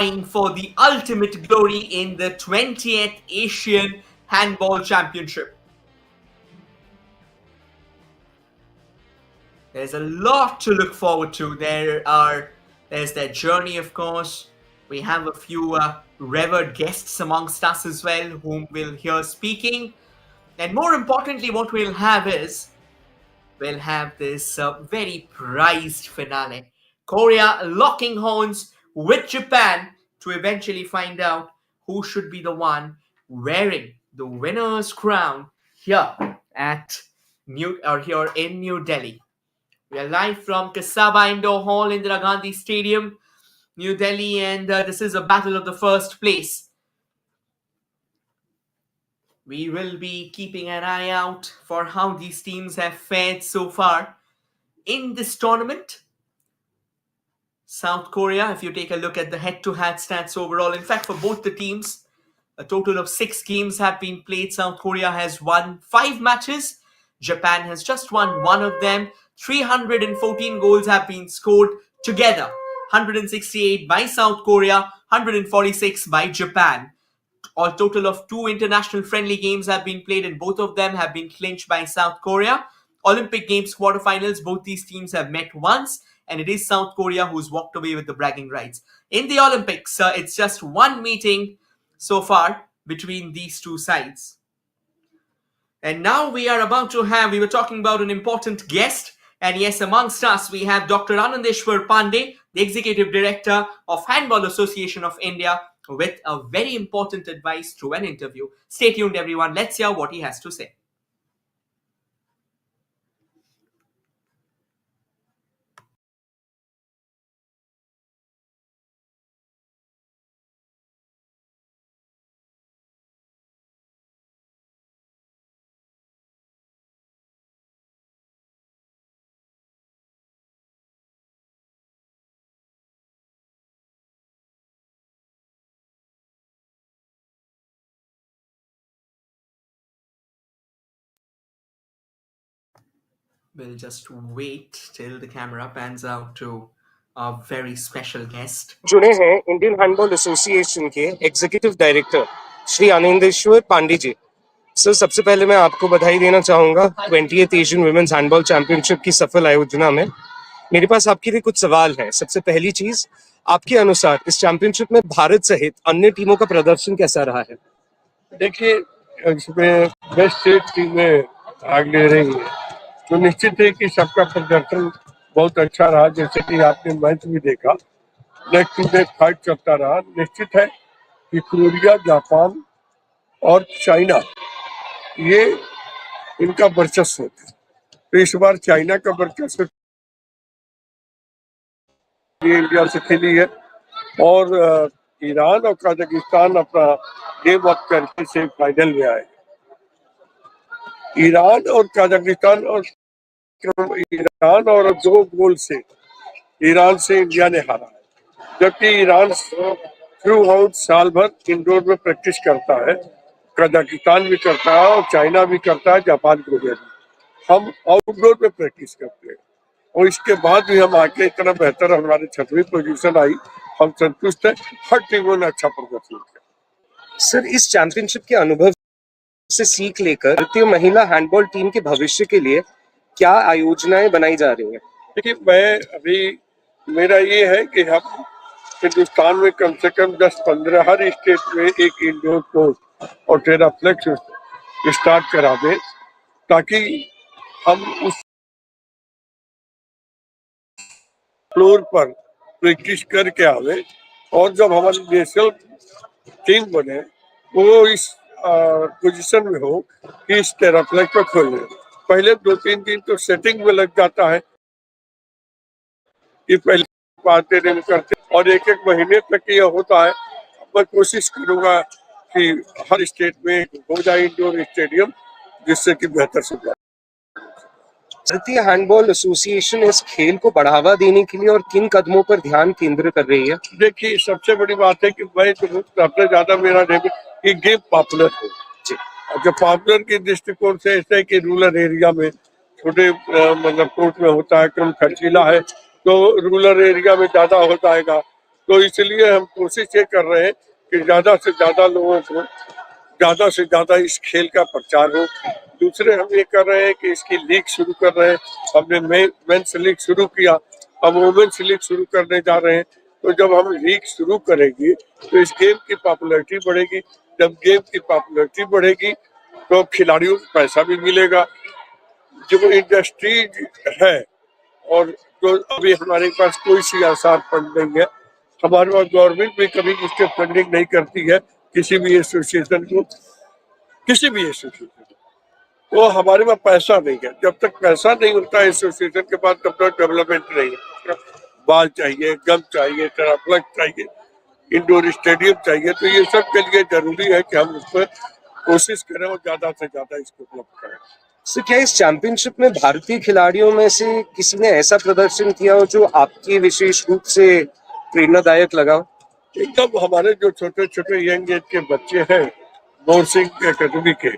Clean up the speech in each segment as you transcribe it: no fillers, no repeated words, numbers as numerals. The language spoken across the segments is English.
for the ultimate glory in the 20th Asian Handball Championship. There's a lot to look forward to. There's their journey, of course. We have a few revered guests amongst us as well, whom we'll hear speaking. And more importantly, what we'll have is, we'll have this very prized finale. Korea locking horns with Japan to eventually find out who should be the one wearing the winner's crown here here in New Delhi. We are live from Kasaba Indoor Hall, Indira Gandhi Stadium, New Delhi, and this is a battle of the first place. We will be keeping an eye out for how these teams have fared so far in this tournament. South Korea, if you take a look at the head-to-head stats overall, in fact, for both the teams, a total of 6 games have been played. South Korea has won 5 matches. Japan has just won 1 of them. 314 goals have been scored together. 168 by South Korea, 146 by Japan. A total of 2 international friendly games have been played, and both of them have been clinched by South Korea. Olympic Games quarterfinals, both these teams have met once, and it is South Korea who's walked away with the bragging rights. In the Olympics, it's just 1 meeting so far between these two sides. And now we were talking about an important guest. And yes, amongst us, we have Dr. Anandeshwar Pandey, the Executive Director of Handball Association of India, with a very important advice through an interview. Stay tuned, everyone. Let's hear what he has to say. We'll just wait till the camera pans out to our very special guest. जुड़े हैं Indian handball association के executive director Shri Anandeshwar Pandey ji. Sir, सबसे पहले मैं आपको बधाई देना चाहूंगा 20th Asian women's handball championship की सफल आयोजना में। मेरे पास आपके लिए कुछ सवाल हैं। सबसे पहली चीज, आपके अनुसार इस चैंपियनशिप में भारत सहित अन्य टीमों का प्रदर्शन कैसा रहा है? देखिए, इसमें बेस्ट 8 टीमें भाग ले रही हैं, तो निश्चित है कि सबका प्रदर्शन बहुत अच्छा रहा। जैसे कि आपने मैच भी देखा, नेक टू नेक फाइट चलता रहा। निश्चित है कि कोरिया, जापान और चाइना, ये इनका वर्चस्व था। तो इस बार चाइना का वर्चस्व ये इंडिया से खेली है, और ईरान और कजाकिस्तान अपना गेम अप करके सेमीफाइनल में आए। ईरान और कजाकिस्तान और 2 गोल से ईरान से इंडिया ने हारा है, जबकि ईरान थ्रू आउट साल भर इंडोर में प्रैक्टिस करता है, कजाकिस्तान भी करता है और चाइना भी करता है, जापान कोरिया भी। हम आउटडोर में प्रैक्टिस करते हैं, और इसके बाद भी हम आगे इतना बेहतर हमारी 6वीं पोजीशन आई। हम संतुष्ट हैं, हर टीमों ने अच्छा प्रदर्शन किया। सर, इस चैंपियनशिप के अनुभव से सीख लेकर भारतीय महिला हैंडबॉल टीम के भविष्य के लिए क्या आयोजनाएं बनाई जा रही हैं? देखिए, मेरा ये है कि हम हिंदुस्तान में कम से कम 10-15 हर स्टेट में एक इंडोर कोर्ट और टेराफ्लेक्स स्टार्ट करा दें, ताकि हम उस फ्लोर पर प्रैक्टिस करके आवे, और जब हमारी नेशनल टीम बने वो इस पोजीशन में हो कि इस टेराफ्लेक्स पर खोले। पहले 2-3 दिन तो सेटिंग में लग जाता है कि पहले बातें नहीं करते, और 1-1 महीने तक ये होता है। मैं कोशिश करूंगा कि हर स्टेट में हो जाए इंडोर स्टेडियम, जिससे कि बेहतर सुविधा। भारतीय हैंडबॉल एसोसिएशन इस खेल को बढ़ावा देने के लिए और किन कदमों पर ध्यान केंद्रित कर रही है? देखिए, सबसे बड़ी बात है कि मैं सबसे ज्यादा मेरा कि गेम पॉपुलर हो। अच्छा, पॉपुलर के दृष्टिकोण से ऐसा है कि रूरल एरिया में छोटे मतलब कोर्ट में होता है, कम खर्चीला है, तो रूरल एरिया में ज्यादा हो जाएगा। तो इसलिए हम कोशिश ये कर रहे हैं कि ज्यादा से ज्यादा लोगों को ज्यादा से ज्यादा इस खेल का प्रचार हो। दूसरे हम ये कर रहे हैं कि इसकी लीग शुरू कर रहे हैं। हमने मेंस लीग शुरू किया, अब वुमेन्स लीग शुरू करने जा रहे हैं। तो जब हम लीग शुरू करेंगे तो इस गेम की पॉपुलैरिटी बढ़ेगी। जब गेम की पॉपुलैरिटी बढ़ेगी तो खिलाड़ियों को पैसा भी मिलेगा। जो इंडस्ट्री है और जो अभी हमारे पास कोई सी आसार फंड नहीं है, हमारे पास गवर्नमेंट भी कभी इसके फंडिंग नहीं करती है किसी भी एसोसिएशन को, किसी भी एसोसिएशन को। तो हमारे पास पैसा नहीं है। जब तक पैसा नहीं होता एसोसिएशन के पास तब तक डेवलपमेंट नहीं है। बॉल चाहिए, गन चाहिए, ट्रैक चाहिए, इंडोर स्टेडियम चाहिए। तो ये सब के लिए जरूरी है कि हम उस पर कोशिश करें और ज्यादा से ज्यादा इसको उपलब्ध करें। सर क्या इस चैंपियनशिप में भारतीय खिलाड़ियों में से किसी ने ऐसा प्रदर्शन किया हो जो आपकी विशेष रूप से प्रेरणादायक लगा हो? एकदम हमारे जो छोटे छोटे यंग एज के बच्चे हैं, मोर सिंह अकेडमी के,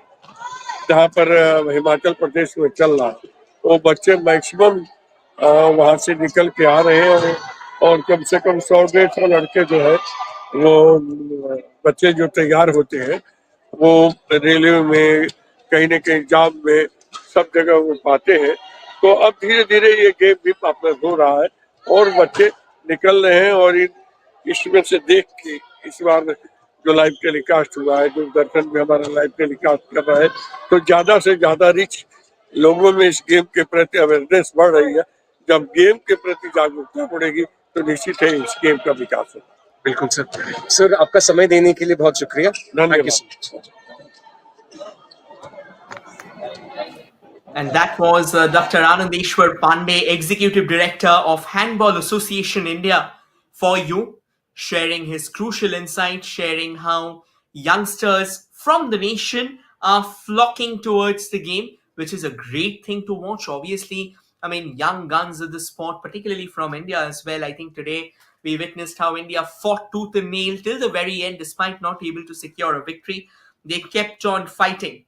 जहाँ पर हिमाचल प्रदेश में चल रहा है, वो बच्चे मैक्सिमम वहां से निकल के आ रहे हैं। और कम से कम 100-150 लड़के जो है वो बच्चे जो तैयार होते हैं वो रेलवे में, कहीं न कहीं जॉब में, सब जगह वो पाते हैं। तो अब धीरे धीरे ये गेम भी पॉपुलर हो रहा है और बच्चे निकल रहे हैं। और इसमें से देख के इस बार जो लाइव टेलीकास्ट हुआ है, दूरदर्शन में हमारा लाइव टेलीकास्ट कर रहा है, तो ज्यादा से ज्यादा रिच लोगों में इस गेम के प्रति अवेयरनेस बढ़ रही है। जब गेम के प्रति जागरूकता बढ़ेगी तो निश्चित है इस गेम का विकास होगा। बिल्कुल सर। सर आपका समय देने के लिए बहुत शुक्रिया। धन्यवाद। Thank you so much. And that was Dr. Anandeshwar Pandey, Executive Director of Handball Association India, for you, sharing his crucial insight, sharing how youngsters from the nation are flocking towards the game, which is a great thing to watch. Obviously, I mean, young guns of the sport, particularly from India as well. I think today we witnessed how India fought tooth and nail till the very end, despite not able to secure a victory. They kept on fighting.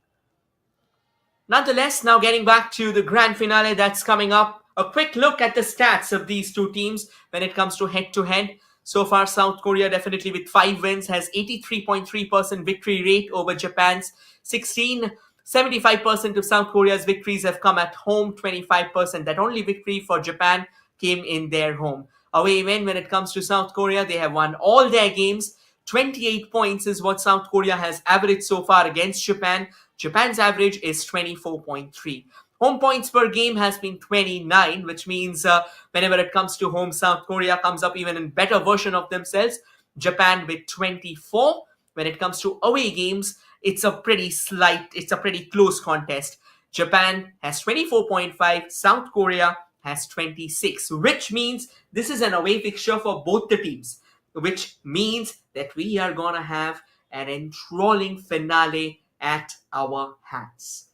Nonetheless, now getting back to the grand finale that's coming up, a quick look at the stats of these two teams when it comes to head to head. So far, South Korea definitely with 5 wins has 83.3% victory rate over Japan's 16. 75% of South Korea's victories have come at home, 25%. That only victory for Japan came in their home. Away win when it comes to South Korea, they have won all their games. 28 points is what South Korea has averaged so far against Japan. Japan's average is 24.3. Home points per game has been 29, which means whenever it comes to home, South Korea comes up even in better version of themselves. Japan with 24. When it comes to away games, it's a pretty close contest. Japan has 24.5, South Korea has 26, which means this is an away fixture for both the teams, which means that we are gonna have an enthralling finale at our hands.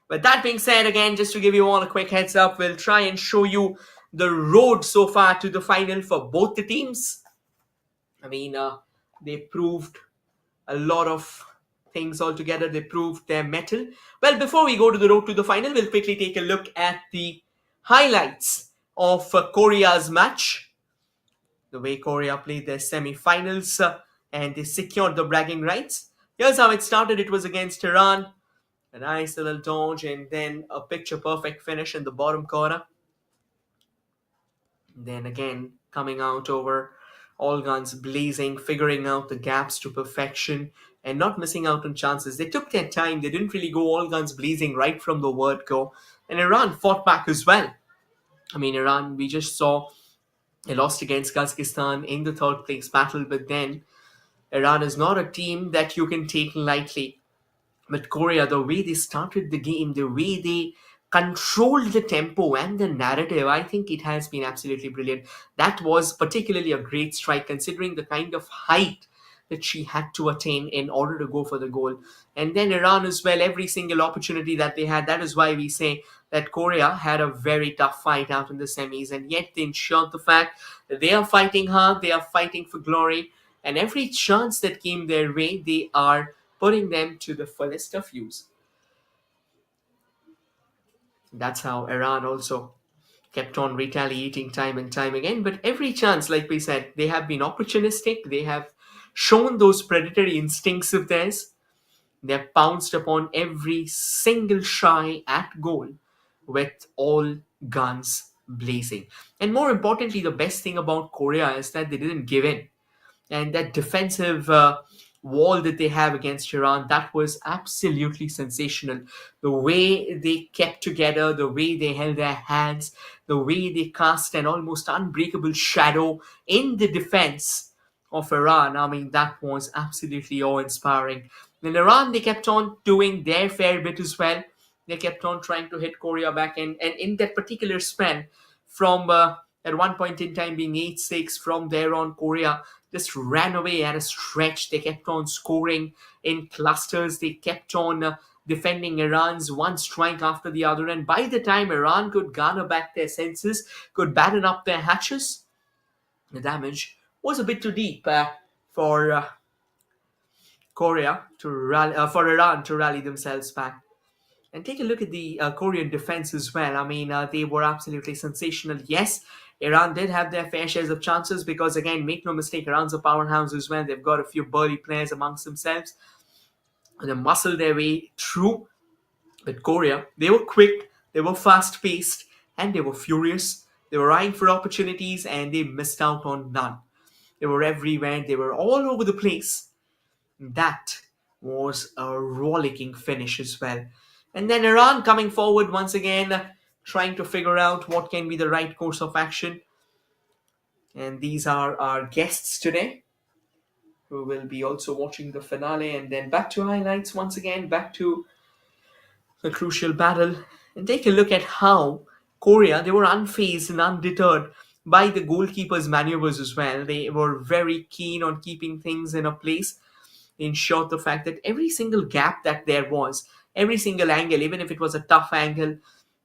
With that being said, again, just to give you all a quick heads up, we'll try and show you the road so far to the final for both the teams. I mean, they proved a lot of things altogether. They proved their mettle. Well, before we go to the road to the final, we'll quickly take a look at the highlights of Korea's match. The way Korea played their semi-finals and they secured the bragging rights. Here's how it started. It was against Iran. A nice little dodge and then a picture-perfect finish in the bottom corner. Then again, coming out over all guns blazing, figuring out the gaps to perfection and not missing out on chances. They took their time. They didn't really go all guns blazing right from the word go. And Iran fought back as well. I mean, Iran, we just saw they lost against Kazakhstan in the third place battle, but then Iran is not a team that you can take lightly. But Korea, the way they started the game, the way they controlled the tempo and the narrative, I think it has been absolutely brilliant. That was particularly a great strike considering the kind of height that she had to attain in order to go for the goal. And then Iran as well, every single opportunity that they had. That is why we say that Korea had a very tough fight out in the semis, and yet they ensured the fact that they are fighting hard, they are fighting for glory, and every chance that came their way, they are putting them to the fullest of use. That's how Iran also kept on retaliating time and time again. But every chance, like we said, they have been opportunistic. They have shown those predatory instincts of theirs. They have pounced upon every single shy at goal with all guns blazing. And more importantly, the best thing about Korea is that they didn't give in. And that defensive wall that they have against Iran, that was absolutely sensational. The way they kept together, the way they held their hands, the way they cast an almost unbreakable shadow in the defense of Iran. I mean, that was absolutely awe-inspiring. In Iran, they kept on doing their fair bit as well. They kept on trying to hit Korea back, and in that particular span, from at one point in time being 8-6, from there on, Korea just ran away at a stretch. They kept on scoring in clusters. They kept on defending Iran's one strike after the other. And by the time Iran could garner back their senses, could batten up their hatches, the damage was a bit too deep for for Iran to rally themselves back. And take a look at the Korean defense as well. I mean, they were absolutely sensational. Yes, Iran did have their fair shares of chances because, again, make no mistake, Iran's a powerhouse as well. They've got a few burly players amongst themselves. And they muscled their way through. But Korea, they were quick, they were fast-paced, and they were furious. They were eyeing for opportunities, and they missed out on none. They were everywhere. They were all over the place. That was a rollicking finish as well. And then Iran coming forward once again, trying to figure out what can be the right course of action. And these are our guests today, who will be also watching the finale. And then back to highlights once again, back to the crucial battle. And take a look at how Korea, they were unfazed and undeterred by the goalkeeper's maneuvers as well. They were very keen on keeping things in a place. They ensured the fact that every single gap that there was, every single angle, even if it was a tough angle,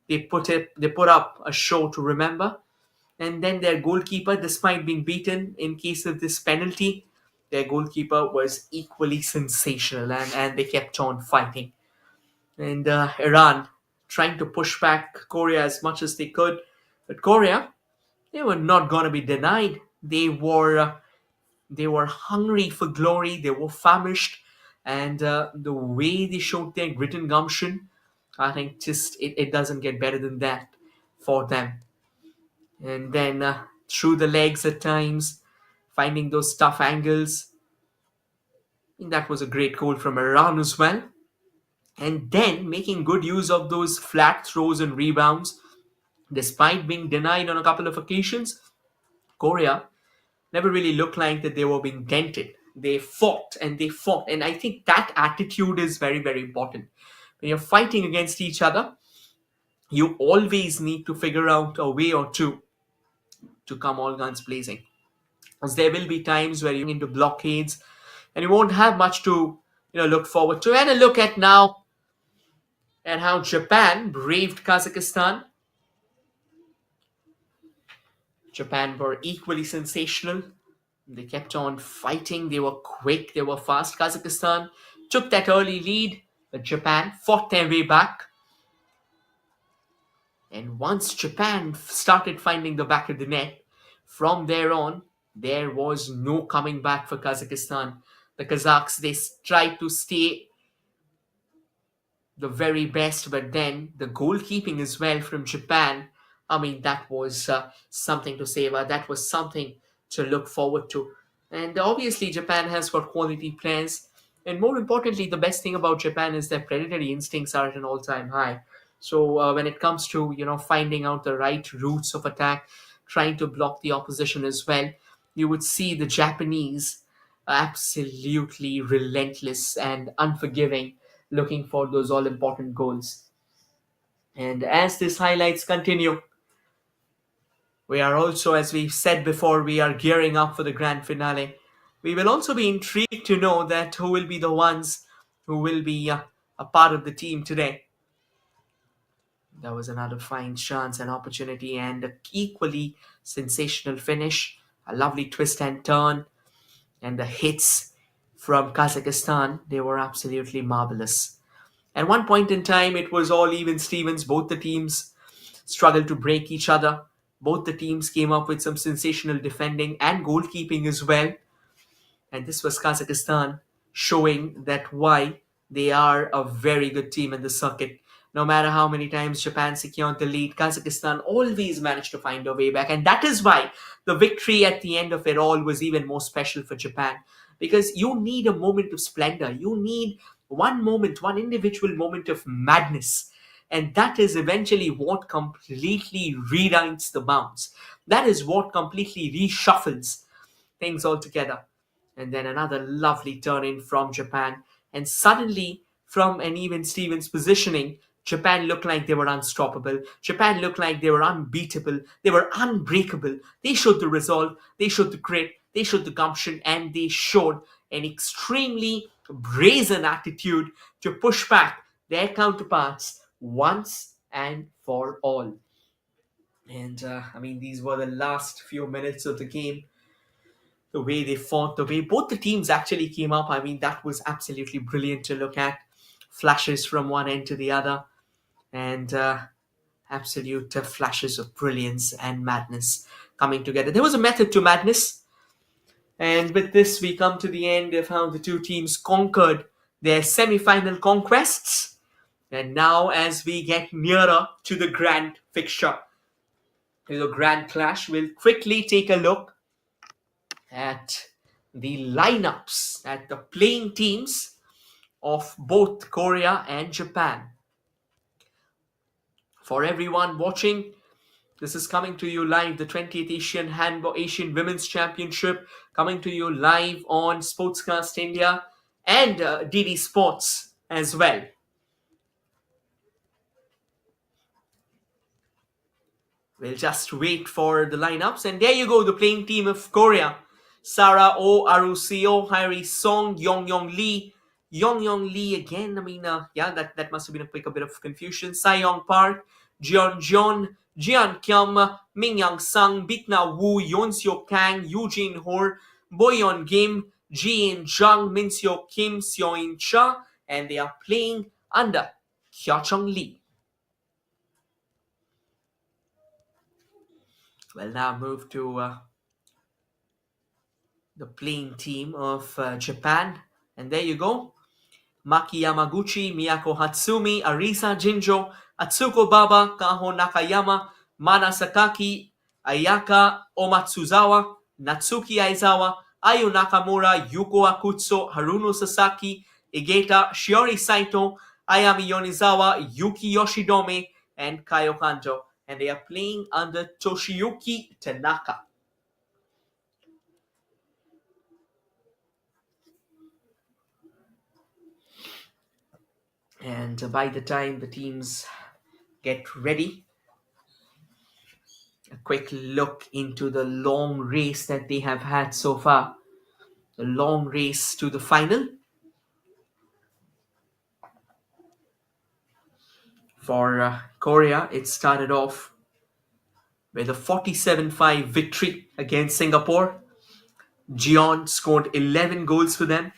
they put up a show to remember. And then their goalkeeper, despite being beaten in case of this penalty, their goalkeeper was equally sensational, and they kept on fighting. And Iran trying to push back Korea as much as they could, but Korea, they were not going to be denied. They were hungry for glory. They were famished, and the way they showed their grit and gumption, I think just it doesn't get better than that for them. And then through the legs at times, finding those tough angles. I think that was a great goal from Iran as well. And then making good use of those flat throws and rebounds, despite being denied on a couple of occasions. Korea never really looked like that they were being dented. They fought and they fought. And I think that attitude is very, very important. When you're fighting against each other, you always need to figure out a way or two to come all guns blazing. Because there will be times where you're into blockades and you won't have much to look forward to. And a look at now at how Japan braved Kazakhstan. Japan were equally sensational. They kept on fighting. They were quick. They were fast. Kazakhstan took that early lead, but Japan fought their way back. And once Japan started finding the back of the net, from there on, there was no coming back for Kazakhstan. The Kazakhs, they tried to stay the very best, but then the goalkeeping as well from Japan, I mean, that was something to savor. That was something to look forward to. And obviously, Japan has got quality players. And more importantly, the best thing about Japan is their predatory instincts are at an all-time high. So when it comes to finding out the right routes of attack, trying to block the opposition as well, you would see the Japanese absolutely relentless and unforgiving, looking for those all-important goals. And as these highlights continue, we are also, as we've said before, we are gearing up for the grand finale. We will also be intrigued to know that who will be the ones who will be a part of the team today. That was another fine chance and opportunity, and an equally sensational finish. A lovely twist and turn, and the hits from Kazakhstan, they were absolutely marvelous. At one point in time, it was all even Stevens. Both the teams struggled to break each other. Both the teams came up with some sensational defending and goalkeeping as well. And this was Kazakhstan showing that why they are a very good team in the circuit. No matter how many times Japan secured the lead, Kazakhstan always managed to find a way back. And that is why the victory at the end of it all was even more special for Japan. Because you need a moment of splendor. You need one moment, one individual moment of madness. And that is eventually what completely rewrites the bounds. That is what completely reshuffles things altogether. And then another lovely turn in from Japan. And suddenly, from an even Stevens positioning, Japan looked like they were unstoppable. Japan looked like they were unbeatable. They were unbreakable. They showed the resolve, they showed the grit, they showed the gumption, and they showed an extremely brazen attitude to push back their counterparts once and for all. And these were the last few minutes of the game. The way they fought, the way both the teams actually came up, that was absolutely brilliant to look at. Flashes from one end to the other, and absolute flashes of brilliance and madness coming together. There was a method to madness, and with this, we come to the end of how the two teams conquered their semi final conquests. And now, as we get nearer to the grand fixture, to the grand clash, we'll quickly take a look at the lineups, at the playing teams of both Korea and Japan. For everyone watching, this is coming to you live, the 20th Asian Women's Championship, coming to you live on Sportscast India and DD Sports as well. We'll just wait for the lineups. And there you go, the playing team of Korea. Sarah Oh, Aruseo, Hairi Song, Yong Lee. Yong Lee again. That must have been a bit of confusion. Sayong Park, Jeon, Jian Kyum, Ming Yang Sang, Bitna Wu, Yeon Seo Kang, Eugene Ho, Boyon Kim, Ji In Jung, Min Seo Kim, Seo In Cha, and they are playing under Hyo Chung Lee. We'll now move to the playing team of Japan. And there you go. Maki Yamaguchi, Miyako Hatsumi, Arisa Jinjo, Atsuko Baba, Kaho Nakayama, Mana Sakaki, Ayaka Omatsuzawa, Natsuki Aizawa, Ayu Nakamura, Yuko Akutsu, Haruno Sasaki, Igeta, Shiori Saito, Ayami Yonizawa, Yuki Yoshidome, and Kaio Kanto. And they are playing under Toshiyuki Tanaka. And by the time the teams get ready, a quick look into the long race that they have had so far. The long race to the final. For Korea, it started off with a 47-5 victory against Singapore. Jeon scored 11 goals for them.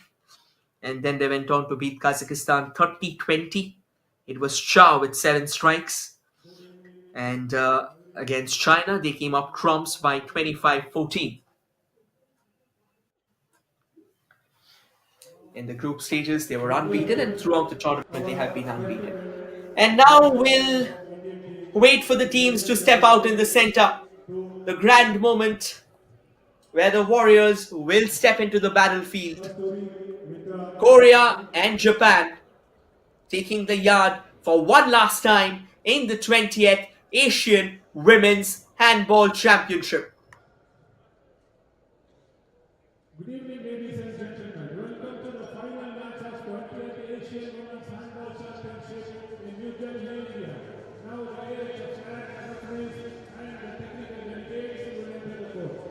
And then they went on to beat Kazakhstan 30-20. It was Chow with 7 strikes. And against China, they came up trumps by 25-14. In the group stages, they were unbeaten, and throughout the tournament, they have been unbeaten. And now we'll wait for the teams to step out in the center. The grand moment where the Warriors will step into the battlefield. Korea and Japan taking the yard for one last time in the 20th Asian Women's Handball Championship. Good evening, ladies and gentlemen. Welcome to the final match of 20th Asian Women's Handball Championship in New Delhi, India. Now the age of flag, referees, and the technical delegates will enter the court.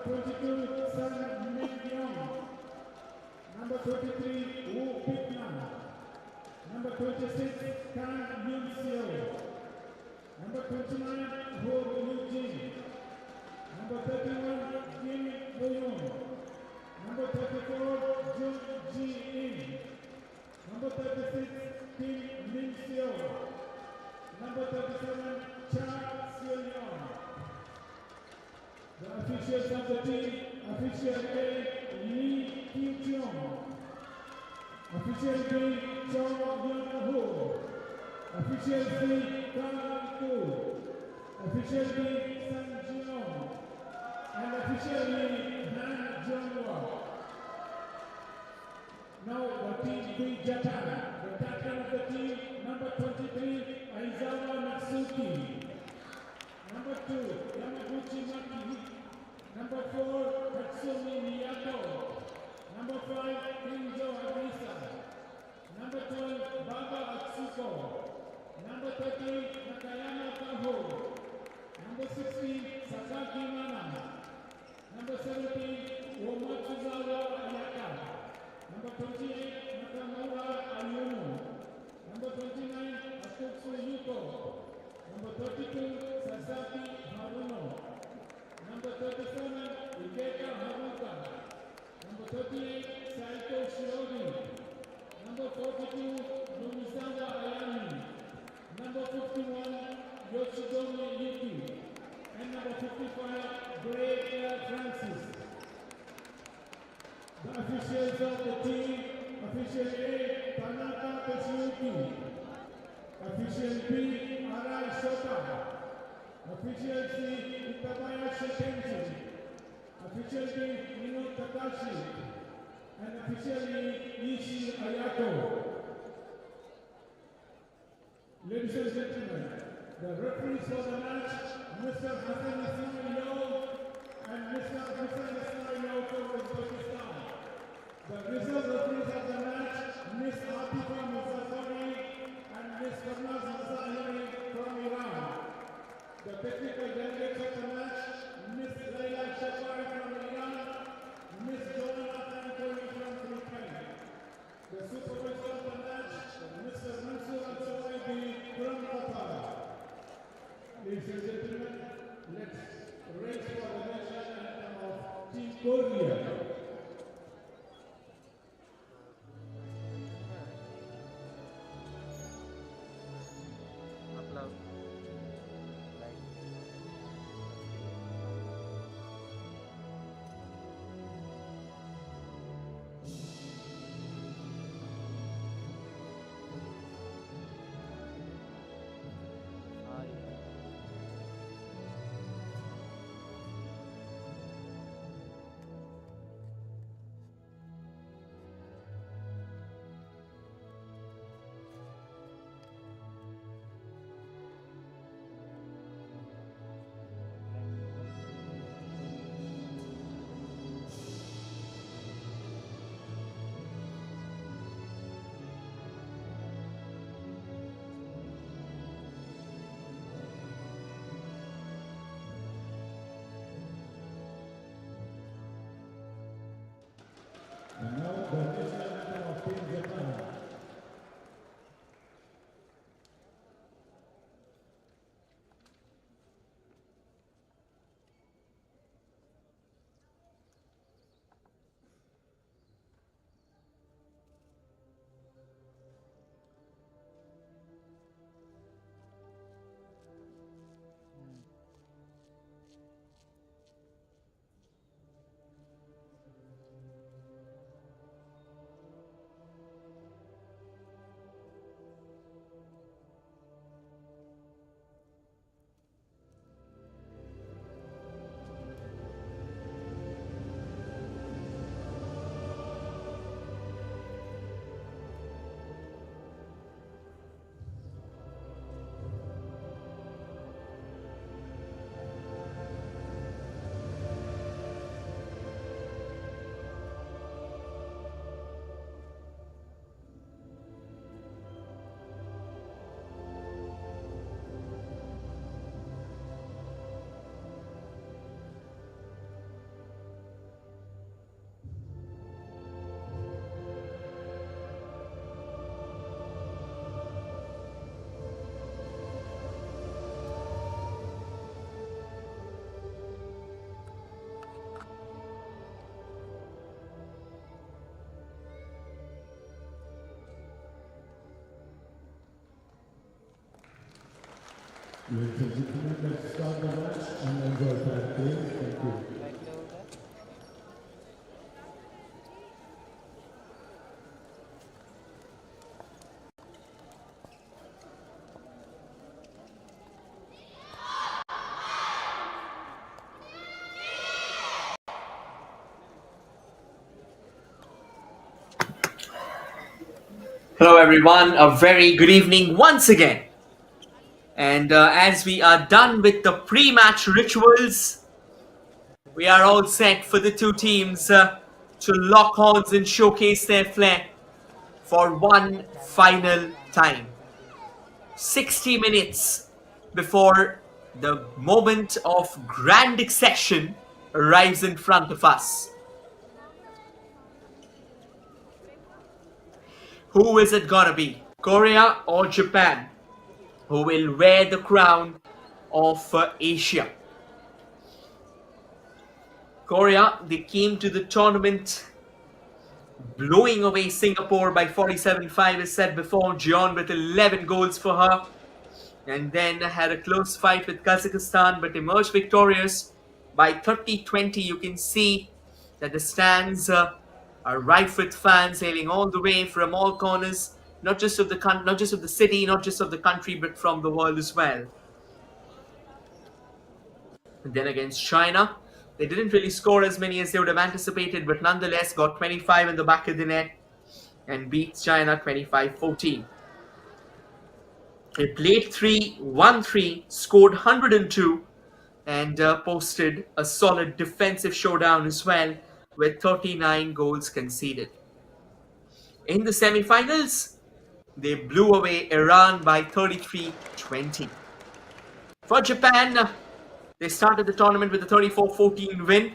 22, Sun Min-young. Number 23, Wu Bitnan. Number 26, Kang Yun-seo. Number 29, Ho Yu-jin. Number 31, Kim Bo-yoon. Number 34, Jun Ji-in. Number 36, Kim Min-seo. Number 37, Cha Seol-yeon. The officials of the team, official A, Lee Kim-cheong. Official B, Chong Yun-ho. Official C, Kang Il-koo. Official D, Sun Ji-yong. And official E, Han Jung-hwa. Now the team B, Japan. The captain of the team, number 23, Aizawa Natsuki. Number 2, Yamaguchi Maki. Number 4, Hatsumi Miyato. Number 5, Kinjo Arisa. Number 12, Baba Atsuko. Number 13, Nakayama Kaho. Number 16, Sasaki Mana. Number 17, Omatsuzawa Ayaka. Number 28, Nakamura Ayumu. Number 29, Atutsu Yuko. Number 32, Sasaki Haruno. Number 37, Ikeka Haruka. Number 38, Saito Shiori. Number 42, Numisawa Ayami. Number 51, Yoshidome Yuki. And number 55, Gray Francis. The officials of the team, official A, Tanaka Toshiyuki. Official B, Arai Shota. Official C, Itabayashi Tenchi. Official D, Nino Takashi. And official E, Ishi Ayato. Ladies and gentlemen, the referees for the match, Mr. Hassan Ismailov and Mr. Hassan Ismailov from Uzbekistan. The reserve referees of the match, Ms. Atifa Muzafari and Ms. Farnaz Mazahiri from Iran. The technical delegates of the match, Ms. Laila Shafari from Iran, Ms. Joanna Tankori from Philippines. The supervisor of the match, Mr. Mansoor Al-Sawaidi from Qatar. Ladies and gentlemen, let's race for the national anthem of Team Korea. And now the national anthem of Team Japan. Ladies and gentlemen, let's start the match and enjoy that game. Thank you. Hello, everyone. A very good evening once again. And as we are done with the pre-match rituals, we are all set for the two teams to lock horns and showcase their flair for one final time. 60 minutes before the moment of grand accession arrives in front of us. Who is it gonna be? Korea or Japan? Who will wear the crown of Asia? Korea, they came to the tournament blowing away Singapore by 47-5, as said before. Jeon with 11 goals for her. And then had a close fight with Kazakhstan, but emerged victorious by 30-20. You can see that the stands are rife with fans hailing all the way from all corners, not just of the city, not just of the country, but from the world as well. And then against China, they didn't really score as many as they would have anticipated, but nonetheless got 25 in the back of the net and beat China 25-14. They played 3, won 3, scored 102, and posted a solid defensive showdown as well, with 39 goals conceded. In the semi-finals, they blew away Iran by 33-20. For Japan, they started the tournament with a 34-14 win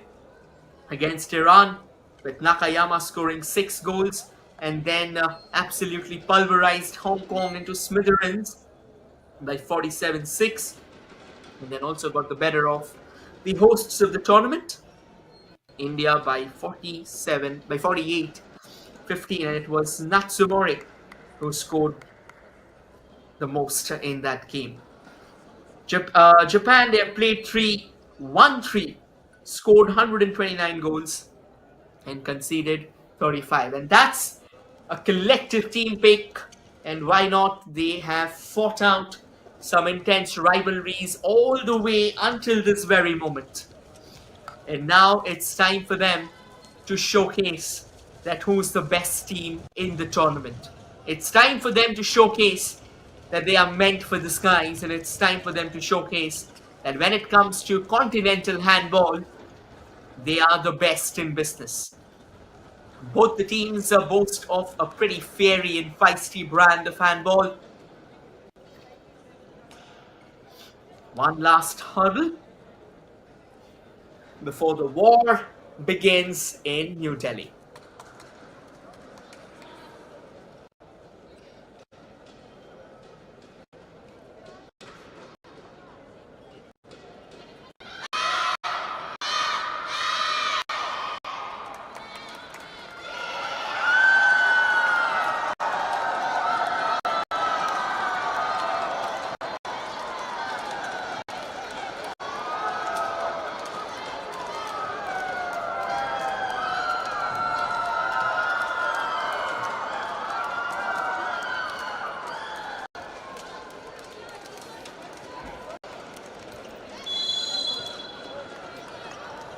against Iran, with Nakayama scoring 6 goals, and then absolutely pulverized Hong Kong into smithereens by 47-6, and then also got the better of the hosts of the tournament, India, by 48-15, and it was Natsumori who scored the most in that game. Japan, they have played 3, won 3, scored 129 goals, and conceded 35. And that's a collective team pick. And why not? They have fought out some intense rivalries all the way until this very moment. And now it's time for them to showcase that who's the best team in the tournament. It's time for them to showcase that they are meant for the skies, and it's time for them to showcase that when it comes to continental handball, they are the best in business. Both the teams boast of a pretty fiery and feisty brand of handball. One last hurdle before the war begins in New Delhi.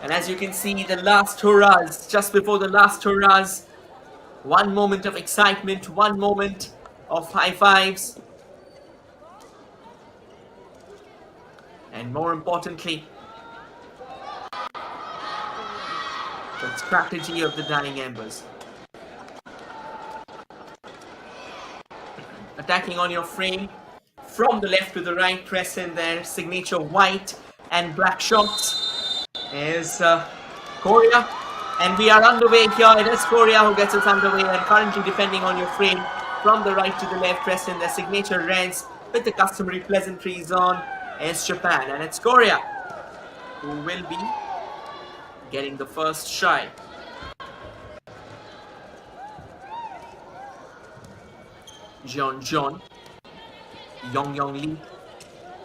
And as you can see, the last hurrahs, just before the last hurrahs, one moment of excitement, one moment of high fives. And more importantly, the strategy of the dying embers. Attacking on your frame, from the left to the right, press in their signature white and black shots. Is Korea, and we are underway here. It is Korea who gets us underway, and currently defending on your frame from the right to the left, pressed in their signature reds with the customary pleasantries on, is Japan, and it's Korea who will be getting the first try. Jeon Yong Lee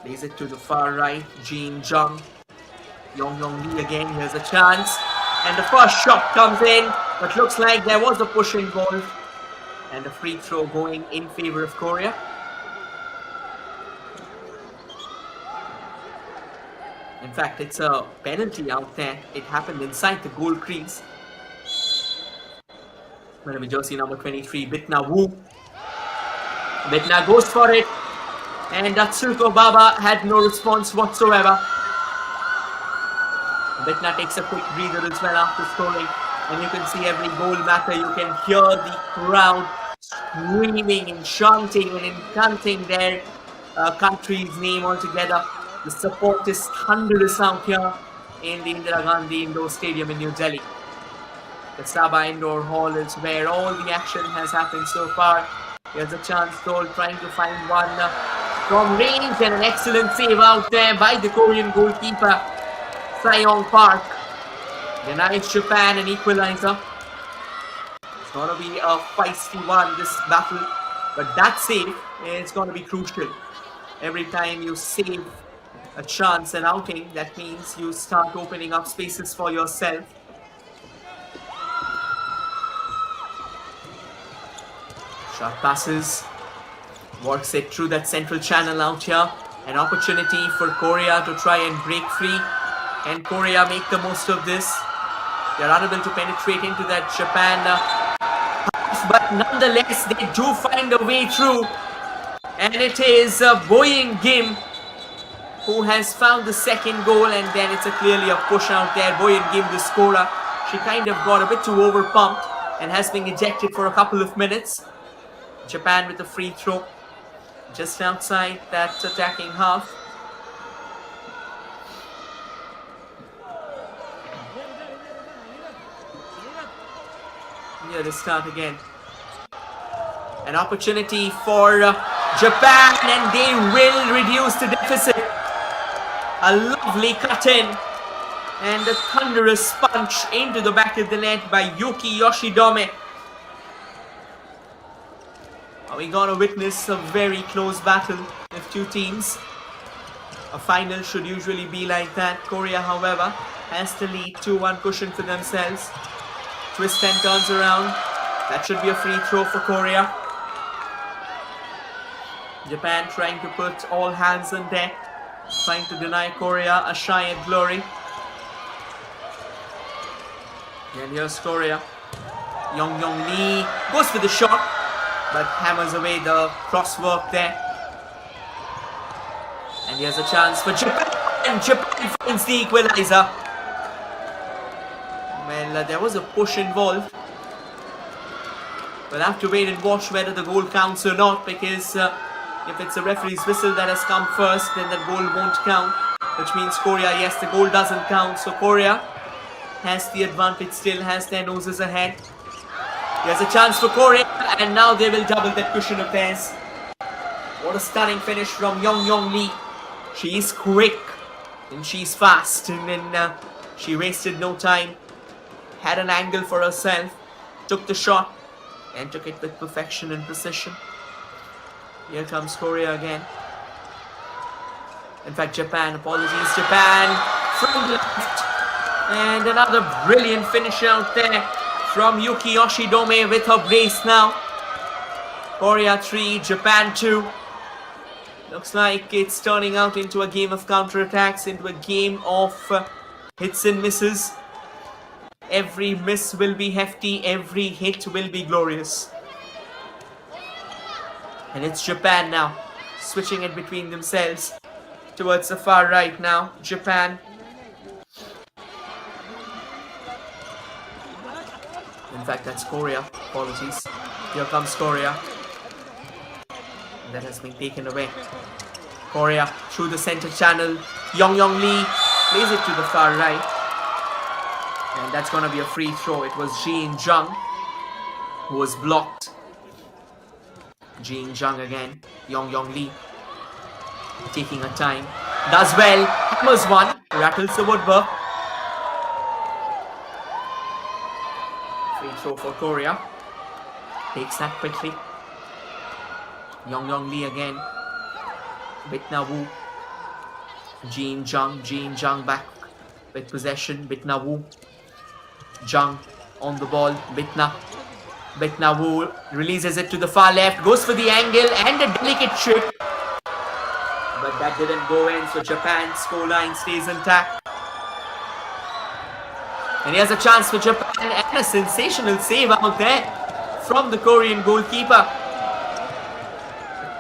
Plays it to the far right. Jin Jung. Yong Yong Lee again. Here's a chance. And the first shot comes in. But looks like there was a push involved. And a free throw going in favor of Korea. In fact, it's a penalty out there. It happened inside the goal crease. Going to be jersey number 23, Bitna Wu. Bitna goes for it. And Atsuko Baba had no response whatsoever. Bitna takes a quick breather as well after scoring. And you can see every goal matter. You can hear the crowd screaming and chanting and incanting their country's name altogether. The support is thunderous out here in the Indira Gandhi Indoor Stadium in New Delhi. The Sabha Indoor Hall is where all the action has happened so far. Here's a chance, Dole trying to find one from range, and an excellent save out there by the Korean goalkeeper, Sayong Park. Denies Japan an equalizer. It's going to be a feisty one, this battle, but that save is going to be crucial. Every time you save a chance, an outing, that means you start opening up spaces for yourself. Short passes, works it through that central channel out here. An opportunity for Korea to try and break free. And Korea make the most of this. They're unable to penetrate into that Japan half, but nonetheless they do find a way through. And it is Boeing Kim who has found the second goal, and then it's clearly a push out there. Boeing Kim, the scorer, she kind of got a bit too overpumped and has been ejected for a couple of minutes. Japan with a free throw just outside that attacking half. Here they start again. An opportunity for Japan, and they will reduce the deficit. A lovely cut in and a thunderous punch into the back of the net by Yuki Yoshidome. We're going to witness a very close battle with two teams. A final should usually be like that. Korea, however, has the lead, 2-1 cushion for themselves. Twist and turns around. That should be a free throw for Korea. Japan trying to put all hands on deck, trying to deny Korea a shy at glory. And here's Korea. Yong Yong Lee goes for the shot, but hammers away the crosswork there. And here's a chance for Japan, and Japan finds the equalizer. Well, there was a push involved. We'll have to wait and watch whether the goal counts or not, because if it's a referee's whistle that has come first, then that goal won't count. Which means Korea, yes, the goal doesn't count. So Korea has the advantage, still has their noses ahead. There's a chance for Korea, and now they will double that cushion of theirs. What a stunning finish from Yong Yong Lee. She's quick and she's fast, and then she wasted no time. Had an angle for herself, took the shot, and took it with perfection and precision. Here comes Korea again. In fact, Japan, apologies, Japan from left. And another brilliant finish out there from Yuki Yoshidome with her brace now. Korea 3, Japan 2. Looks like it's turning out into a game of counterattacks, into a game of hits and misses. Every miss will be hefty, every hit will be glorious. And it's Japan now, switching it between themselves towards the far right now. Japan. In fact, that's Korea. Apologies. Here comes Korea. That has been taken away. Korea through the center channel. Yong Yong Lee plays it to the far right. And that's going to be a free throw. It was Jin Jung who was blocked. Jin Jung again. Yong Yong Lee taking her time. Does well. Hammers one. Rattles the woodwork. Free throw for Korea. Takes that quickly. Yong Yong Lee again. Bitna Wu Jin Jung back with possession. Bitna Wu. Jung on the ball. Bitna Wu releases it to the far left. Goes for the angle and a delicate chip. But that didn't go in, so Japan's scoreline stays intact. And here's a chance for Japan and a sensational save out there from the Korean goalkeeper.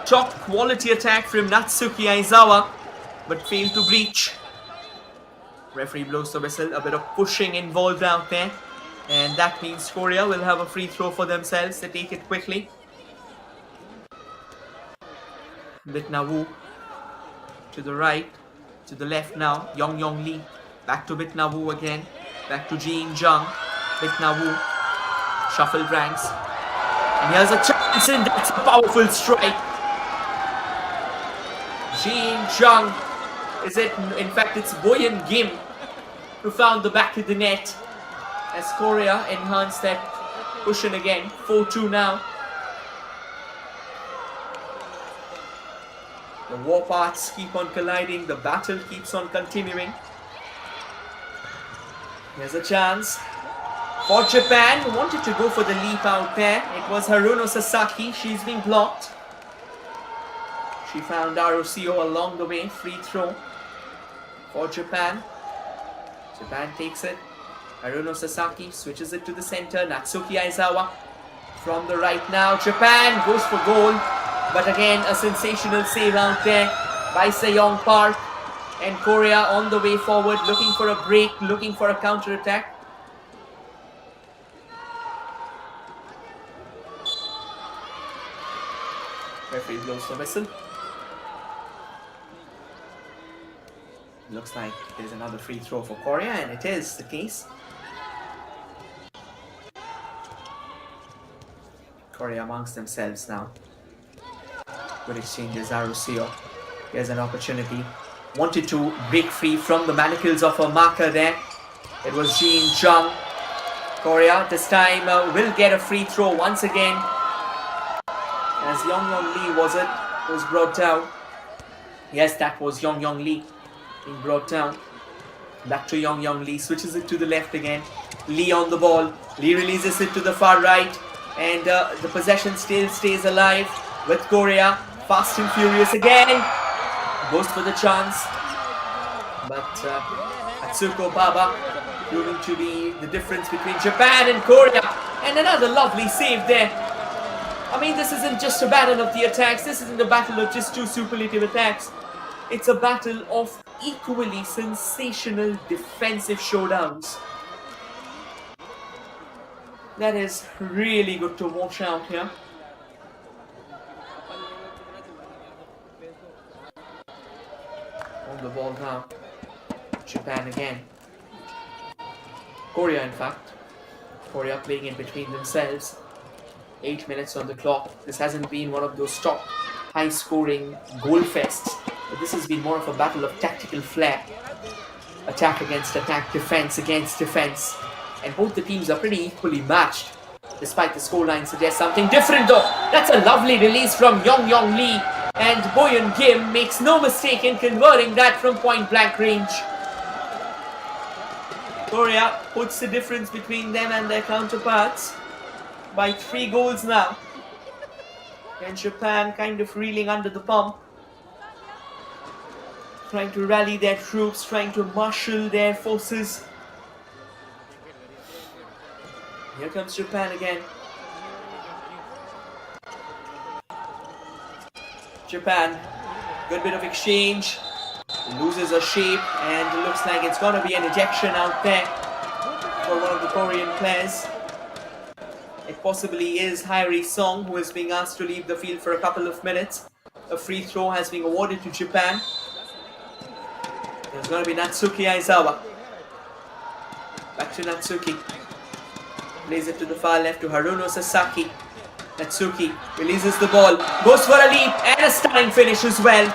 Top quality attack from Natsuki Aizawa, but failed to breach. Referee blows the whistle, a bit of pushing involved out there. And that means Korea will have a free throw for themselves. They take it quickly. Bitna Wu to the right, to the left now. Yong Lee. Back to Bitna Wu again. Back to Jin Jung. Bitna Wu. Shuffled ranks. And here's a chance, and that's a powerful strike. Jin Jung. In fact, it's Boyan Kim who found the back of the net as Korea enhanced that cushion again. 4-2 now. The war parts keep on colliding. The battle keeps on continuing. Here's a chance for Japan, who wanted to go for the leap out there. It was Haruno Sasaki. She's been blocked. She found Arosio along the way. Free throw for Japan. Japan takes it. Haruno Sasaki switches it to the center. Natsuki Aizawa from the right now. Japan goes for goal. But again, a sensational save out there by Sejong Park. And Korea on the way forward, looking for a break, looking for a counter-attack. Referee blows the whistle. Looks like there's another free throw for Korea, and it is the case. Korea amongst themselves now. Good exchanges, Arosio. Here's an opportunity. Wanted to break free from the manacles of a marker there. It was Jin Jung. Korea this time will get a free throw once again. As Yong Lee was brought down. Yes, that was Yong Lee being brought down. Back to Yong Lee. Switches it to the left again. Lee on the ball. Lee releases it to the far right. And the possession still stays alive with Korea. Fast and furious again. Goes for the chance. But Atsuko Baba proving to be the difference between Japan and Korea. And another lovely save there. I mean, this isn't just a battle of the attacks. This isn't a battle of just two superlative attacks. It's a battle of equally sensational defensive showdowns. That is really good to watch out here. On the ball now. Japan again. Korea, in fact. Korea playing in between themselves. 8 minutes on the clock. This hasn't been one of those top high-scoring goal fests. But this has been more of a battle of tactical flair. Attack against attack, defense against defense. And both the teams are pretty equally matched. Despite the scoreline suggests something different though. That's a lovely release from Yong Lee. And Boyan Kim makes no mistake in converting that from point blank range. Korea puts the difference between them and their counterparts by 3 goals now. And Japan kind of reeling under the pump. Trying to rally their troops, trying to marshal their forces. Here comes Japan again. Japan, good bit of exchange. Loses a shape and it looks like it's going to be an ejection out there for one of the Korean players. It possibly is Hairi Song who is being asked to leave the field for a couple of minutes. A free throw has been awarded to Japan. There's going to be Natsuki Aizawa. Back to Natsuki. Plays it to the far left to Haruno Sasaki. Natsuki releases the ball, goes for a leap and a stunning finish as well.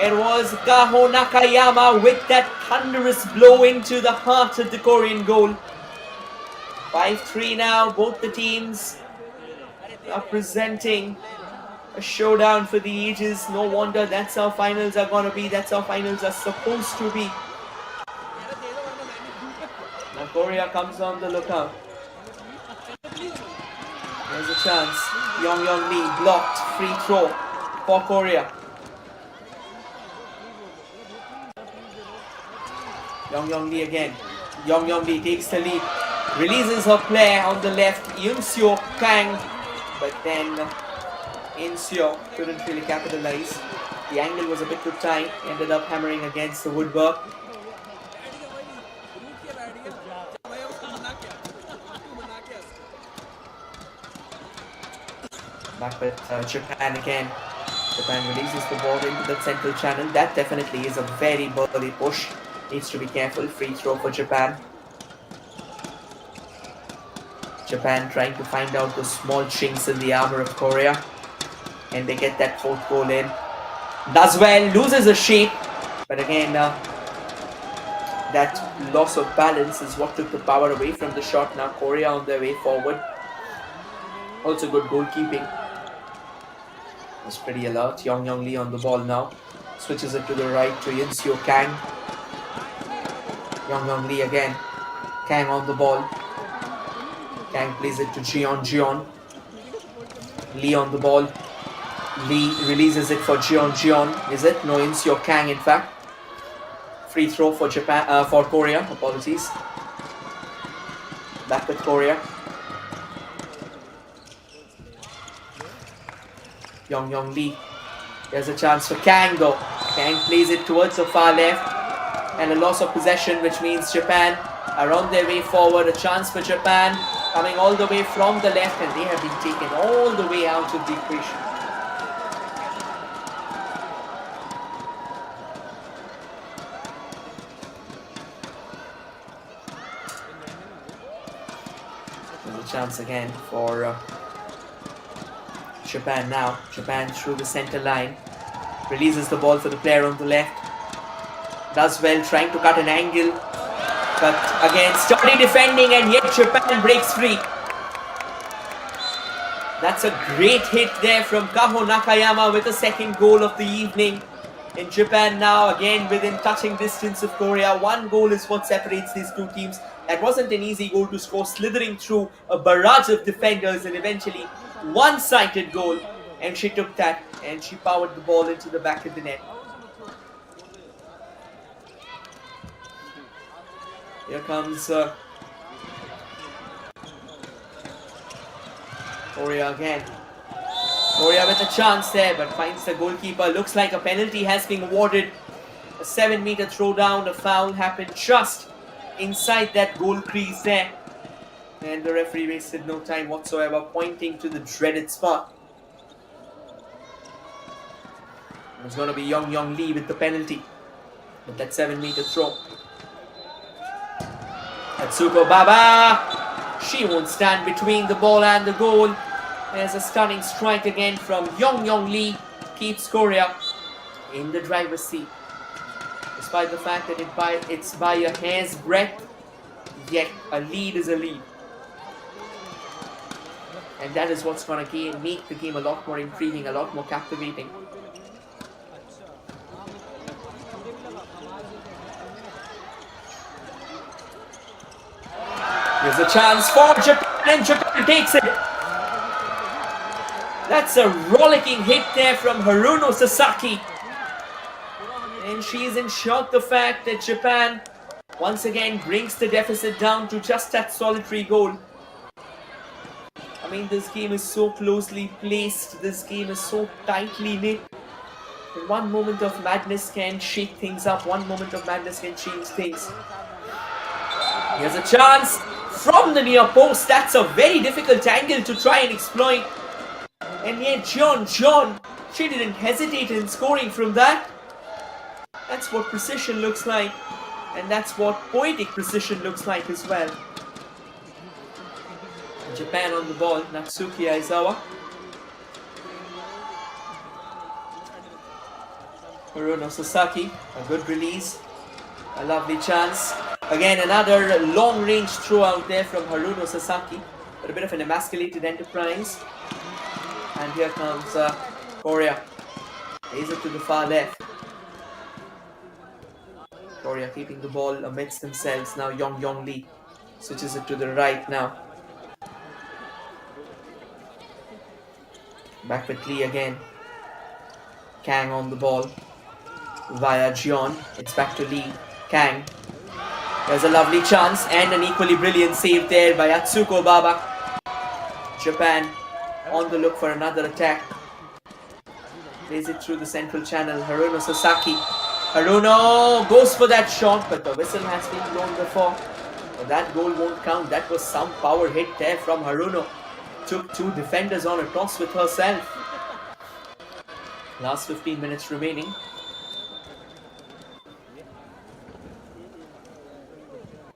It was Gaho Nakayama with that thunderous blow into the heart of the Korean goal. 5-3 now, both the teams are presenting A showdown for the ages. No wonder that's how finals are gonna be. That's how finals are supposed to be. Now Korea comes on the lookout. There's a chance. Yong Lee blocked. Free throw for Korea. Yong Lee again. Yong Lee takes the lead. Releases her player on the left. Yoon Seo Kang. But then In Seo couldn't really capitalize. The angle was a bit too tight. Ended up hammering against the woodwork. Back with Japan again. Japan releases the ball into the central channel. That definitely is a very burly push. Needs to be careful. Free throw for Japan. Japan trying to find out the small chinks in the armor of Korea. And they get that fourth goal in. Does well. Loses a shape. But again, that loss of balance is what took the power away from the shot. Now Korea on their way forward. Also good goalkeeping. Was pretty alert. Yong Lee on the ball now. Switches it to the right to Yoon Seo Kang. Yong Lee again. Kang on the ball. Kang plays it to Jeon. Lee on the ball. Lee releases it for Jeon. Is it? No, Yoon Seo Kang in fact. Free throw for Japan, for Korea. Apologies. Back with Korea. Yong Lee. There's a chance for Kang though. Kang plays it towards the far left. And a loss of possession, which means Japan are on their way forward. A chance for Japan coming all the way from the left, and they have been taken all the way out of the equation. There's a chance again for Japan now. Japan through the center line. Releases the ball for the player on the left. Does well trying to cut an angle. But again, sturdy defending, and yet Japan breaks free. That's a great hit there from Kaho Nakayama with the second goal of the evening. In Japan now, again within touching distance of Korea. One goal is what separates these two teams. That wasn't an easy goal to score, slithering through a barrage of defenders and eventually one-sided goal. And she took that and she powered the ball into the back of the net. Here comes Korea again. Korea with a chance there, but finds the goalkeeper. Looks like a penalty has been awarded. A 7-meter throwdown. A foul happened just inside that goal crease there. And the referee wasted no time whatsoever, pointing to the dreaded spot. It's going to be Yong Lee with the penalty. With that 7-meter throw. Atsuko Baba. She won't stand between the ball and the goal. There's a stunning strike again from Yong Lee. Keeps Korea in the driver's seat. Despite the fact that it's by a hair's breadth, yet a lead is a lead. And that is what's going to make the game a lot more intriguing, a lot more captivating. Here's a chance for Japan, and Japan takes it. That's a rollicking hit there from Haruno Sasaki. And she's ensured the fact that Japan once again brings the deficit down to just that solitary goal. I mean, this game is so closely placed. This game is so tightly knit. And one moment of madness can shake things up. One moment of madness can change things. Here's a chance from the near post. That's a very difficult angle to try and exploit. And yet Jeon, she didn't hesitate in scoring from that. That's what precision looks like. And that's what poetic precision looks like as well. Japan on the ball, Natsuki Aizawa. Haruno Sasaki, a good release. A lovely chance. Again, another long-range throw out there from Haruno Sasaki. But a bit of an emasculated enterprise. And here comes Korea plays it to the far left. Korea keeping the ball amidst themselves. Now Yong Lee switches it to the right now. Back with Lee again. Kang on the ball via Jeon. It's back to Lee. Kang. There's a lovely chance and an equally brilliant save there by Atsuko Baba. Japan on the look for another attack. Plays it through the central channel. Haruno Sasaki. Haruno goes for that shot, but the whistle has been blown before. But that goal won't count. That was some power hit there from Haruno. Took two defenders on a toss with herself. Last 15 minutes remaining.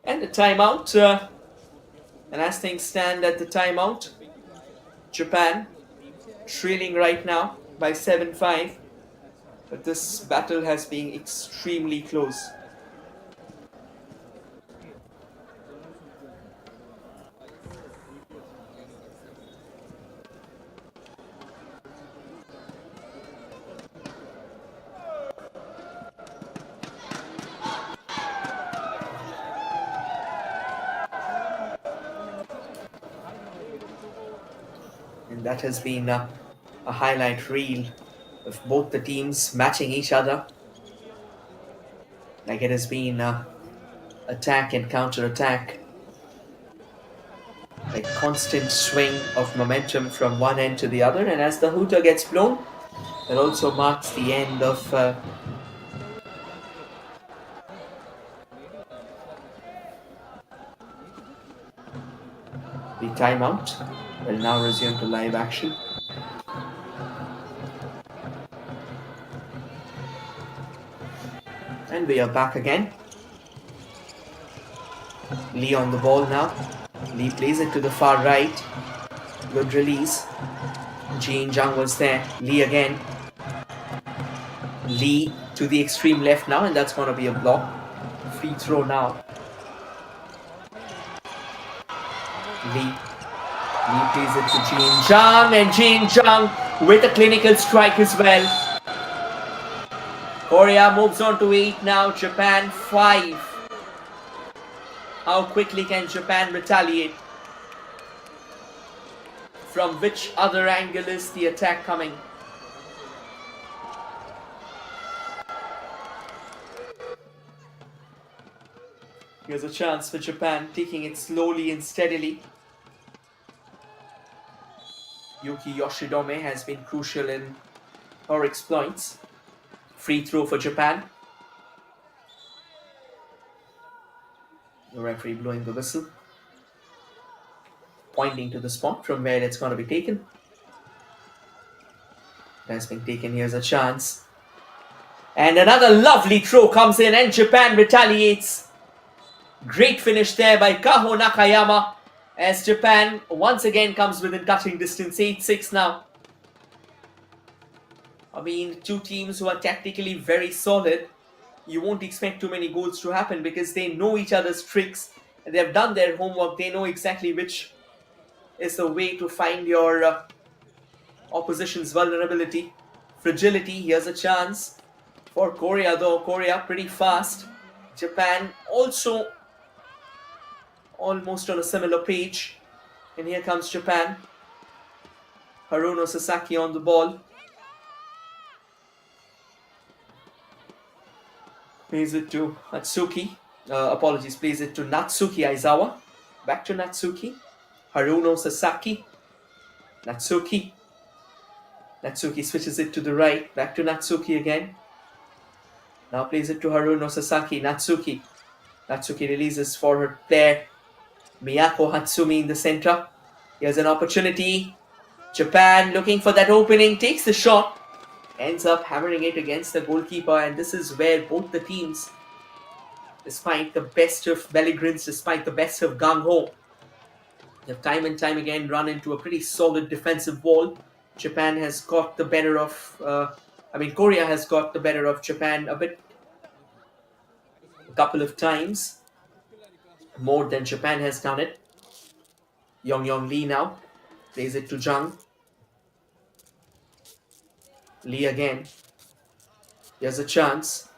And the timeout. And as things stand at the timeout, Japan trailing right now by 7-5. But this battle has been extremely close. And that has been a highlight reel of both the teams matching each other. Like it has been attack and counter-attack. A constant swing of momentum from one end to the other. And as the hooter gets blown, that also marks the end of the timeout. Will now resume to live action. And we are back again. Lee on the ball now. Lee plays it to the far right. Good release. Jin Jung was there. Lee again. Lee to the extreme left now, and that's going to be a block. Free throw now. Lee plays it to Jin Jung, and Jin Jung with a clinical strike as well. Korea moves on to 8 now, Japan 5. How quickly can Japan retaliate? From which other angle is the attack coming? Here's a chance for Japan, taking it slowly and steadily. Yuki Yoshidome has been crucial in her exploits. Free throw for Japan. The referee blowing the whistle. Pointing to the spot from where it's going to be taken. It has been taken. Here's a chance. And another lovely throw comes in and Japan retaliates. Great finish there by Kaho Nakayama as Japan once again comes within touching distance. 8-6 now. I mean, two teams who are tactically very solid. You won't expect too many goals to happen because they know each other's tricks. And they have done their homework. They know exactly which is the way to find your opposition's vulnerability, fragility. Here's a chance for Korea though. Korea pretty fast. Japan also almost on a similar page. And here comes Japan. Haruno Sasaki on the ball. Plays it to Natsuki. Plays it to Natsuki Aizawa. Back to Natsuki. Haruno Sasaki. Natsuki. Natsuki switches it to the right. Back to Natsuki again. Now plays it to Haruno Sasaki. Natsuki. Natsuki releases for her player Miyako Hatsumi in the center. Here's an opportunity. Japan looking for that opening. Takes the shot. Ends up hammering it against the goalkeeper. And this is where both the teams, despite the best of Belligrins, despite the best of Gung Ho, have time and time again run into a pretty solid defensive wall. Japan has got the better of, Korea has got the better of Japan a couple of times. More than Japan has done it. Yong Lee now plays it to Jung. Lee again. Here's a chance.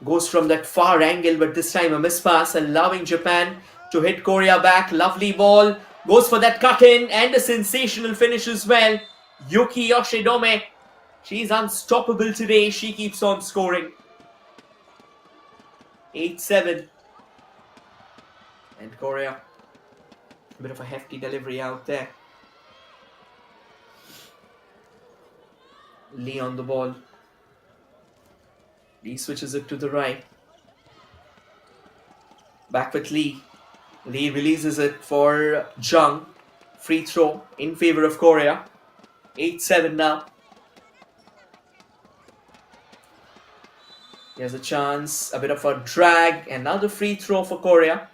Goes from that far angle, but this time a miss pass, allowing Japan to hit Korea back. Lovely ball. Goes for that cut in and a sensational finish as well. Yuki Yoshidome. She's unstoppable today. She keeps on scoring. 8-7. And Korea. A bit of a hefty delivery out there. Lee on the ball. Lee switches it to the right. Back with Lee. Lee releases it for Jung. Free throw in favor of Korea. 8-7 now. Here's a chance. A bit of a drag. Another free throw for Korea.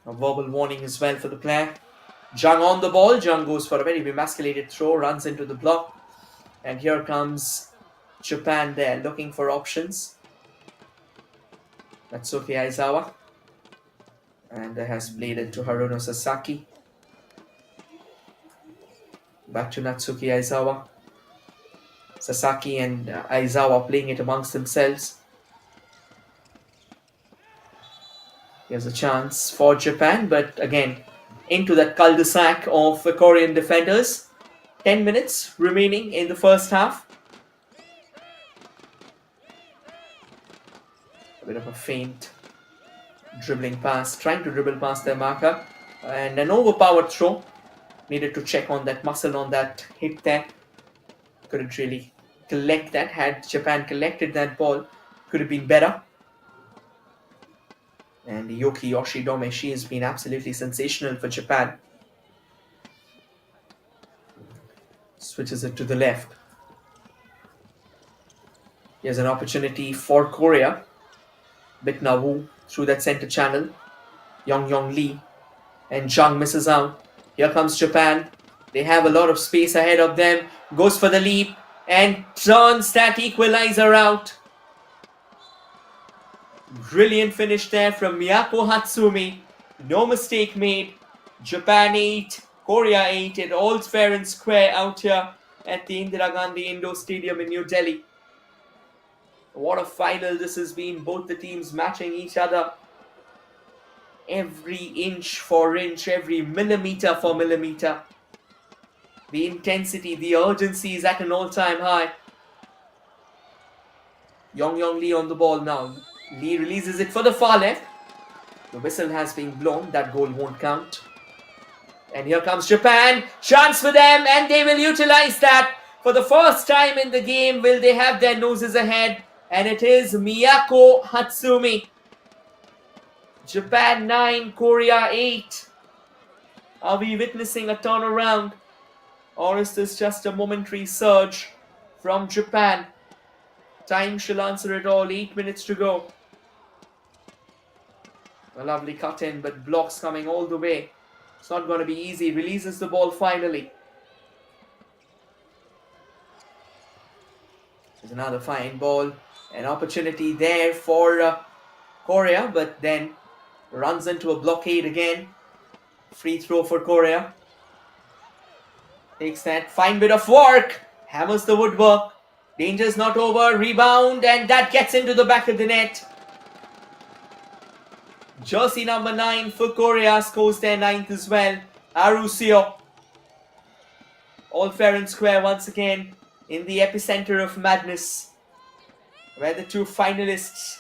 A verbal warning as well for the player. Jung on the ball. Jung goes for a very emasculated throw. Runs into the block. And here comes Japan there looking for options. Natsuki Aizawa. And has played it to Haruno Sasaki. Back to Natsuki Aizawa. Sasaki and Aizawa playing it amongst themselves. Here's a chance for Japan, but again, into that cul-de-sac of Korean defenders. 10 minutes remaining in the first half. A bit of a feint dribbling pass, trying to dribble past their marker. And an overpowered throw. Needed to check on that muscle on that hit there. Couldn't really collect that. Had Japan collected that ball, could have been better. And Yuki Yoshidome, she has been absolutely sensational for Japan. Switches it to the left. Here's an opportunity for Korea. Bitna Wu through that center channel. Yong Lee. And Jung misses out. Here comes Japan. They have a lot of space ahead of them. Goes for the leap. And turns that equalizer out. Brilliant finish there from Miyako Hatsumi. No mistake made. Japan 8, Korea 8. It all's fair and square out here at the Indira Gandhi Indoor Stadium in New Delhi. What a final this has been. Both the teams matching each other. Every inch for inch, every millimeter for millimeter. The intensity, the urgency is at an all-time high. Yong Lee on the ball now. Lee releases it for the far left. The whistle has been blown. That goal won't count. And here comes Japan. Chance for them, and they will utilize that. For the first time in the game, will they have their noses ahead? And it is Miyako Hatsumi. Japan 9, Korea 8. Are we witnessing a turnaround? Or is this just a momentary surge from Japan? Time shall answer it all. 8 minutes to go. A lovely cut in, but blocks coming all the way. It's not going to be easy. Releases the ball finally. There's another fine ball. An opportunity there for Korea, but then runs into a blockade again. Free throw for Korea. Takes that fine bit of work. Hammers the woodwork. Danger's not over. Rebound, and that gets into the back of the net. Jersey number 9 for Korea scores their 9th as well. Arusio. All fair and square once again in the epicenter of madness, where the two finalists,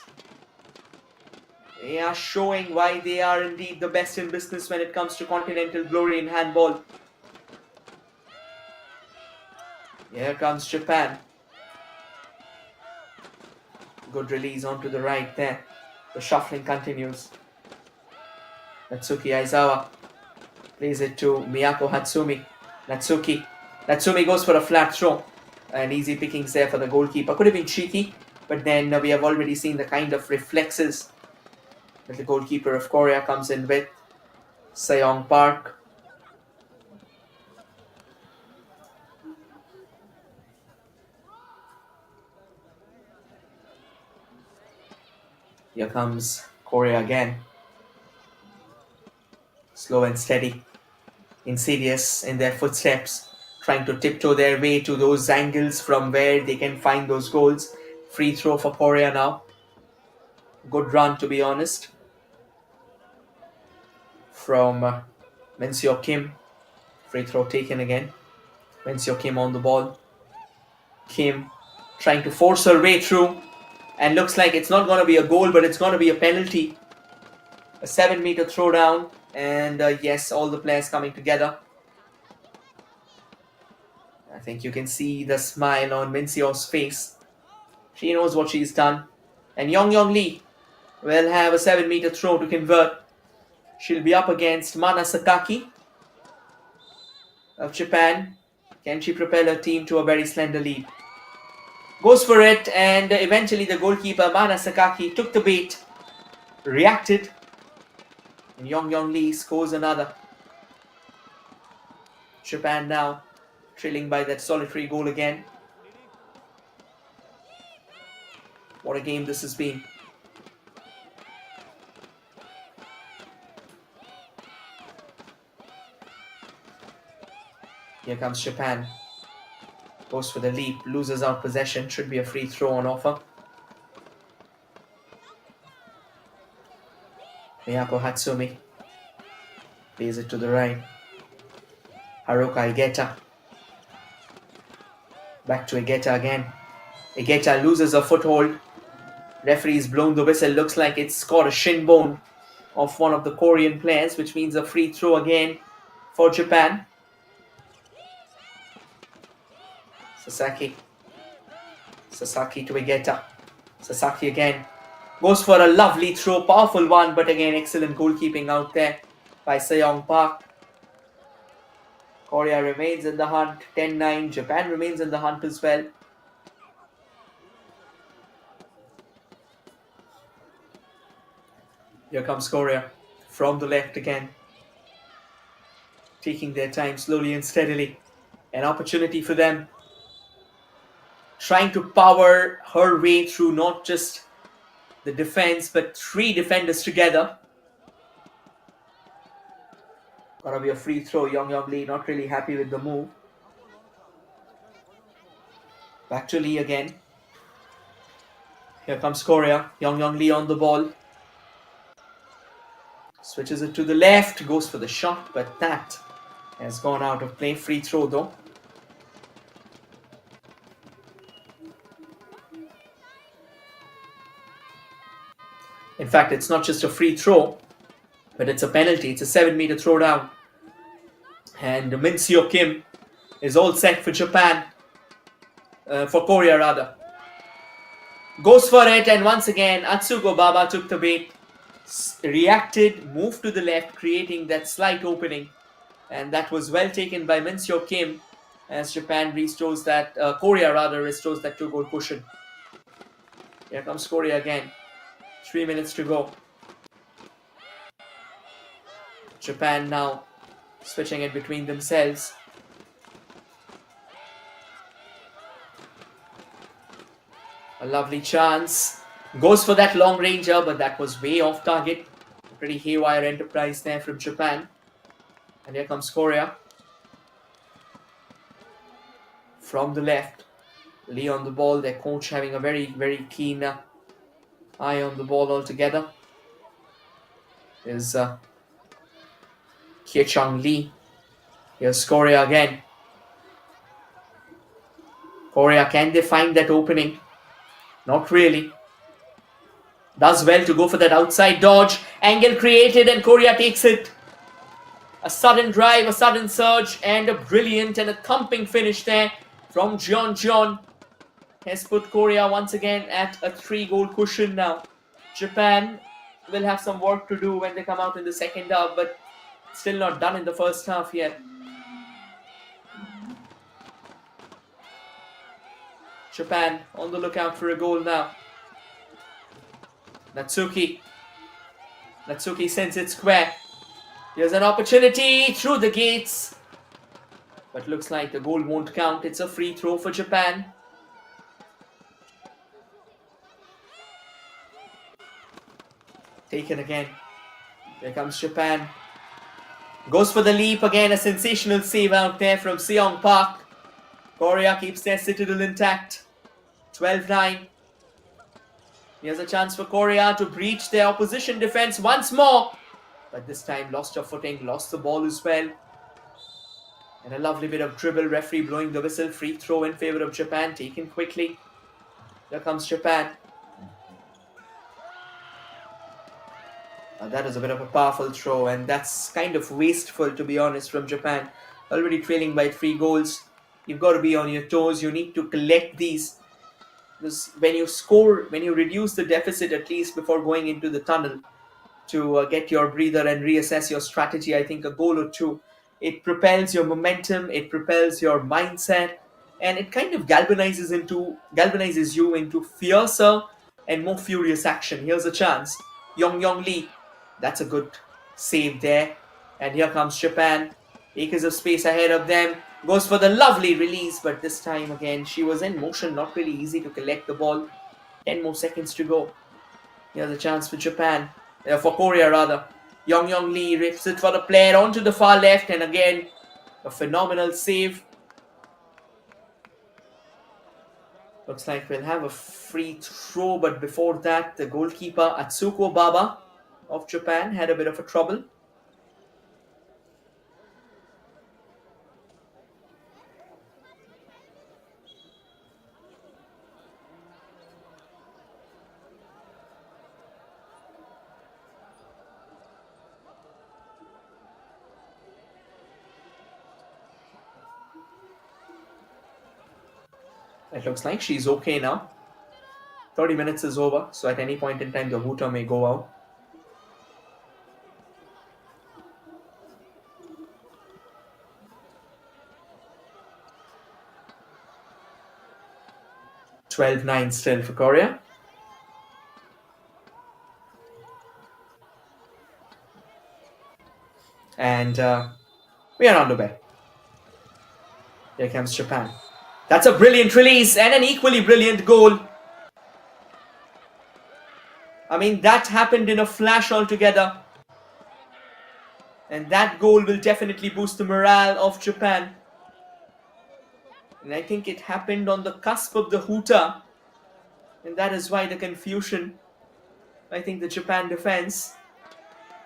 they are showing why they are indeed the best in business when it comes to continental glory in handball. Here comes Japan. Good release onto the right there. The shuffling continues. Natsuki Aizawa plays it to Miyako Hatsumi. Natsumi goes for a flat throw. And easy pickings there for the goalkeeper. Could have been cheeky, but then we have already seen the kind of reflexes that the goalkeeper of Korea comes in with. Seong Park. Here comes Korea again. Slow and steady. Insidious in their footsteps. trying to tiptoe their way to those angles from where they can find those goals. Free throw for Korea now. Good run, to be honest, from Min Seo Kim. Free throw taken again. Min Seo Kim on the ball. Kim trying to force her way through, and looks like it's not going to be a goal, but it's going to be a penalty. A 7-meter throwdown, and yes, all the players coming together. I think you can see the smile on Min Seo's face. She knows what she's done. And Yong Lee will have a 7-meter throw to convert. She'll be up against Mana Sakaki of Japan. Can she propel her team to a very slender lead? Goes for it, and eventually the goalkeeper Mana Sakaki took the bait, reacted, and Yong Lee scores another. Japan now trailing by that solitary goal again. What a game this has been. Here comes Japan. Goes for the leap, loses out possession. Should be a free throw on offer. Miyako Hatsumi plays it to the right. Haruka Igeta. Back to Igeta again. Igeta loses a foothold. Referee's blown the whistle. Looks like it's caught a shin bone of one of the Korean players, which means a free throw again for Japan. Sasaki to Igeta. Sasaki again. Goes for a lovely throw, powerful one, but again excellent goalkeeping out there by Seong Park. Korea remains in the hunt, 10-9. Japan remains in the hunt as well. Here comes Korea from the left again. Taking their time slowly and steadily. An opportunity for them. Trying to power her way through not just the defense, but 3 defenders together. Gonna be a free throw. Yong Lee not really happy with the move. Back to Lee again. Here comes Korea. Yong Lee on the ball. Switches it to the left. Goes for the shot, but that has gone out of play. Free throw though. In fact, it's not just a free throw, but it's a penalty. It's a 7-meter throwdown. And Min Seo Kim is all set for Japan. For Korea rather. Goes for it, and once again Atsuko Baba took the bait. Reacted, moved to the left, creating that slight opening. And that was well taken by Min Seo Kim as Japan restores that, Korea rather restores that 2-goal cushion. Here comes Korea again. 3 minutes to go. Japan now switching it between themselves. A lovely chance. Goes for that long ranger, but that was way off target. Pretty haywire enterprise there from Japan. And here comes Korea. From the left. Lee on the ball. Their coach having a very, very keen eye on the ball altogether. Is Kye Chung Lee. Here's Korea again. Korea, can they find that opening? Not really. Does well to go for that outside dodge. Angle created and Korea takes it. A sudden drive, a sudden surge, and a brilliant and a thumping finish there from Jeon has put Korea once again at a 3-goal cushion now. Japan will have some work to do when they come out in the second half, but still not done in the first half yet. Japan on the lookout for a goal now. Natsuki sends it square. Here's an opportunity through the gates. But looks like the goal won't count. It's a free throw for Japan. Taken again. Here comes Japan. Goes for the leap again, a sensational save out there from Seong Park. Korea keeps their citadel intact. 12-9. Here's a chance for Korea to breach their opposition defense once more. But this time lost her footing, lost the ball as well. And a lovely bit of dribble, referee blowing the whistle. Free throw in favor of Japan, taken quickly. Here comes Japan. That is a bit of a powerful throw, and that's kind of wasteful, to be honest, from Japan. Already trailing by 3 goals. You've got to be on your toes. You need to collect these. Because when you score, when you reduce the deficit at least before going into the tunnel to get your breather and reassess your strategy, I think a goal or two, it propels your momentum, it propels your mindset, and it kind of galvanizes you into fiercer and more furious action. Here's a chance. Yong Lee. That's a good save there. And here comes Japan. Acres of space ahead of them. Goes for the lovely release, but this time again, she was in motion. Not really easy to collect the ball. 10 more seconds to go. Here's a chance for Japan. For Korea, rather. Yong Lee rips it for the player onto the far left. And again, a phenomenal save. Looks like we'll have a free throw, but before that, the goalkeeper Atsuko Baba of Japan had a bit of a trouble. It looks like she's okay now. 30 minutes is over, so at any point in time, the hooter may go out. (12-9) still for Korea. And we are underway. Here comes Japan. That's a brilliant release and an equally brilliant goal. I mean, that happened in a flash altogether. And that goal will definitely boost the morale of Japan. And I think it happened on the cusp of the hooter. And that is why the confusion. I think the Japan defense,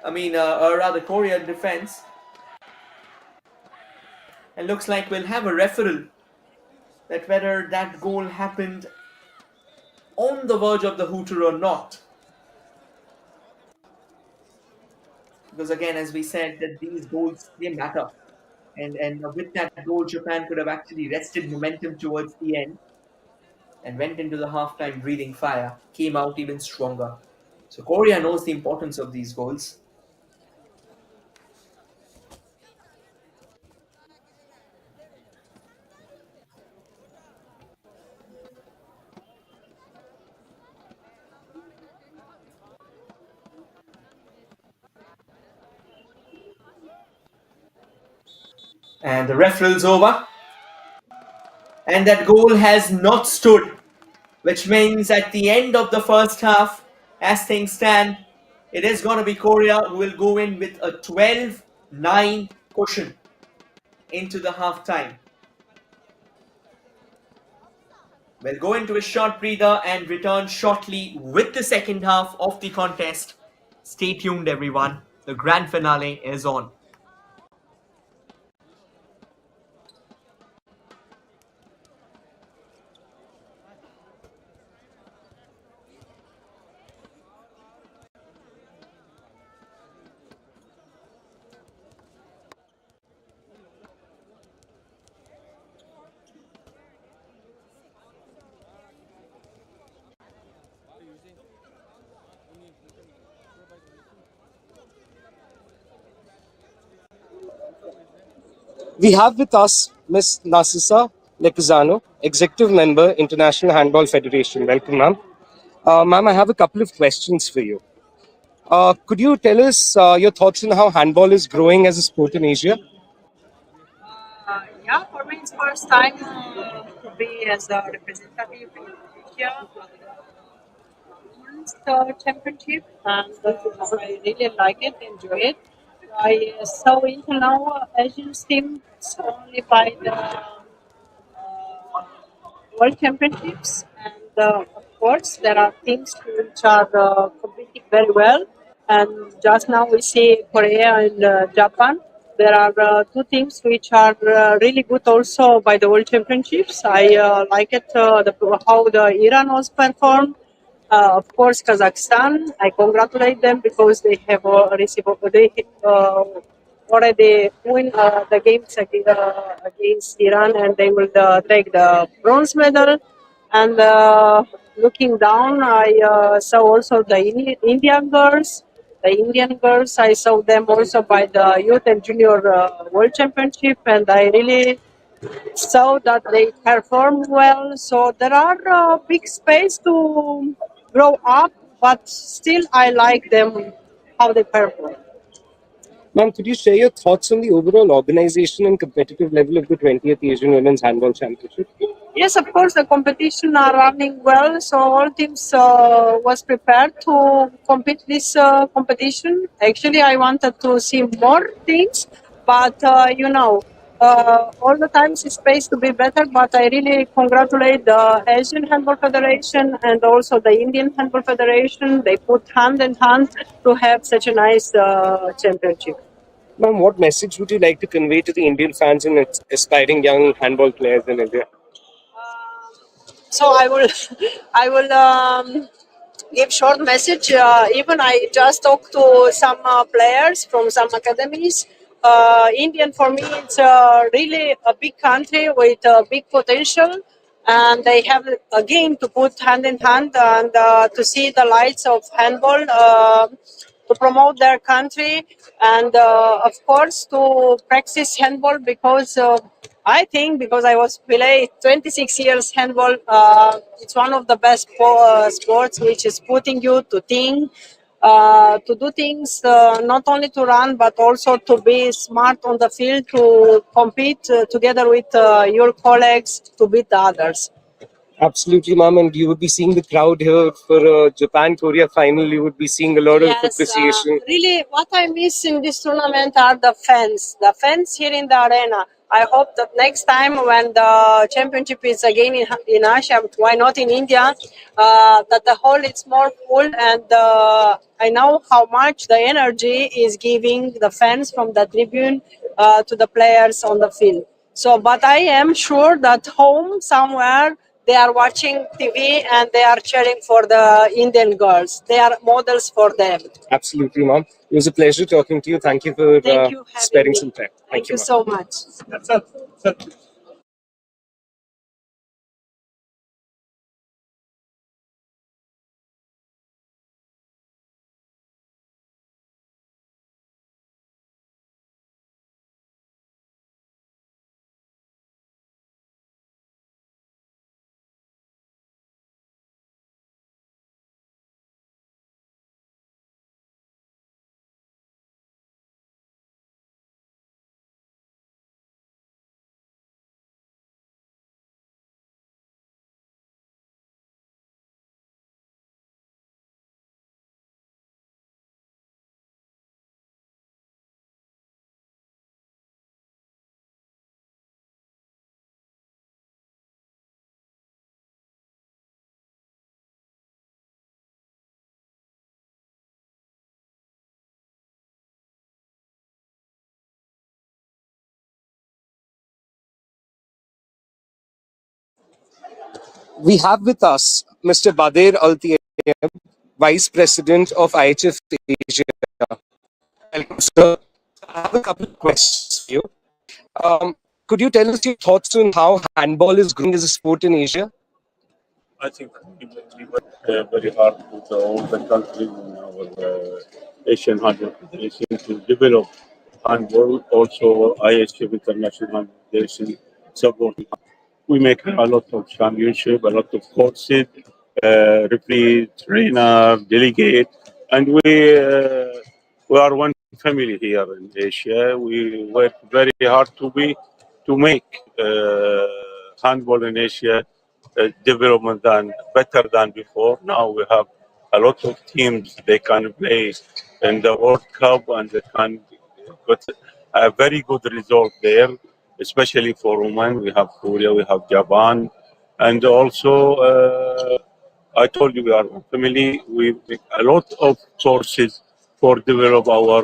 or rather Korean defense. And looks like we'll have a referral that whether that goal happened on the verge of the hooter or not. Because again, as we said, that these goals, they matter. And with that goal, Japan could have actually wrested momentum towards the end and went into the halftime breathing fire, came out even stronger. So Korea knows the importance of these goals. And the referee's over. And that goal has not stood, which means at the end of the first half, as things stand, it is going to be Korea who will go in with a 12-9 cushion into the halftime. We'll go into a short breather and return shortly with the second half of the contest. Stay tuned, everyone. The grand finale is on. We have with us Ms. Narcissa Lecuzano, Executive Member, International Handball Federation. Welcome, ma'am. Ma'am, I have a couple of questions for you. Could you tell us your thoughts on how handball is growing as a sport in Asia? Yeah, for me it's first time to be as a representative in Asia Women's championship, and I really like it, enjoy it. I saw until now Asian teams only by the World Championships, and of course there are teams which are competing very well. And just now we see Korea and Japan. There are two teams which are really good also by the World Championships. I like it how the Iran was performed. Of course, Kazakhstan. I congratulate them because they have received they already win the games against Iran, and they will take the bronze medal. And looking down, I saw also the Indian girls. The Indian girls, I saw them also by the Youth and Junior World Championship, and I really saw that they perform well. So there are big space to grow up, but still I like them how they perform. Ma'am, could you share your thoughts on the overall organization and competitive level of the 20th Asian Women's Handball Championship? Yes, of course, the competition are running well, so all teams was prepared to compete this competition. Actually, I wanted to see more teams, but all the times is space to be better. But I really congratulate the Asian Handball Federation and also the Indian Handball Federation. They put hand in hand to have such a nice championship. Ma'am, what message would you like to convey to the Indian fans and aspiring young handball players in India? So I will, I will give short message. Even I just talked to some players from some academies. Indian for me it's really a big country with big potential, and they have again to put hand in hand and to see the lights of handball. To promote their country and of course to practice handball because I think because I was play 26 years handball, it's one of the best sports which is putting you to think, to do things, not only to run but also to be smart on the field, to compete together with your colleagues to beat the others. Absolutely, ma'am. And you would be seeing the crowd here for Japan Korea final. You would be seeing a lot of Yes, appreciation. really, what I miss in this tournament are the fans. The fans here in the arena. I hope that next time when the championship is again in Asia, why not in India, that the hall is more full, and I know how much the energy is giving the fans from the tribune to the players on the field. So, but I am sure that home somewhere they are watching TV and they are cheering for the Indian girls. They are models for them. Absolutely, ma'am. It was a pleasure talking to you. Thank you for Thank you having sparing me. some time. Thank You, you ma'am. so much. We have with us Mr. Badir Altiem, Vice President of IHF Asia. Welcome, sir. I have a couple of questions for you. Could you tell us your thoughts on how handball is growing as a sport in Asia? I think we work very hard with all the countries in our Asian Handball Federation to develop handball. Also, IHF International Handball Federation supporting. We make a lot of championship, a lot of courses, referee, trainer, delegate, and we are one family here in Asia. We work very hard to make handball in Asia development than better than before. Now we have a lot of teams they can play in the World Cup and they can got a very good result there, especially for women. We have Korea, we have Japan, and also I told you we are a family. We make a lot of courses for develop our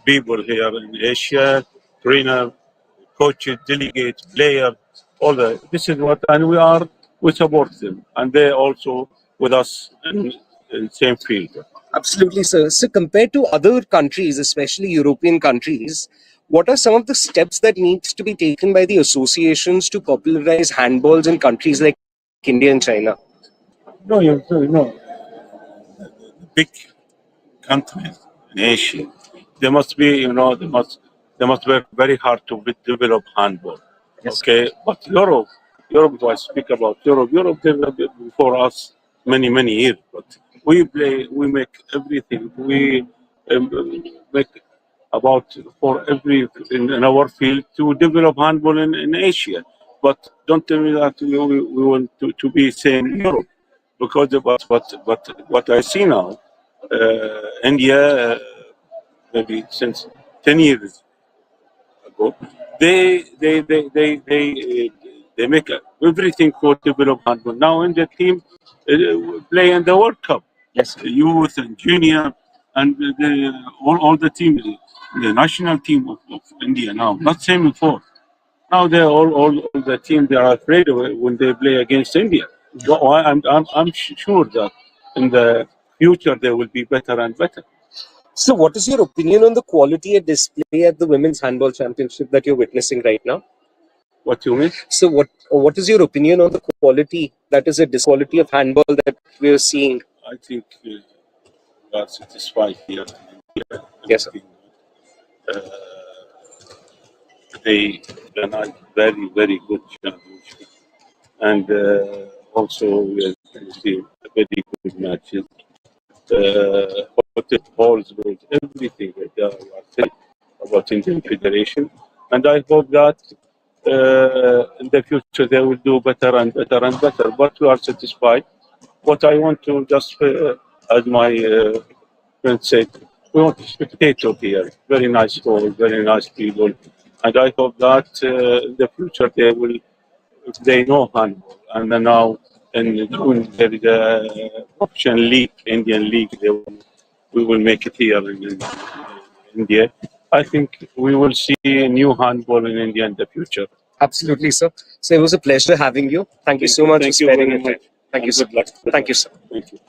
people here in Asia, trainer, coaches, delegates, players, all that. This is what, and we support them, and they also with us in same field. Absolutely, sir. So, compared to other countries, especially European countries, what are some of the steps that needs to be taken by the associations to popularize handballs in countries like India and China? No, you know, big countries in Asia, they must be, they must work very hard to develop handball. Yes. Okay, but Europe, if I speak about Europe developed it before us many years. But we make everything. We make about for every in our field to develop handball in Asia. But don't tell me that we want to be same in Europe because of what I see now, India, maybe since 10 years ago, they make everything for development. But now in the team play in the World Cup, Yes. youth and junior, and all the team, the national team of India now, not same before. Now they all the team they are afraid of it when they play against India. So I'm sure that in the future they will be better and better. So, what is your opinion on the quality at display at the Women's Handball Championship that you're witnessing right now? What you mean? So, what is your opinion on the quality that is a quality of handball that we're seeing? I think we are satisfied here. Yes, sir. Uh, they organize very good championship, and also we see very good matches. Hotel halls, roads, everything that they are saying about Indian Federation, and I hope that in the future they will do better and better and better. But we are satisfied. What I want to just, as my friend said, we want a spectator here. Very nice hall, very nice people, and I hope that in the future they will, if they know handball, and then now in June there is a option league, Indian league. We will make it here in India. I think we will see new handball in India in the future. Absolutely, sir. So, it was a pleasure having you. Thank you so much for Thank you sparing very your time. much. Thank you, And sir. good luck. Thank you, sir. Thank you.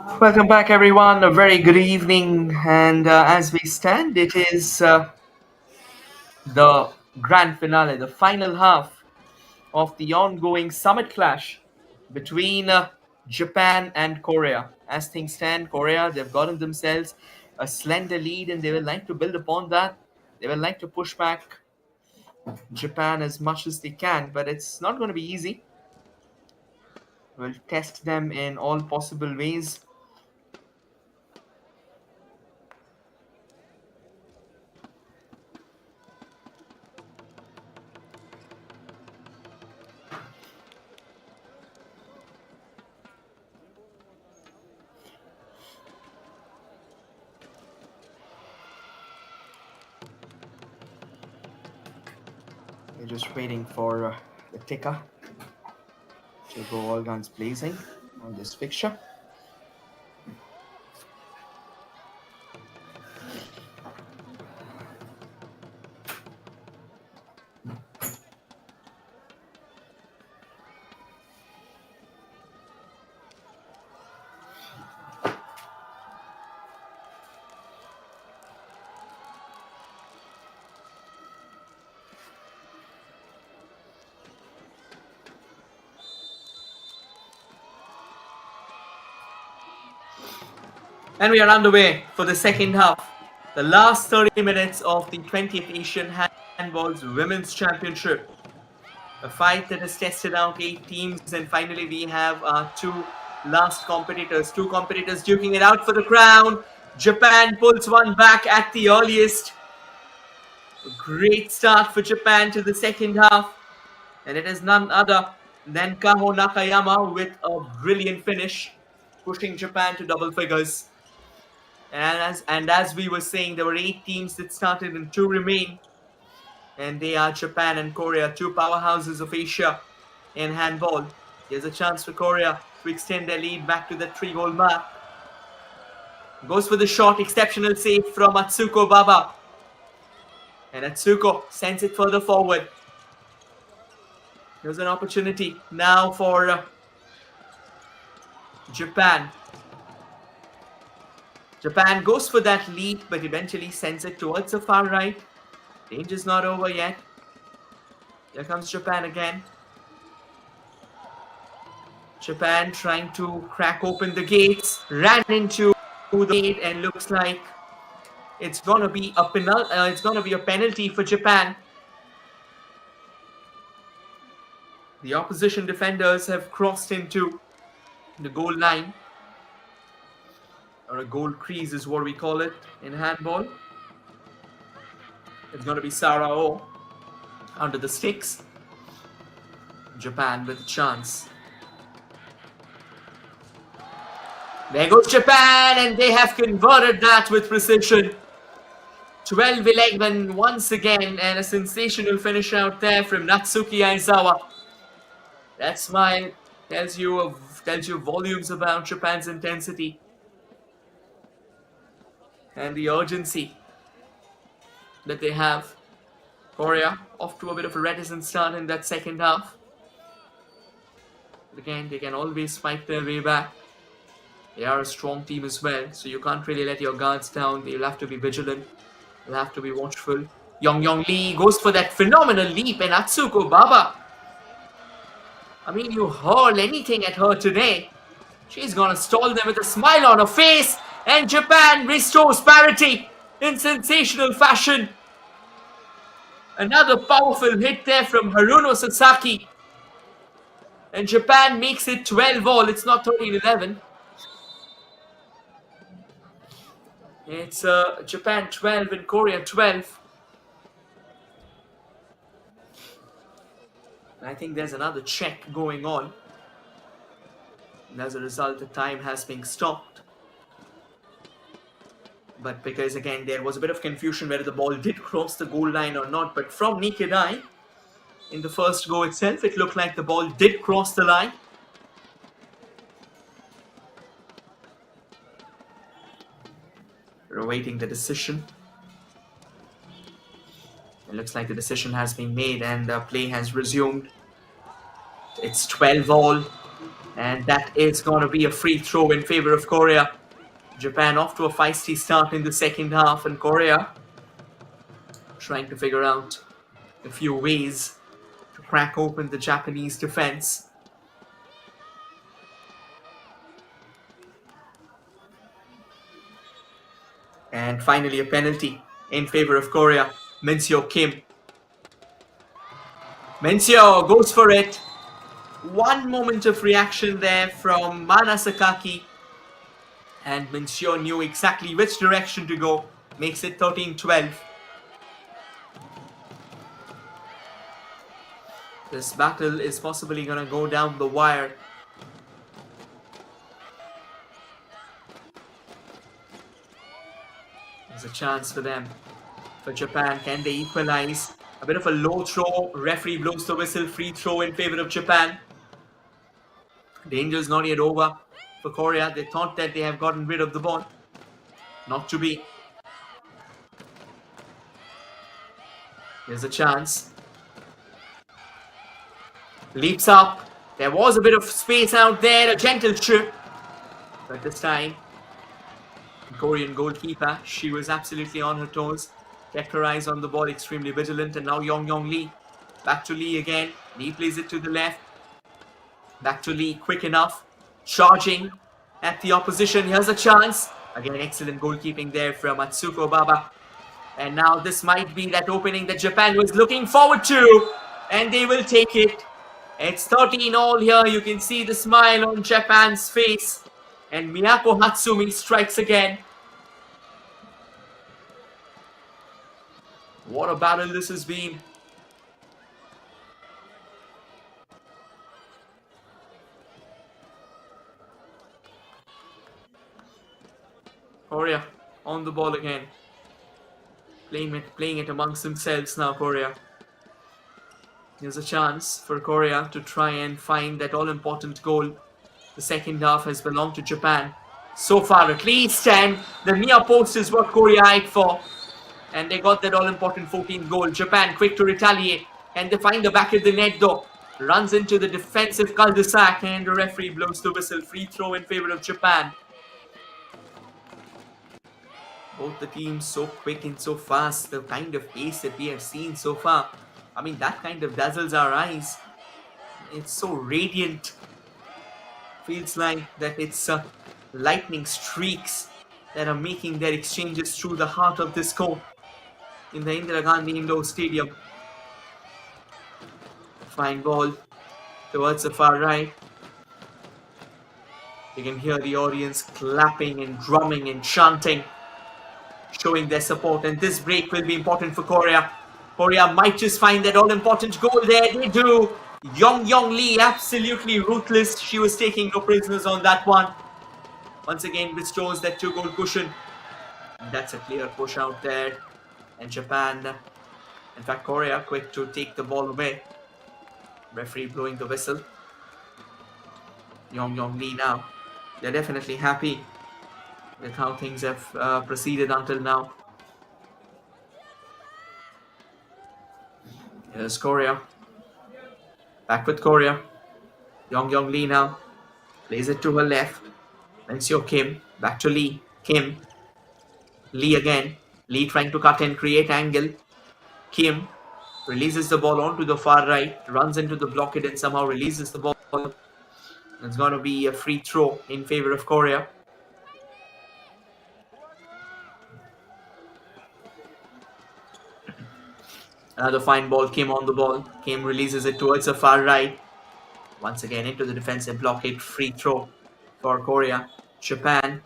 Welcome back, everyone. A very good evening. And as we stand, it is the grand finale, the final half of the ongoing summit clash between Japan and Korea. As things stand, Korea, they've gotten themselves a slender lead and they will like to build upon that. They will like to push back Japan as much as they can, but it's not going to be easy. We'll test them in all possible ways. We're just waiting for the ticker to go all guns blazing on this fixture. And we are underway for the second half. The last 30 minutes of the 20th Asian Handball's Women's Championship. A fight that has tested out 8 teams, and finally we have our two competitors duking it out for the crown. Japan pulls one back at the earliest. A great start for Japan to the second half. And it is none other than Kaho Nakayama with a brilliant finish, pushing Japan to double figures. And as we were saying, there were 8 teams that started and 2 remain. And they are Japan and Korea, 2 powerhouses of Asia in handball. Here's a chance for Korea to extend their lead back to the 3-goal mark. Goes for the shot, exceptional save from Atsuko Baba. And Atsuko sends it further forward. Here's an opportunity now for Japan. Japan goes for that lead, but eventually sends it towards the far right. Danger's not over yet. Here comes Japan again. Japan trying to crack open the gates. Ran into the gate and looks like it's gonna be a penalty for Japan. The opposition defenders have crossed into the goal line. Or a goal crease is what we call it in handball. It's going to be Sarao under the sticks. Japan with a chance. There goes Japan, and they have converted that with precision. 12-11 once again, and a sensational finish out there from Natsuki Aizawa. That smile tells you volumes about Japan's intensity and the urgency that they have. Korea off to a bit of a reticent start in that second half. But again, they can always fight their way back. They are a strong team as well, so you can't really let your guards down. You'll have to be vigilant. You'll have to be watchful. Yong Lee goes for that phenomenal leap, and Atsuko Baba. I mean, you hurl anything at her today, she's gonna stall them with a smile on her face. And Japan restores parity in sensational fashion. Another powerful hit there from Haruno Sasaki. And Japan makes it 12-all. It's not 13-11. It's Japan 12 and Korea 12. And I think there's another check going on. And as a result, the time has been stopped. But because, again, there was a bit of confusion whether the ball did cross the goal line or not. But from naked eye, in the first go itself, it looked like the ball did cross the line. We're awaiting the decision. It looks like the decision has been made and play has resumed. It's 12-all. And that is going to be a free throw in favor of Korea. Japan off to a feisty start in the second half, and Korea trying to figure out a few ways to crack open the Japanese defense. And finally a penalty in favor of Korea. Min-seo Kim. Min-seo goes for it. One moment of reaction there from Mana Sakaki. And Min-seo knew exactly which direction to go. Makes it 13-12. This battle is possibly going to go down the wire. There's a chance for them. For Japan, can they equalize? A bit of a low throw. Referee blows the whistle. Free throw in favor of Japan. Danger's not yet over for Korea. They thought that they have gotten rid of the ball. Not to be. There's a chance. Leaps up. There was a bit of space out there. A gentle trip. But this time, Korean goalkeeper, she was absolutely on her toes. Kept her eyes on the ball, extremely vigilant. And now Yong Lee. Back to Lee again. Lee plays it to the left. Back to Lee, quick enough. Charging at the opposition. Here's a chance. Again, excellent goalkeeping there from Atsuko Baba. And now this might be that opening that Japan was looking forward to. And they will take it. It's 13-all here. You can see the smile on Japan's face. And Miyako Hatsumi strikes again. What a battle this has been. Korea on the ball again. Playing it amongst themselves now, Korea. Here's a chance for Korea to try and find that all-important goal. The second half has belonged to Japan. So far at least, and the near post is what Korea eyed for. And they got that all-important 14th goal. Japan quick to retaliate. And they find the back of the net though. Runs into the defensive cul-de-sac and the referee blows the whistle. Free throw in favor of Japan. Both the teams so quick and so fast. The kind of pace that we have seen so far. I mean, that kind of dazzles our eyes. It's so radiant. Feels like that it's lightning streaks that are making their exchanges through the heart of this court in the Indira Gandhi Indoor Stadium. Fine ball towards the far right. You can hear the audience clapping and drumming and chanting, showing their support. And this break will be important for Korea. Korea might just find that all-important goal there. They do. Yong Lee, absolutely ruthless. She was taking no prisoners on that one. Once again restores that 2-goal cushion. And that's a clear push out there. And Japan, in fact Korea, quick to take the ball away. Referee blowing the whistle. Yong Lee now. They're definitely happy with how things have proceeded until now. Here's Korea. Back with Korea. Yong Lee now. Plays it to her left. Min-seo Kim. Back to Lee. Kim. Lee again. Lee trying to cut and create angle. Kim releases the ball onto the far right. Runs into the blockade and somehow releases the ball. It's going to be a free throw in favor of Korea. Another fine ball. Kim on the ball. Kim releases it towards the far right. Once again into the defensive blockade. Free throw for Korea. Japan,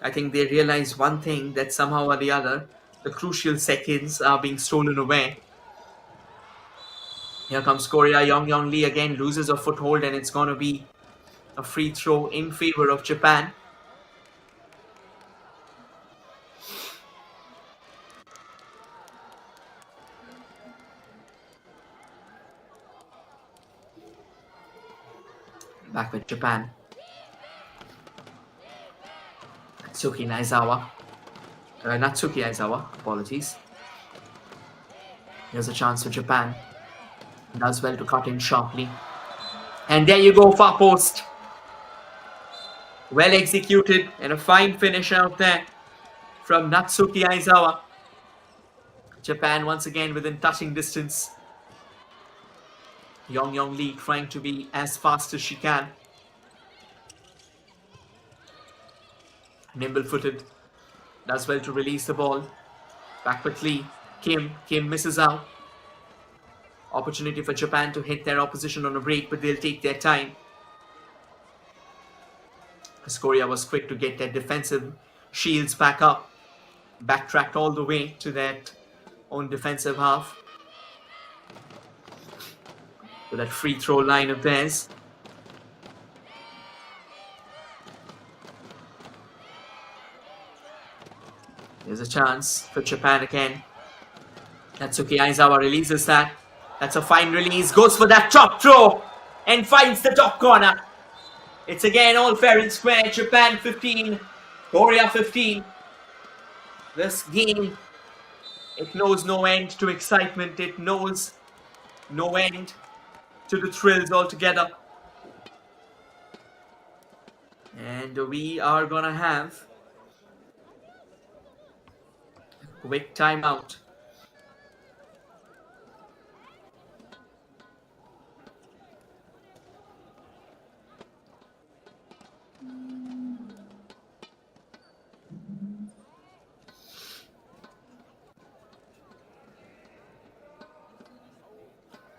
I think they realize one thing, that somehow or the other, the crucial seconds are being stolen away. Here comes Korea. Yong Lee again loses a foothold and it's going to be a free throw in favor of Japan. Back with Japan. Natsuki Aizawa, apologies. Here's a chance for Japan. Does well to cut in sharply. And there you go, far post. Well executed and a fine finish out there from Natsuki Aizawa. Japan once again within touching distance. Yong Lee trying to be as fast as she can. Nimble-footed. Does well to release the ball. Back with Lee. Kim misses out. Opportunity for Japan to hit their opposition on a break, but they'll take their time. As Korea was quick to get their defensive shields back up. Backtracked all the way to that own defensive half. With that free throw line of theirs. There's a chance for Japan again. Natsuki Aizawa releases that. That's a fine release. Goes for that top throw and finds the top corner. It's again all fair and square. Japan 15, Korea 15. This game, it knows no end to excitement. It knows no end to the thrills altogether. And we are gonna have a quick timeout.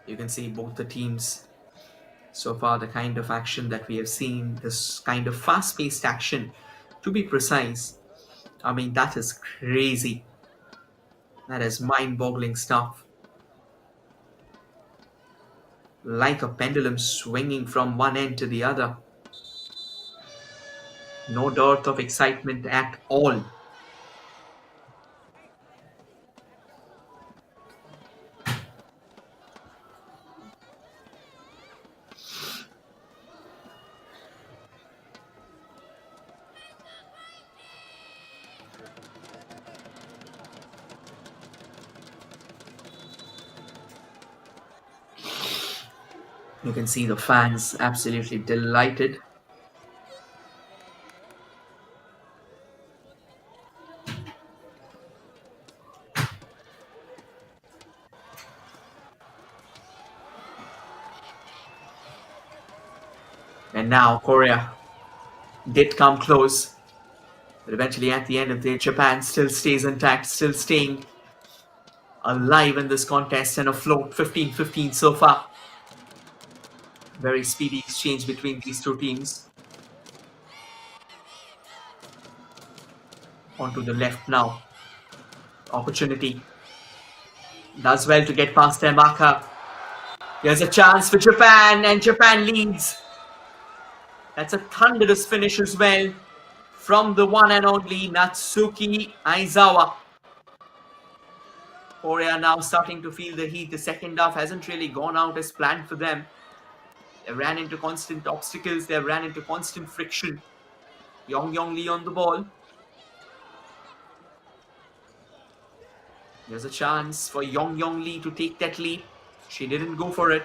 You can see both the teams so far, the kind of action that we have seen, this kind of fast-paced action, to be precise. I mean, that is crazy. That is mind-boggling stuff. Like a pendulum swinging from one end to the other. No dearth of excitement at all. You can see the fans absolutely delighted. And now Korea did come close. But eventually at the end of the day, Japan still stays intact, still staying alive in this contest and afloat. 15-15 so far. Very speedy exchange between these two teams. Onto the left now. Opportunity. Does well to get past their marker. Here's a chance for Japan, and Japan leads. That's a thunderous finish as well from the one and only Natsuki Aizawa. Korea now starting to feel the heat. The second half hasn't really gone out as planned for them. They ran into constant obstacles. They ran into constant friction. Yong Lee on the ball. There's a chance for Yong Lee to take that lead. She didn't go for it.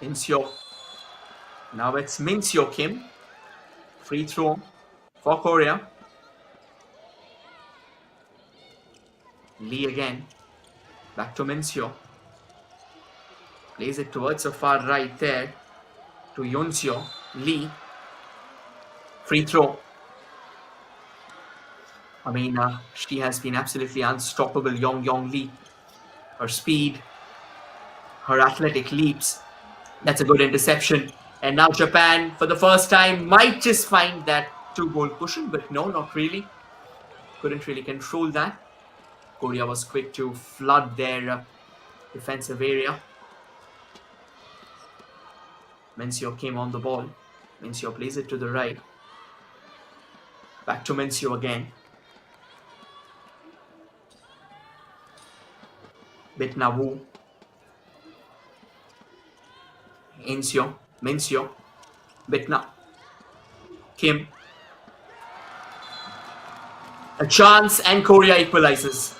Min-seo. Now it's Min-seo Kim. Free throw for Korea. Lee again. Back to Min-seo. Plays it towards the far right there to Yoon-seo. Lee. Free throw. I mean, she has been absolutely unstoppable, Yong Lee. Her speed, her athletic leaps. That's a good interception. And now Japan, for the first time, might just find that 2-goal cushion, but no, not really. Couldn't really control that. Korea was quick to flood their defensive area. Min-seo came on the ball. Min-seo plays it to the right. Back to Min-seo again. Bitna Wu. Min-seo. Bitna. Kim. A chance and Korea equalizes.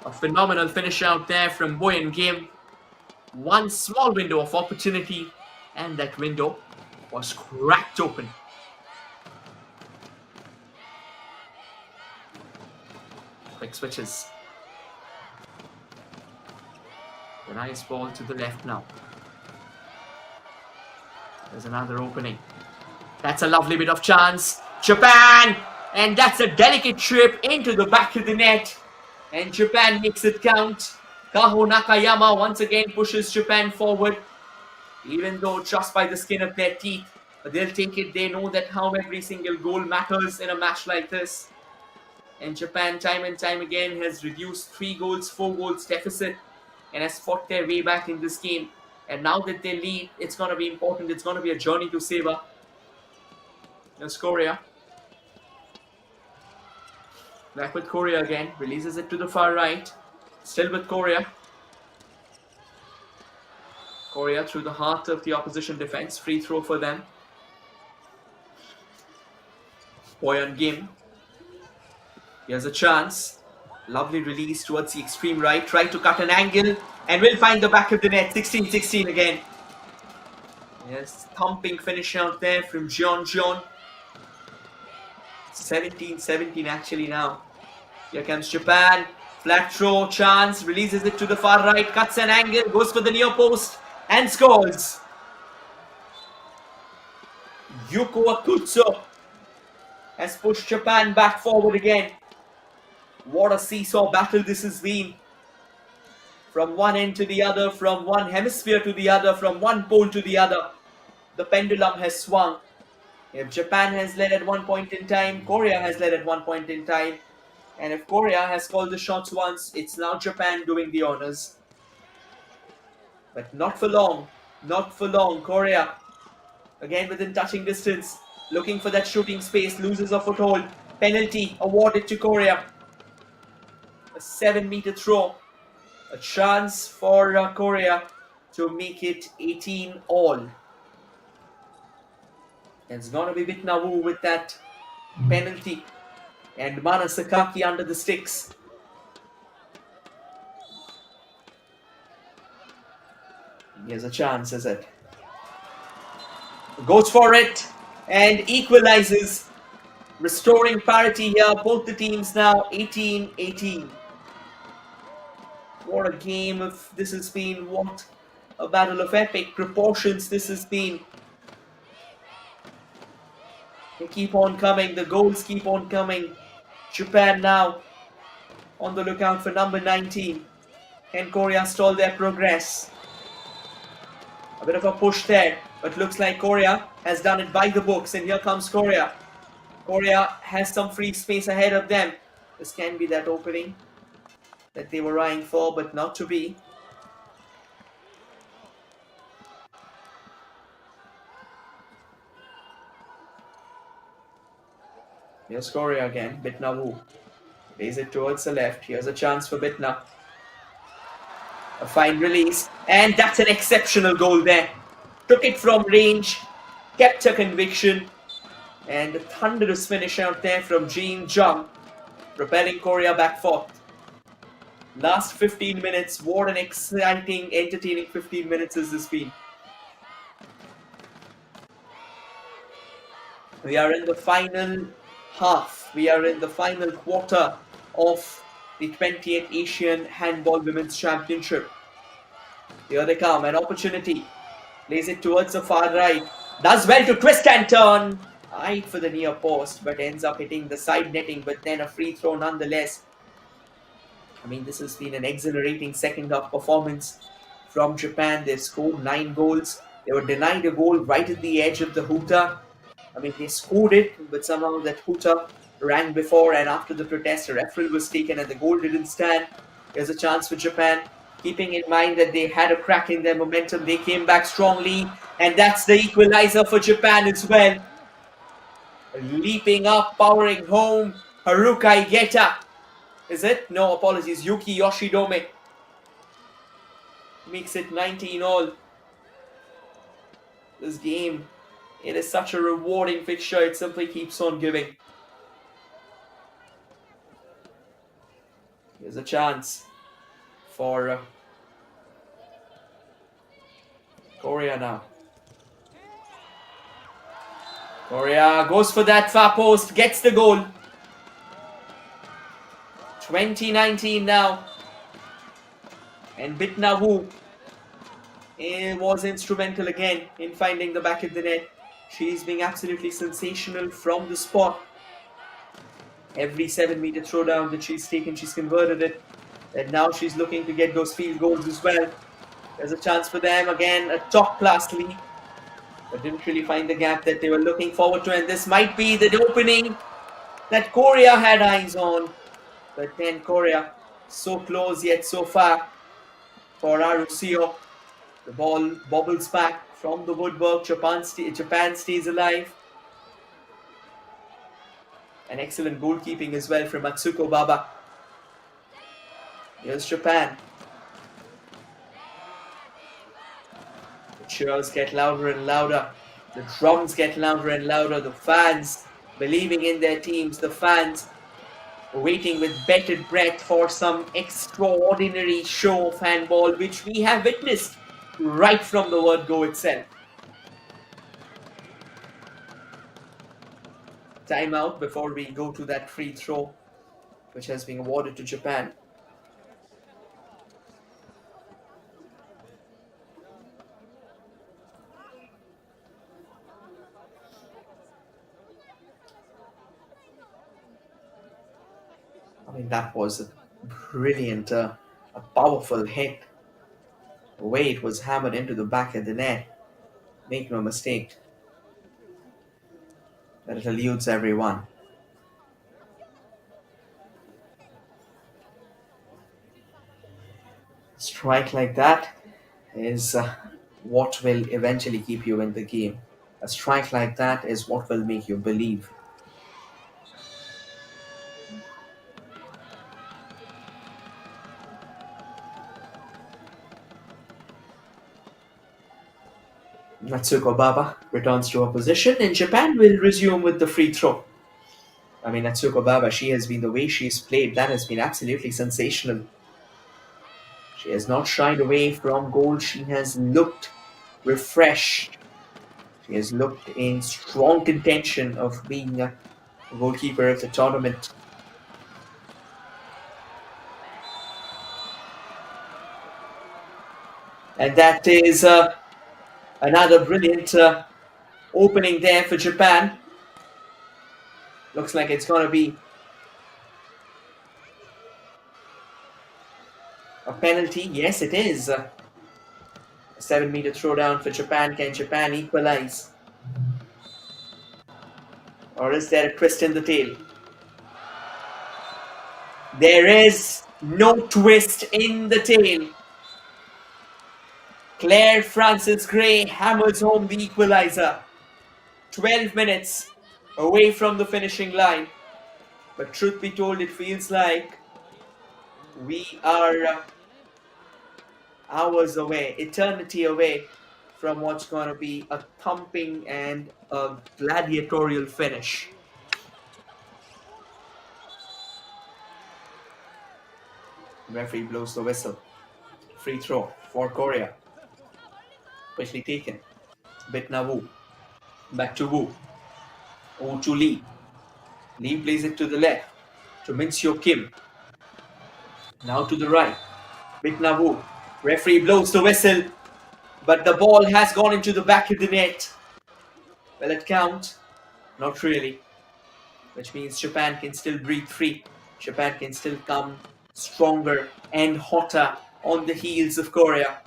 A phenomenal finish out there from Boyan Kim. One small window of opportunity, and that window was cracked open. Quick switches. A nice ball to the left now. There's another opening. That's a lovely bit of chance. Japan! And that's a delicate trip into the back of the net. And Japan makes it count. Kaho Nakayama once again pushes Japan forward. Even though just by the skin of their teeth. But they'll take it. They know that how every single goal matters in a match like this. And Japan time and time again has reduced 3 goals, 4 goals deficit. And has fought their way back in this game. And now that they lead, it's going to be important. It's going to be a journey to savor. There's Korea. Back with Korea again. Releases it to the far right. Still with Korea. Korea through the heart of the opposition defense. Free throw for them. Boyan Kim. Here's a chance. Lovely release towards the extreme right. Try to cut an angle. And will find the back of the net. 16-16 again. Yes, thumping finish out there from Jeon. 17-17 actually now. Here comes Japan. Flat throw, chance. Releases it to the far right. Cuts an angle. Goes for the near post. And scores. Yuko Akutsu has pushed Japan back forward again. What a seesaw battle this has been. From one end to the other, from one hemisphere to the other, from one pole to the other. The pendulum has swung. If Japan has led at one point in time, Korea has led at one point in time. And if Korea has called the shots once, it's now Japan doing the honors. But not for long. Not for long. Korea, again within touching distance, looking for that shooting space, loses a foothold. Penalty awarded to Korea. A 7-meter throw. A chance for Korea to make it 18 all. It's going to be Bitnawu with that penalty. And Manasakaki under the sticks. Here's a chance, is it? Goes for it and equalizes. Restoring parity here. Both the teams now 18-18. What a game of this has been. What a battle of epic proportions this has been. They keep on coming. The goals keep on coming. Japan now on the lookout for number 19. Can Korea stall their progress? A bit of a push there. But looks like Korea has done it by the books. And here comes Korea. Korea has some free space ahead of them. This can be that opening that they were eyeing for, but not to be. Here's Korea again. Bitna Wu plays it towards the left. Here's a chance for Bitna. A fine release. And that's an exceptional goal there. Took it from range. Kept her conviction. And a thunderous finish out there from Jin Jung. Propelling Korea back forth. Last 15 minutes. What an exciting, entertaining 15 minutes has this been. We are in the final half. We are in the final quarter of the 20th Asian Handball Women's Championship. Here they come, an opportunity. Plays it towards the far right. Does well to twist and turn. Eyed for the near post, but ends up hitting the side netting, but then a free throw nonetheless. I mean, this has been an exhilarating second half performance from Japan. They've scored 9 goals. They were denied a goal right at the edge of the hooter. I mean, they scored it, but somehow that hooter rang before and after the protest, a referral was taken and the goal didn't stand. There's a chance for Japan. Keeping in mind that they had a crack in their momentum, they came back strongly. And that's the equalizer for Japan as well. Leaping up, powering home, Haruka Igeta. Is it? No, apologies. Yuki Yoshidome makes it 19 all. This game, it is such a rewarding fixture. It simply keeps on giving. Here's a chance for Korea now. Korea goes for that far post, gets the goal. 2019 now. And Bitna Wu was instrumental again in finding the back of the net. She's being absolutely sensational from the spot. Every 7-meter throwdown that she's taken, she's converted it. And now she's looking to get those field goals as well. There's a chance for them. Again, a top-class lead. But didn't really find the gap that they were looking forward to. And this might be the opening that Korea had eyes on. But then Korea, so close yet so far for Arusio. The ball bobbles back from the woodwork. Japan stays alive. An excellent goalkeeping as well from Matsuko Baba. Here's Japan. The cheers get louder and louder. The drums get louder and louder. The fans believing in their teams. The fans waiting with bated breath for some extraordinary show of handball, which we have witnessed right from the word go itself. Timeout before we go to that free throw, which has been awarded to Japan. I mean, that was a brilliant, a powerful hit. The way it was hammered into the back of the net. Make no mistake that it eludes everyone. Strike like that is what will eventually keep you in the game. A strike like that is what will make you believe. Natsuko Baba returns to her position, and Japan will resume with the free throw. I mean, Natsuko Baba, she has been, the way she's played, that has been absolutely sensational. She has not shied away from goal. She has looked refreshed. She has looked in strong contention of being a goalkeeper of the tournament. And that is another brilliant opening there for Japan. Looks like it's going to be a penalty. Yes, it is. A 7-meter throwdown for Japan. Can Japan equalize? Or is there a twist in the tail? There is no twist in the tail. Claire Francis Gray hammers home the equalizer. 12 minutes away from the finishing line. But truth be told, it feels like we are hours away, eternity away from what's going to be a thumping and a gladiatorial finish. Referee blows the whistle. Free throw for Korea. Quickly taken. Bitna Wu. Back to Wu. Wu to Lee. Lee plays it to the left. To Min-seo Kim. Now to the right. Bitna Wu. Referee blows the whistle. But the ball has gone into the back of the net. Will it count? Not really. Which means Japan can still breathe free. Japan can still come stronger and hotter on the heels of Korea.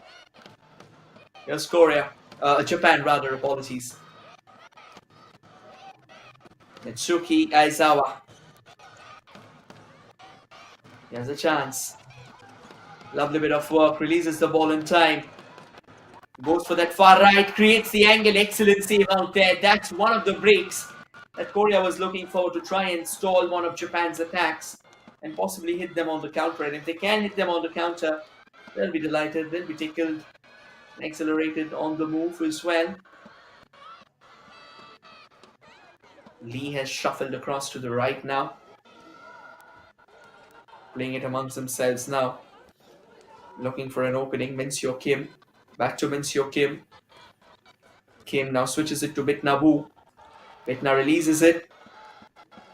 Here's Korea. Japan rather, apologies. Mitsuki Aizawa. He has a chance. Lovely bit of work. Releases the ball in time. Goes for that far right. Creates the angle. Excellent save out there. That's one of the breaks that Korea was looking for, to try and stall one of Japan's attacks and possibly hit them on the counter. And if they can hit them on the counter, they'll be delighted. They'll be tickled. Accelerated on the move as well. Lee has shuffled across to the right now. Playing it amongst themselves now. Looking for an opening. Min-seo Kim. Back to Min-seo Kim. Kim now switches it to Bitnabu. Bitna releases it.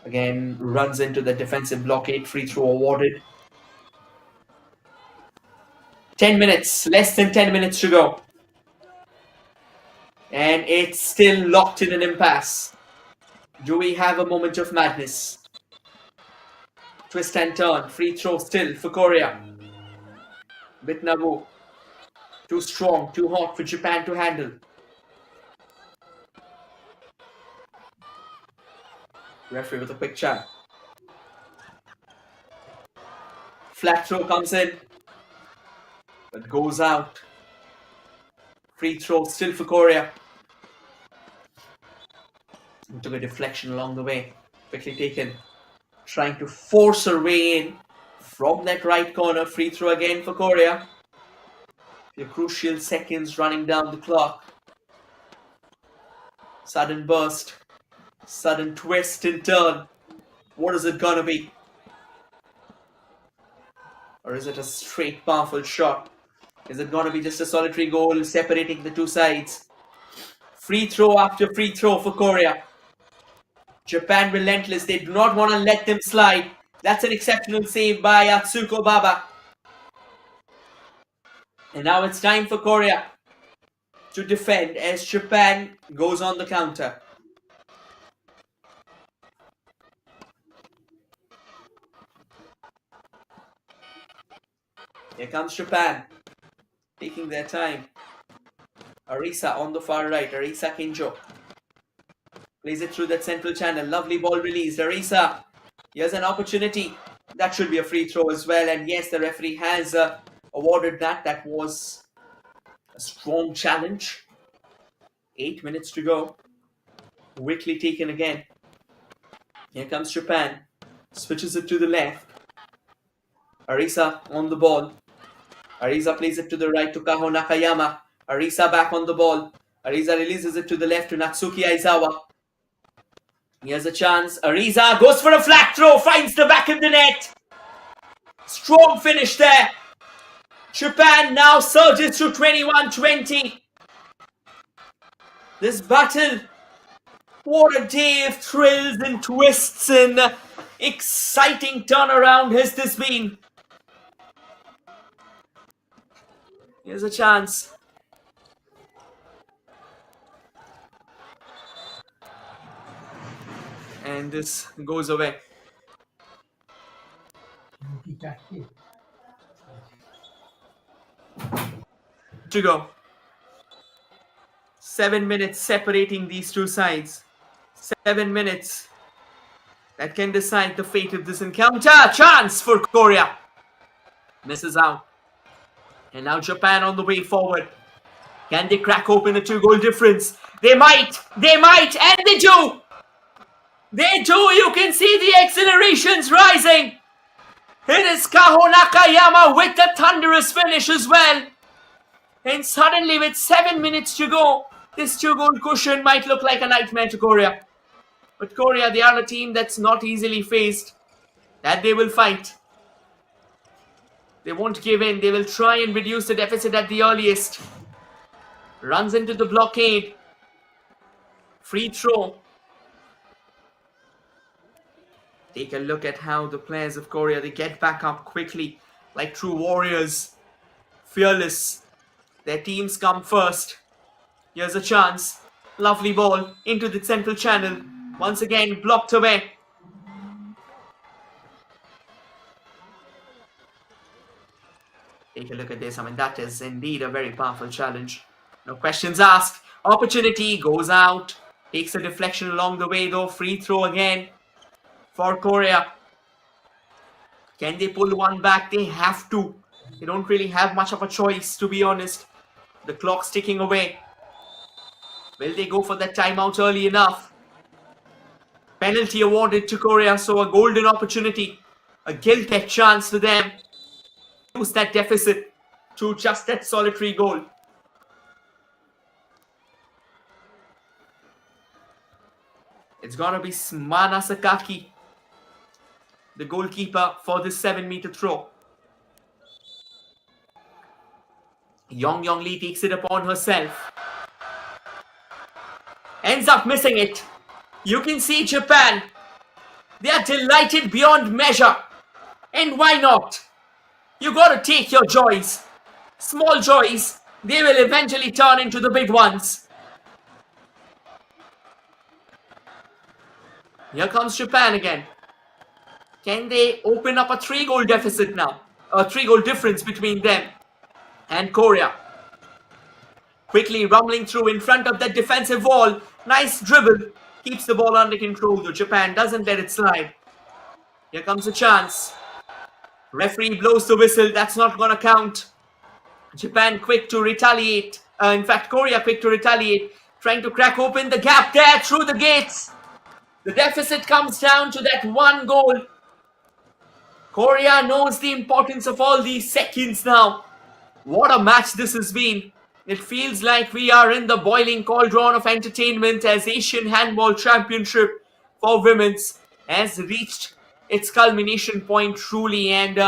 Again, runs into the defensive blockade. Free throw awarded. 10 minutes. Less than 10 minutes to go. And it's still locked in an impasse. Do we have a moment of madness? Twist and turn. Free throw still for Korea. Bitnabu. Too strong, too hot for Japan to handle. Referee with a quick chat. Flat throw comes in, but goes out. Free throw still for Korea. Took a deflection along the way. Quickly taken. Trying to force her way in from that right corner. Free throw again for Korea. The crucial seconds running down the clock. Sudden burst. Sudden twist and turn. What is it gonna be? Or is it a straight powerful shot? Is it gonna be just a solitary goal separating the two sides? Free throw after free throw for Korea. Japan relentless. They do not want to let them slide. That's an exceptional save by Atsuko Baba. And now it's time for Korea to defend as Japan goes on the counter. Here comes Japan, taking their time. Arisa on the far right. Arisa Kinjo plays it through that central channel. Lovely ball released. Arisa, here's an opportunity. That should be a free throw as well. And yes, the referee has awarded that. That was a strong challenge. 8 minutes to go. Quickly taken again. Here comes Japan. Switches it to the left. Arisa on the ball. Arisa plays it to the right to Kaho Nakayama. Arisa back on the ball. Arisa releases it to the left to Natsuki Aizawa. Here's a chance. Arisa goes for a flat throw. Finds the back of the net. Strong finish there. Japan now surges to 21-20. This battle. What a day of thrills and twists and exciting turnaround has this been. Here's a chance. And this goes away. To go. 7 minutes separating these two sides. 7 minutes that can decide the fate of this encounter. Chance for Korea. Misses out. And now Japan on the way forward. Can they crack open a 2-goal difference? They might, and they do. They do. You can see the accelerations rising. It is Kaho Nakayama with the thunderous finish as well. And suddenly with 7 minutes to go, this 2-goal cushion might look like a nightmare to Korea. But Korea, they are a team that's not easily faced. That they will fight. They won't give in. They will try and reduce the deficit at the earliest. Runs into the blockade. Free throw. Take a look at how the players of Korea, they get back up quickly like true warriors. Fearless. Their teams come first. Here's a chance. Lovely ball into the central channel. Once again blocked away. Take a look at this. I mean, that is indeed a very powerful challenge. No questions asked. Opportunity goes out. Takes a deflection along the way though. Free throw again for Korea. Can they pull one back? They have to. They don't really have much of a choice, to be honest. The clock's ticking away. Will they go for that timeout early enough? Penalty awarded to Korea, so a golden opportunity. A gilt-edged chance for them. Use that deficit to just that solitary goal. It's gonna be Mana Sakaki, the goalkeeper for this 7-meter throw. Yong Lee takes it upon herself. ends up missing it. You can see Japan. They are delighted beyond measure. And why not? You gotta take your joys. Small joys, they will eventually turn into the big ones. Here comes Japan again. Can they open up a 3-goal deficit now? A 3-goal difference between them and Korea. Quickly rumbling through in front of that defensive wall. Nice dribble. Keeps the ball under control though. Japan doesn't let it slide. Here comes a chance. Referee blows the whistle. That's not gonna count. Japan quick to retaliate. In fact, Korea quick to retaliate. Trying to crack open the gap there through the gates. The deficit comes down to that 1 goal. Korea knows the importance of all these seconds now. What a match this has been. It feels like we are in the boiling cauldron of entertainment as Asian Handball Championship for Women's has reached its culmination point truly, and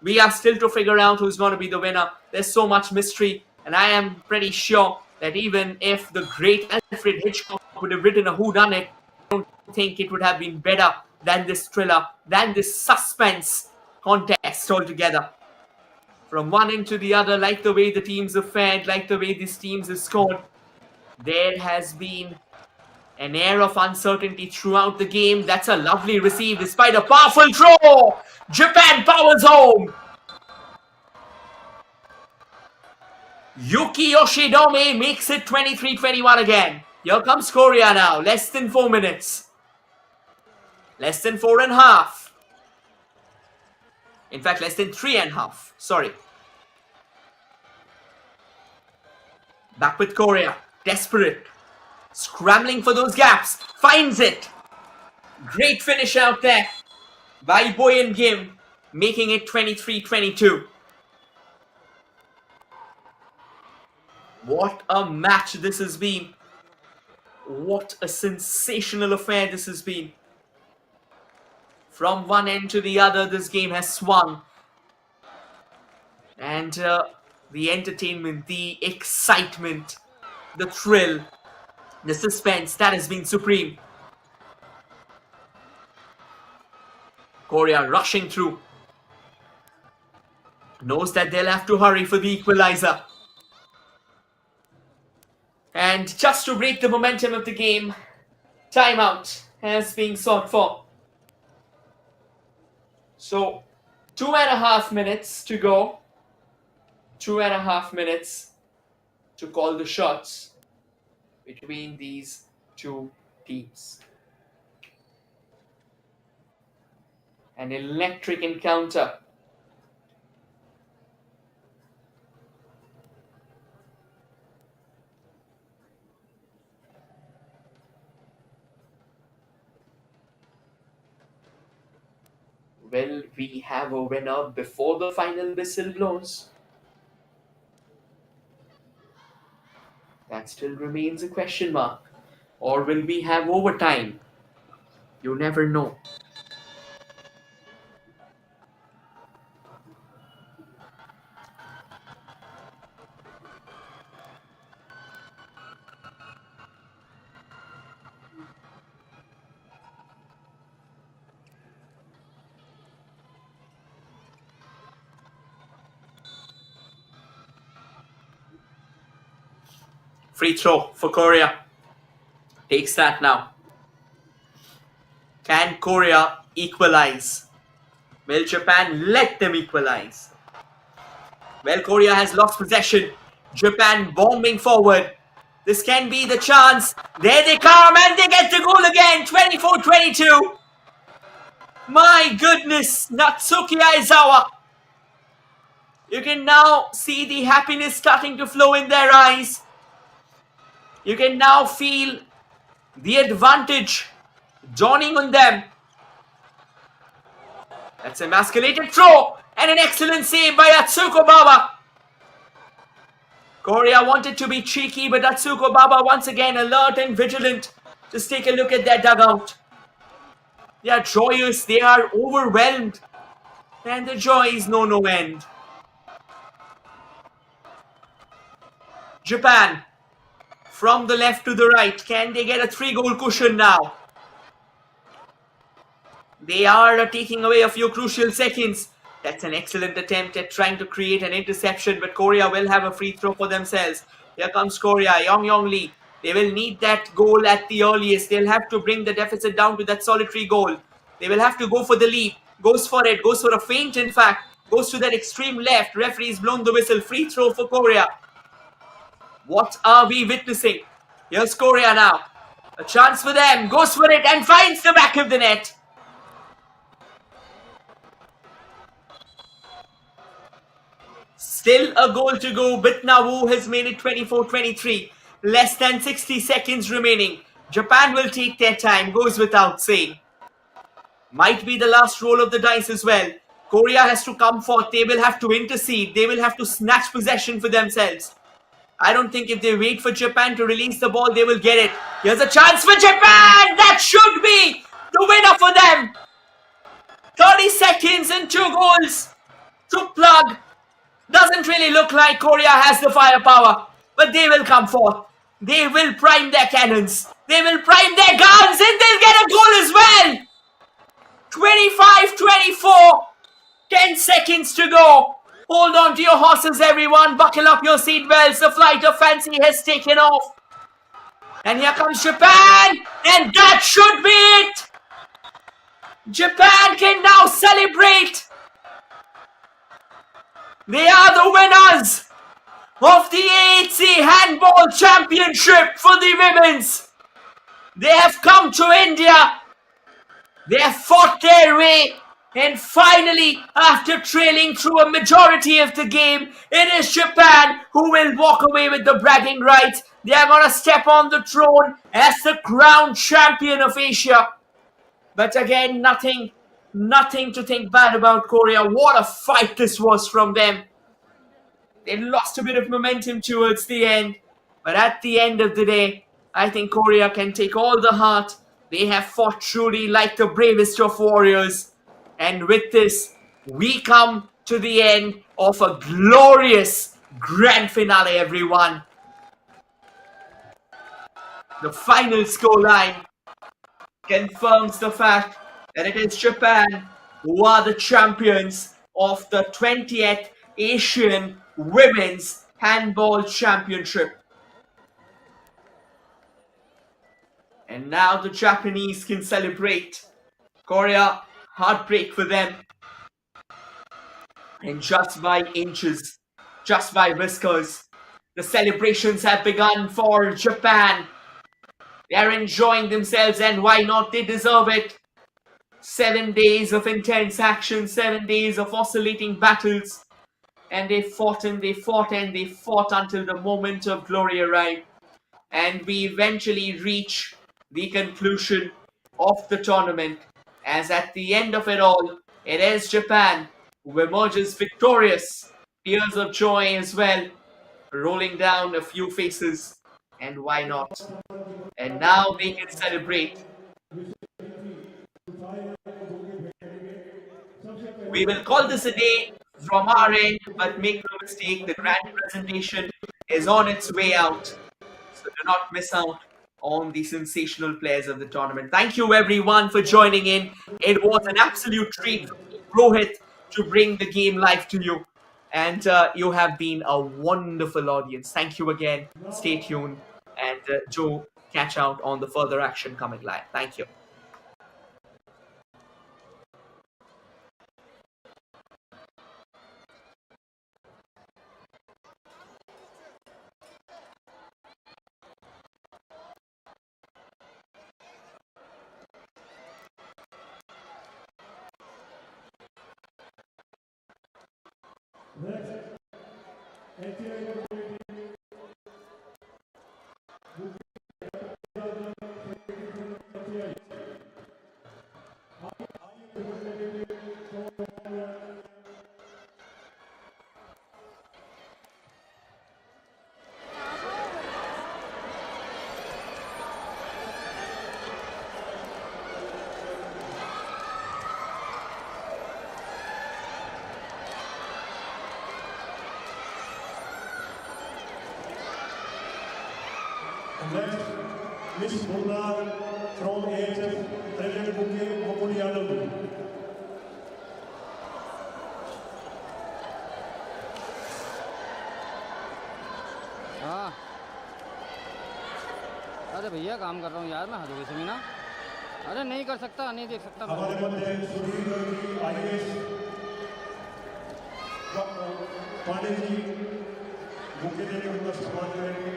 we are still to figure out who's going to be the winner. There's so much mystery, and I am pretty sure that even if the great Alfred Hitchcock would have written a whodunit, I don't think it would have been better than this thriller, than this suspense contest altogether. From one end to the other, like the way the teams have fared, like the way these teams have scored, there has been an air of uncertainty throughout the game. That's a lovely receive despite a powerful throw. Japan powers home. Yuki Yoshidome makes it 23-21 again. Here comes Korea now. Less than 4 minutes. Less than 4.5. In fact, less than 3.5. Sorry. Back with Korea. Desperate. Scrambling for those gaps. Finds it. Great finish out there by Boyan Kim. Making it 23-22. What a match this has been. What a sensational affair this has been. From one end to the other, this game has swung. And the entertainment, the excitement, the thrill, the suspense, that has been supreme. Korea rushing through. Knows that they'll have to hurry for the equalizer. And just to break the momentum of the game, timeout has been sought for. So, 2.5 minutes to go. 2.5 minutes to call the shots between these two teams. An electric encounter. Will we have a winner before the final whistle blows? That still remains a question mark. Or will we have overtime? You never know. Free throw for Korea. Takes that now. Can Korea equalize? Will Japan let them equalize? Well, Korea has lost possession. Japan bombing forward. This can be the chance. There they come and they get the goal again. 24-22. My goodness, Natsuki Aizawa. You can now see the happiness starting to flow in their eyes. You can now feel the advantage dawning on them. That's a emasculated throw and an excellent save by Atsuko Baba. Korea wanted to be cheeky, but Atsuko Baba once again alert and vigilant. Just take a look at their dugout. They are joyous, they are overwhelmed, and the joy is no end. Japan from the left to the right. Can they get a 3-goal cushion now? They are taking away a few crucial seconds. That's an excellent attempt at trying to create an interception, but Korea will have a free throw for themselves. Here comes Korea, Yong Lee. They will need that goal at the earliest. They'll have to bring the deficit down to that solitary goal. They will have to go for the leap. Goes for it, goes for a feint in fact. Goes to that extreme left. Referee's blown the whistle. Free throw for Korea. What are we witnessing? Here's Korea now. A chance for them. Goes for it and finds the back of the net. Still a goal to go, but Wu has made it 24-23. Less than 60 seconds remaining. Japan will take their time, goes without saying. Might be the last roll of the dice as well. Korea has to come forth. They will have to intercede. They will have to snatch possession for themselves. I don't think if they wait for Japan to release the ball, they will get it. Here's a chance for Japan! That should be the winner for them! 30 seconds and 2 goals to plug. Doesn't really look like Korea has the firepower, but they will come forth. They will prime their cannons. They will prime their guns and they'll get a goal as well. 25-24. 10 seconds to go. Hold on to your horses, everyone. Buckle up your seatbelts. The flight of fancy has taken off. And here comes Japan. And that should be it. Japan can now celebrate. They are the winners of the AHC Handball Championship for the women's. They have come to India. They have fought their way. And finally, after trailing through a majority of the game, it is Japan who will walk away with the bragging rights. They are going to step on the throne as the crowned champion of Asia. But again, nothing to think bad about Korea. What a fight this was from them. They lost a bit of momentum towards the end. But at the end of the day, I think Korea can take all the heart. They have fought truly like the bravest of warriors. And with this, we come to the end of a glorious grand finale, everyone. The final scoreline confirms the fact that it is Japan who are the champions of the 20th Asian Women's Handball Championship. And now the Japanese can celebrate. Korea, heartbreak for them. And just by inches, just by whiskers, the celebrations have begun for Japan. They are enjoying themselves, and why not? They deserve it. 7 days of intense action, 7 days of oscillating battles. And they fought and they fought and they fought until the moment of glory arrived. And we eventually reach the conclusion of the tournament. As at the end of it all, it is Japan who emerges victorious. Tears of joy as well, rolling down a few faces. And why not? And now they can celebrate. We will call this a day from our end, but make no mistake, the grand presentation is on its way out. So do not miss out on the sensational players of the tournament. Thank you everyone for joining in. It was an absolute treat, Rohit, to bring the game live to you. And you have been a wonderful audience. Thank you again. Stay tuned. And Joe, catch out on the further action coming live. Thank you. next, Miss Murnar from AHF, President Bouquet, Mokuli Yadav. हाँ अरे भैया काम कर रहा हूँ यार मैं हदवी से ना। अरे नहीं कर सकता, नहीं देख सकता। हमारे मध्य सुधीर जी IAS पांडे जी बुके देकर उनका सम्मान करेंगे।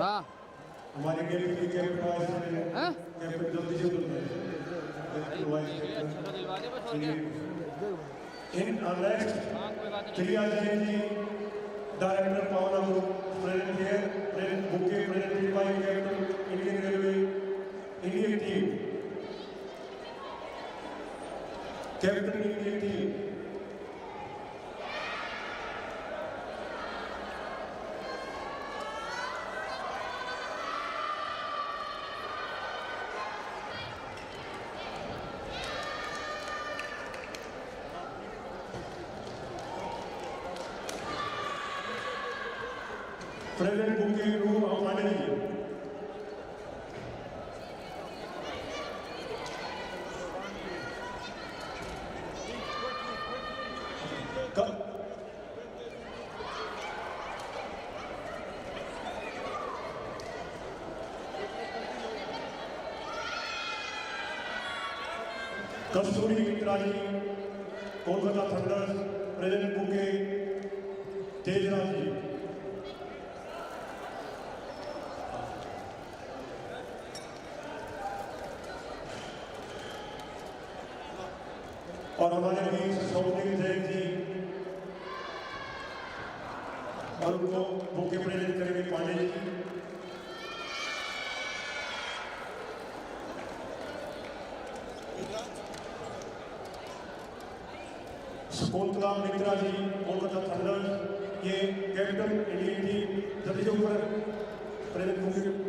हाँ हमारे गेम के वाइस हैं? कैप्टन जल्दी से अच्छा तो दिलवा दे बस और क्या। इन नेक्स्ट हाँ कोई बात नहीं। Priya Jain ji director Pavna group present here present bouquet presented by captain Indian railway Indian team captain Indian team present bouquet रूम Amani Kasturi Mitra ji Kolkata Thunders present bouquet Tejraj ji और हमारे बीच सौमिक जैन जी और उनको बुके प्रेजेंट करेंगे पांडे जी। कोलकाता मित्रा जी कोलकाता थंडर्स ये कैप्टन इंडियन टीम जल्दी से ऊपर present bouquet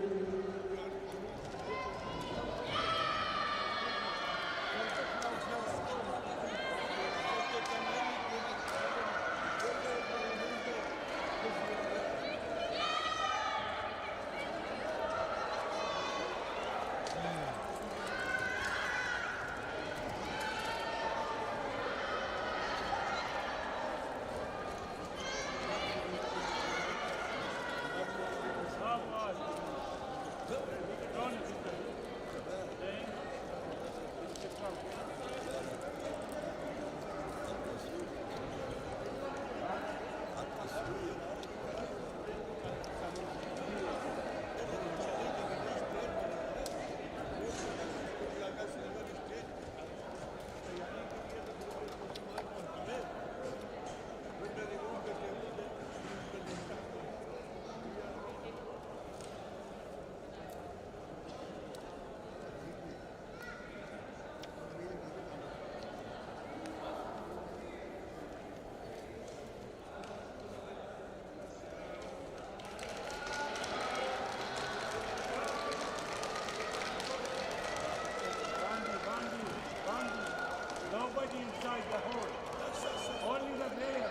Nobody inside the hole. Only the player.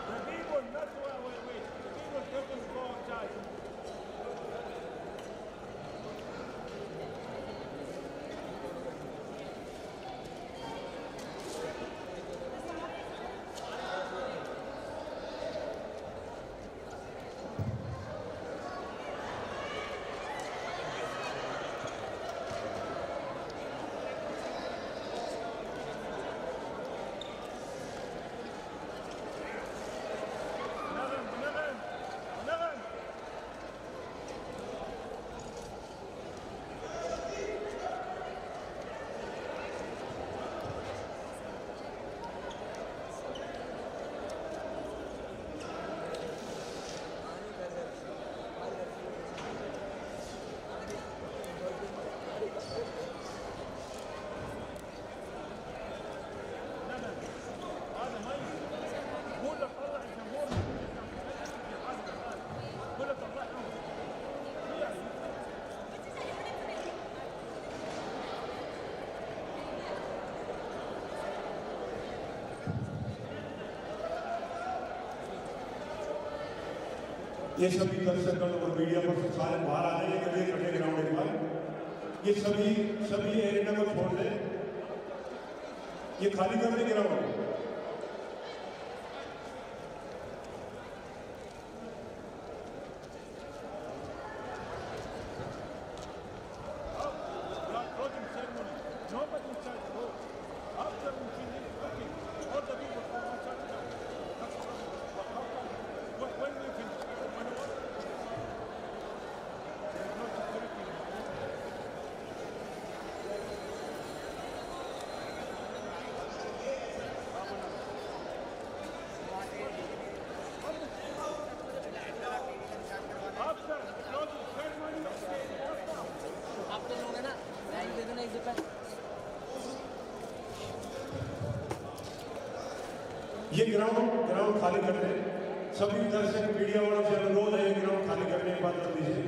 The people, not wait. The people taking the ball charge. ये सभी दर्शकगण और मीडिया पर से सारे बाहर आ जाइए, करिए इकट्ठे ग्राउंड एक बार। ये सभी एरिया को छोड़ दें, ये खाली कर दें ground. Closing ceremony. Nobody inside the hall. After we finish cooking, all the people from outside the when we finish, when what? There is no security. After closing ceremony, आप लोग है ना लाइन दे देना एक दो पे ये ग्राउंड खाली कर दें। सभी दर्शक मीडिया वालों से अनुरोध है, ग्राउंड खाली करने की बात कर दीजिए।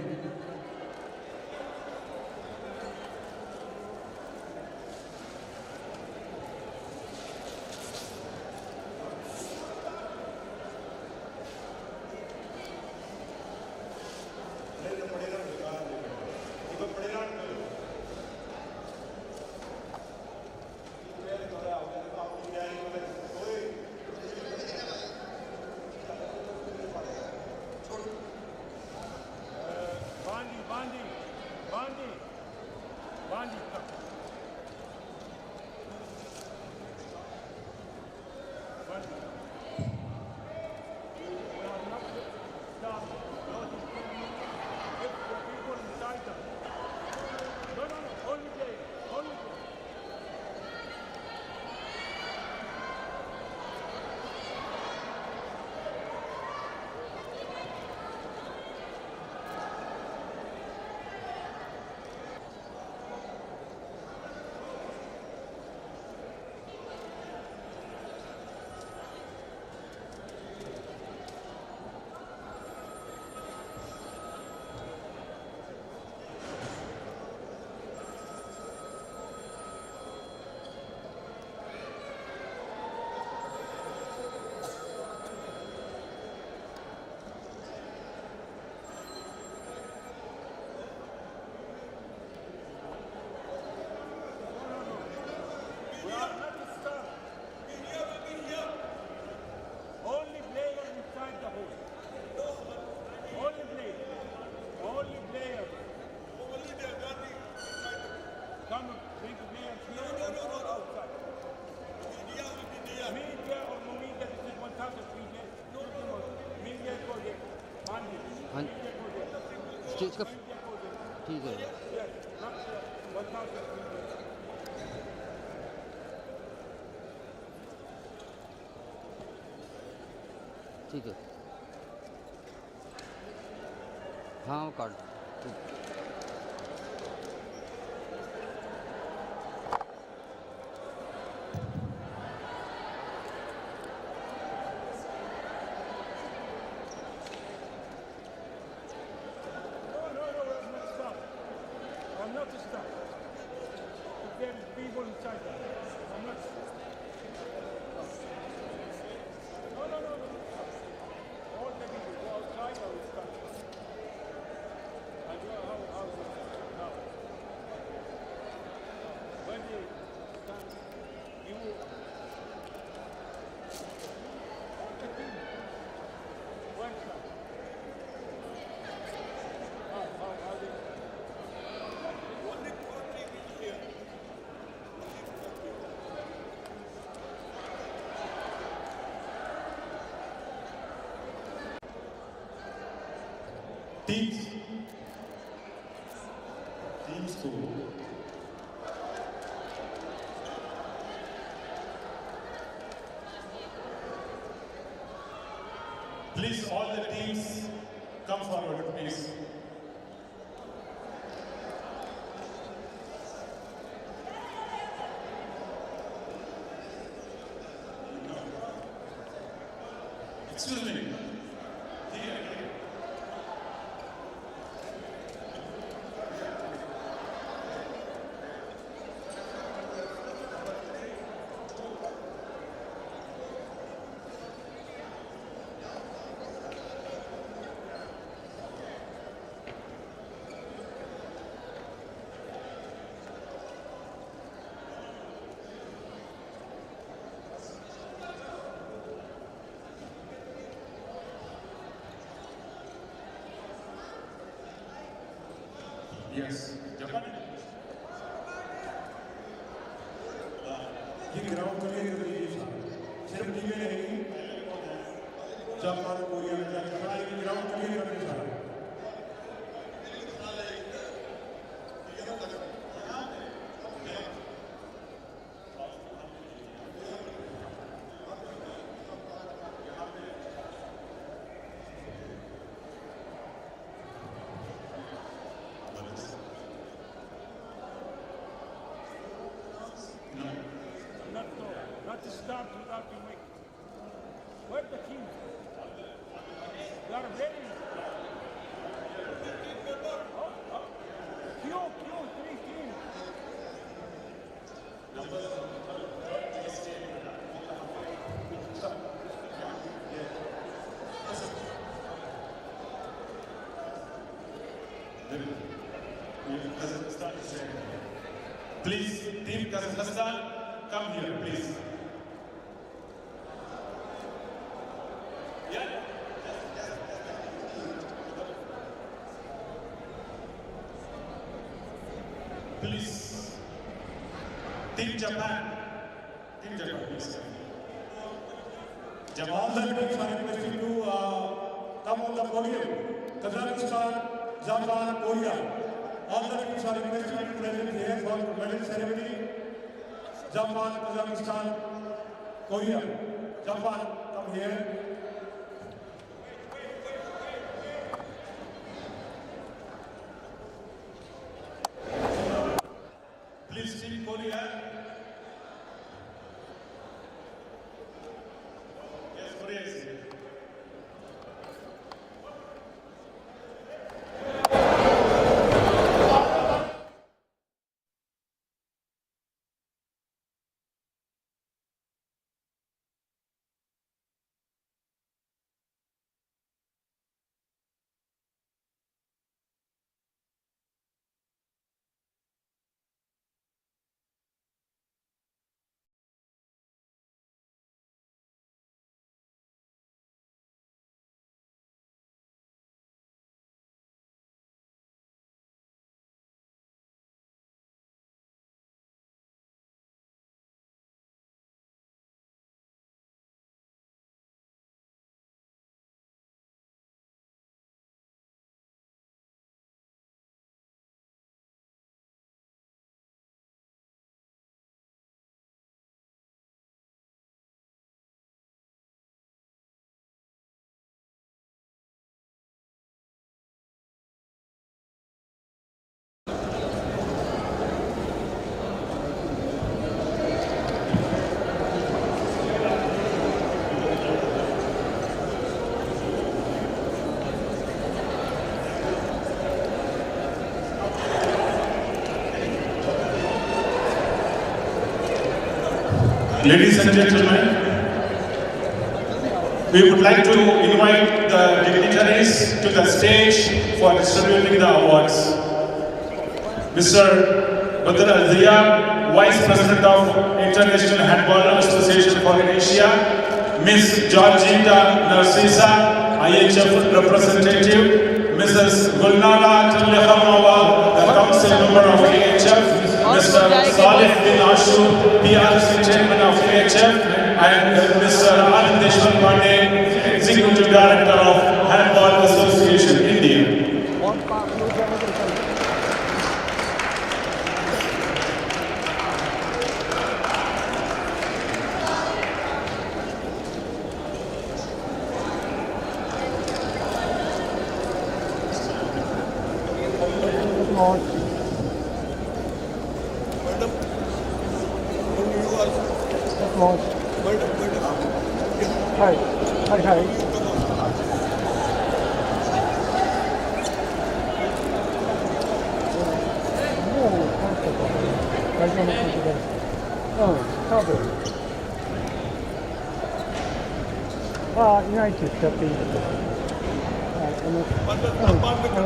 Pandey, come. Pandey. We are not stop closing ceremony if the people inside them. No, only play, only play. We are not to stop. Only players inside the hole. Only players. Only players. Come bring players here or outside. Media or no media, this is 1,000 media. Media go there. Pandey. हाँ Media go there. Stage का Media go there. ठीक है Yes, not 1,000 media. ठीक है हाँ वो card No, I'm not stop. I'm not to stop. If there is people inside there, I'm not. No. All the people go outside or we stop. And how is it now? When they stand, you all the team. When stop? How they? Teams to please, all the teams come forward, please. Excuse me. Yes. Japan. ये ground के लिए सिर्फ टीमें रहेंगी Japan Korea ground के लिए करने सारा Not to start without you make. Where the team? You are ready. Q, 3 teams. Please, Team Kazakhstan, come here, please. Please. Team Japan. Team Japan, please. All the teams are requesting to come on the podium. Kazakhstan, Japan, Korea. All the teams are requesting to present here for medal ceremony. Japan, Kazakhstan, Korea. Japan, come here. Please, Team Korea. Yes, Korea is here. Ladies and gentlemen, we would like to invite the dignitaries to the stage for distributing the awards. Mr. Badr Al-Zia, Vice President of International Handball Association for Asia, Ms. Georgita Narcisa, IHF representative, Mrs. Gulnara Talekhamova, the council member of IHF, Mr. Salih bin Ashu, PRC chairman of IHF, and Mr. Anandeshwar Pandey, executive director of Handball Association, India. I いないって言っちゃっていいんだけど、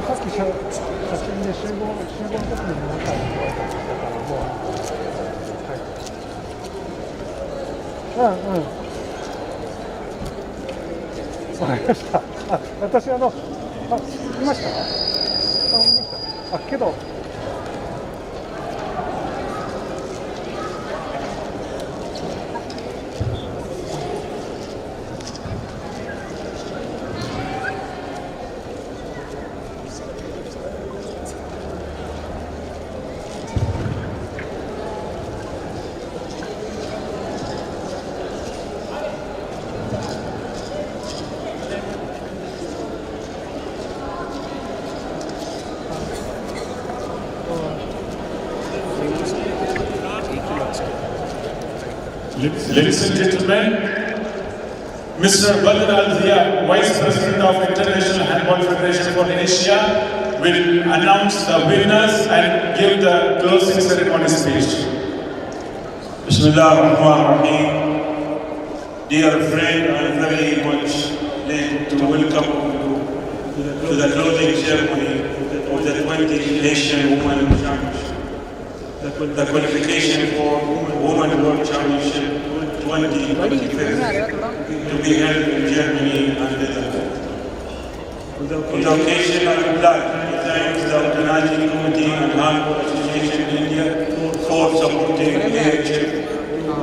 さっき写真で集合の時に何回も言われたんだからもう、はい、わかりました。私いました？いました。けど Ladies and gentlemen, Mr. Badr Al-Zia, Vice President of International Handball Federation for Asia, will announce the winners and give the closing ceremony speech. Bismillah ar-Rahman ar-Rahim. Dear friend, I am very much late to welcome you to the closing ceremony of the 20th Asian Women Championship. The qualification for Women World Championship 2025 to be held in Germany and Netherlands. On the occasion, I would like to thank the organizing committee and Handball Association in India for supporting AHF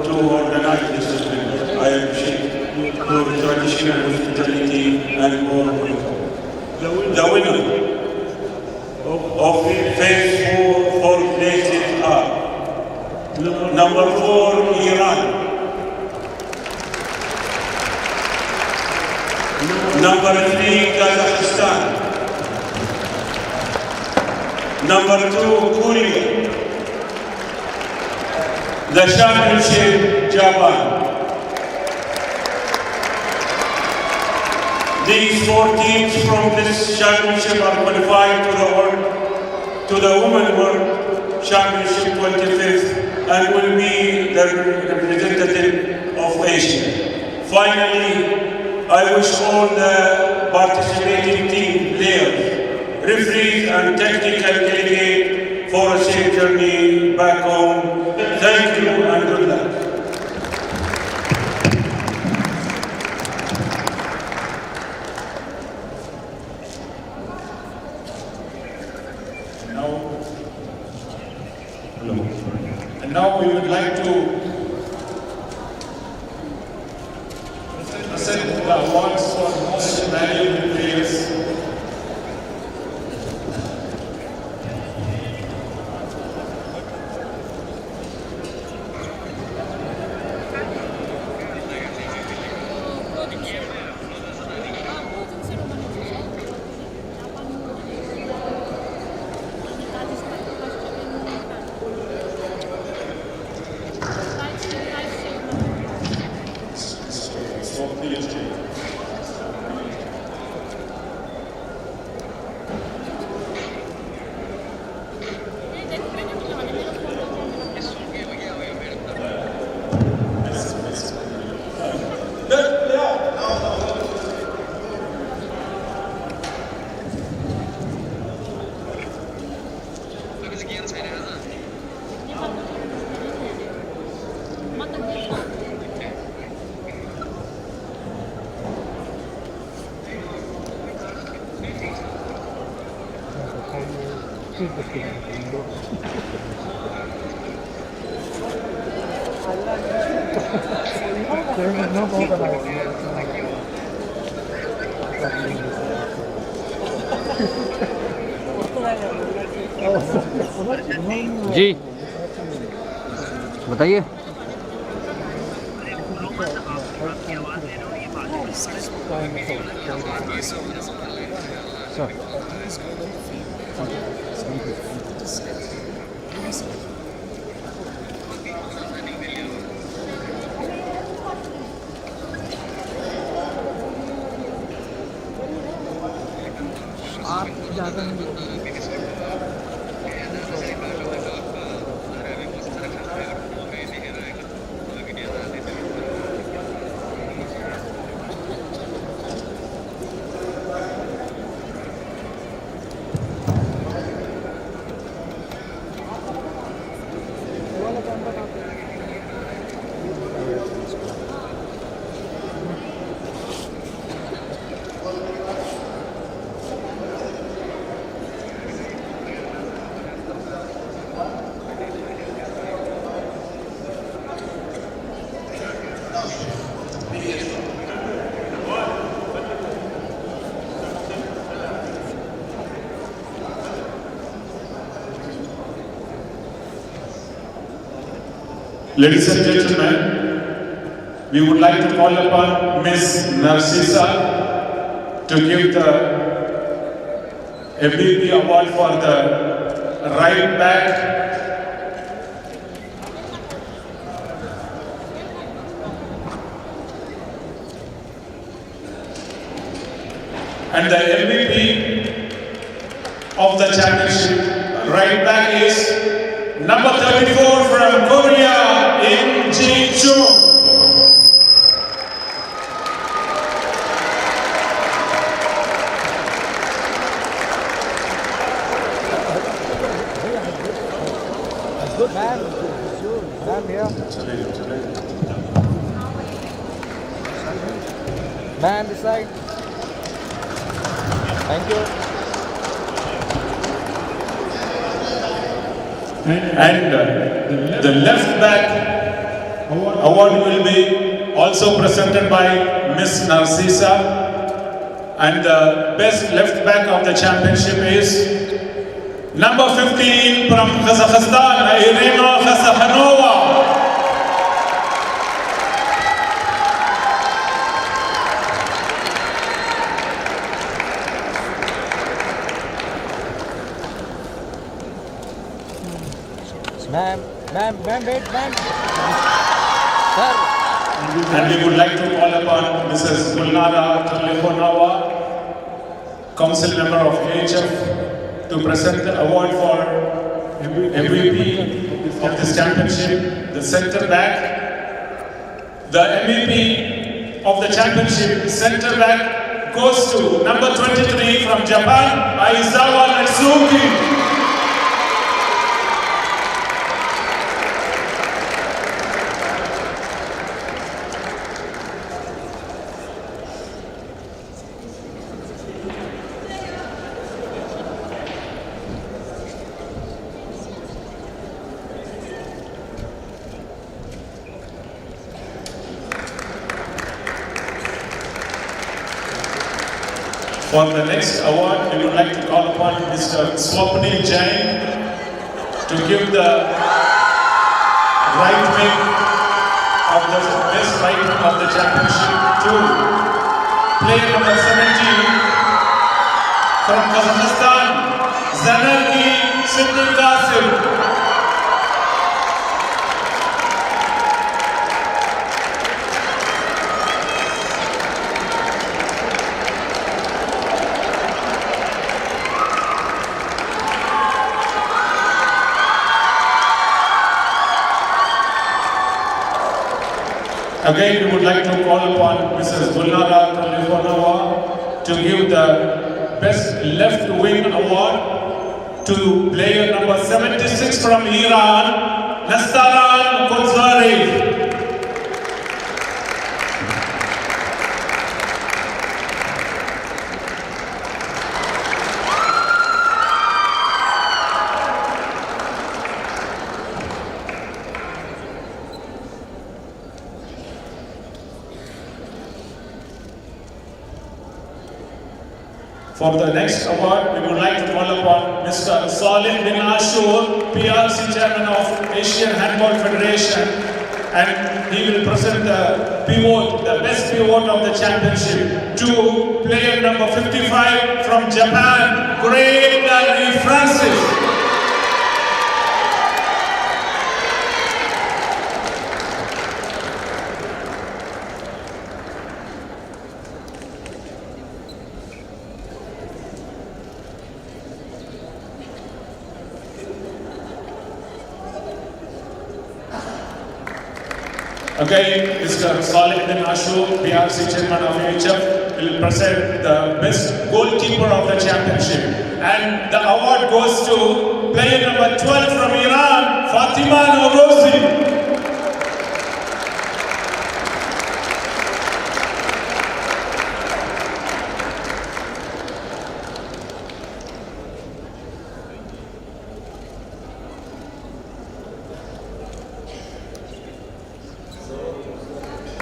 to organize this event. I appreciate your traditional hospitality and warm welcome. The winner of phase 4 places are number 4, Iran. Number 3, Kazakhstan. Number 2, Korea. The championship, Japan. These 4 teams from this championship are qualified to the Women World Championship 25th and will be the representative of Asia. Finally, I wish all the participating team players, referees and technical delegate for a safe journey back home. Thank you and good luck. And now we would like to present the awards for most valuable players. जी बताइए Ladies and gentlemen, we would like to call upon Ms. Narcisa to give the MVP award for the right back. And the MVP of the championship right back is number 34 from Korea, Im Ji-chung. Good man. Man here. Man this side. Thank you. And the left back award will be also presented by Miss Narcisa. And the best left back of the championship is number 15 from Kazakhstan, Irina Khasakhanova. Ma'am, wait, ma'am. Sir. And we would like to call upon Mrs. Gulnara Telefonawa, Council Member of AHF, to present the award for MVP of this championship, the center back. The MVP of the championship center back goes to number 23 from Japan, Aizawa Natsuki. For the next award, we would like to call upon Mr. Swapnil Jain to give the right wing of the best right wing of the championship to player number 17 from Kazakhstan, Zanarki Siddiqasim. Again, we would like to call upon Mrs. Gulnara Telefonova to give the Best Left Wing Award to player number 76 from Iran, Nastaran Kotzari. For the next award, we would like to call upon Mr. Salih bin Ashur, PRC Chairman of Asian Handball Federation, and he will present the pivot, the best pivot of the championship to player number 55 from Japan, Gregory Francis. Again, Mr. Salih bin Ashur, PRC Chairman of AHF, will present the best goalkeeper of the championship. And the award goes to player number 12 from Iran, Fatima Norozi.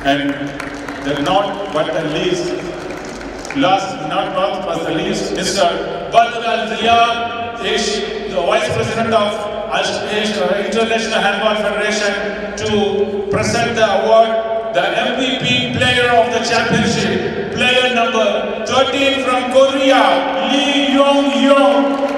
And the not but the least, not but the least, Mr. Badr Al-Ziya, the Vice President of International Handball Federation, to present the award, the MVP player of the championship, player number 13 from Korea, Lee Yong-yong.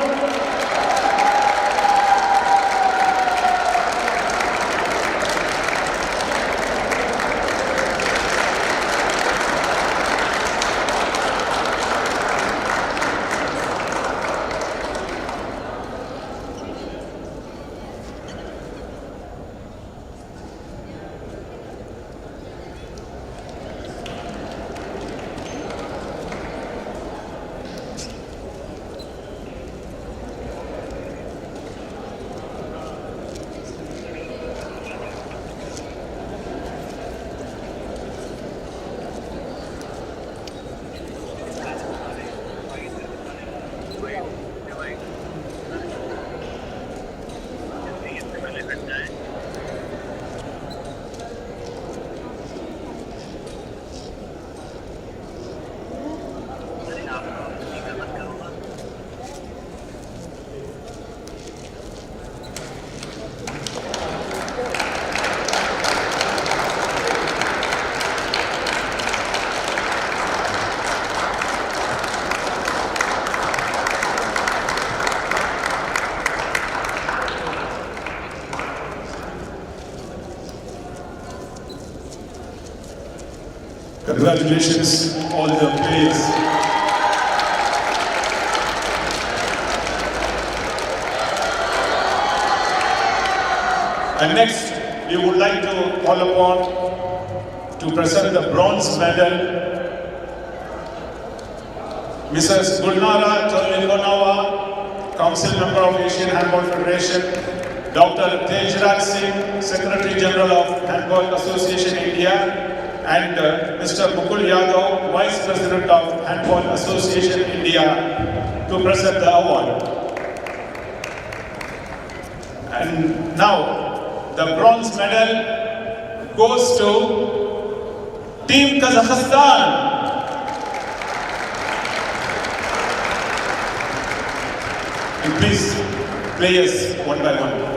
Congratulations, all the players. And next, we would like to call upon to present the bronze medal Mrs. Gulnara Tolikonova, Council Member of Asian Handball Federation, Dr. Tejraj Singh, Secretary General of Handball Association India, and Mr. Mukul Yadav, Vice President of Handball Association India, to present the award. And now, the bronze medal goes to Team Kazakhstan. And please, players one by one.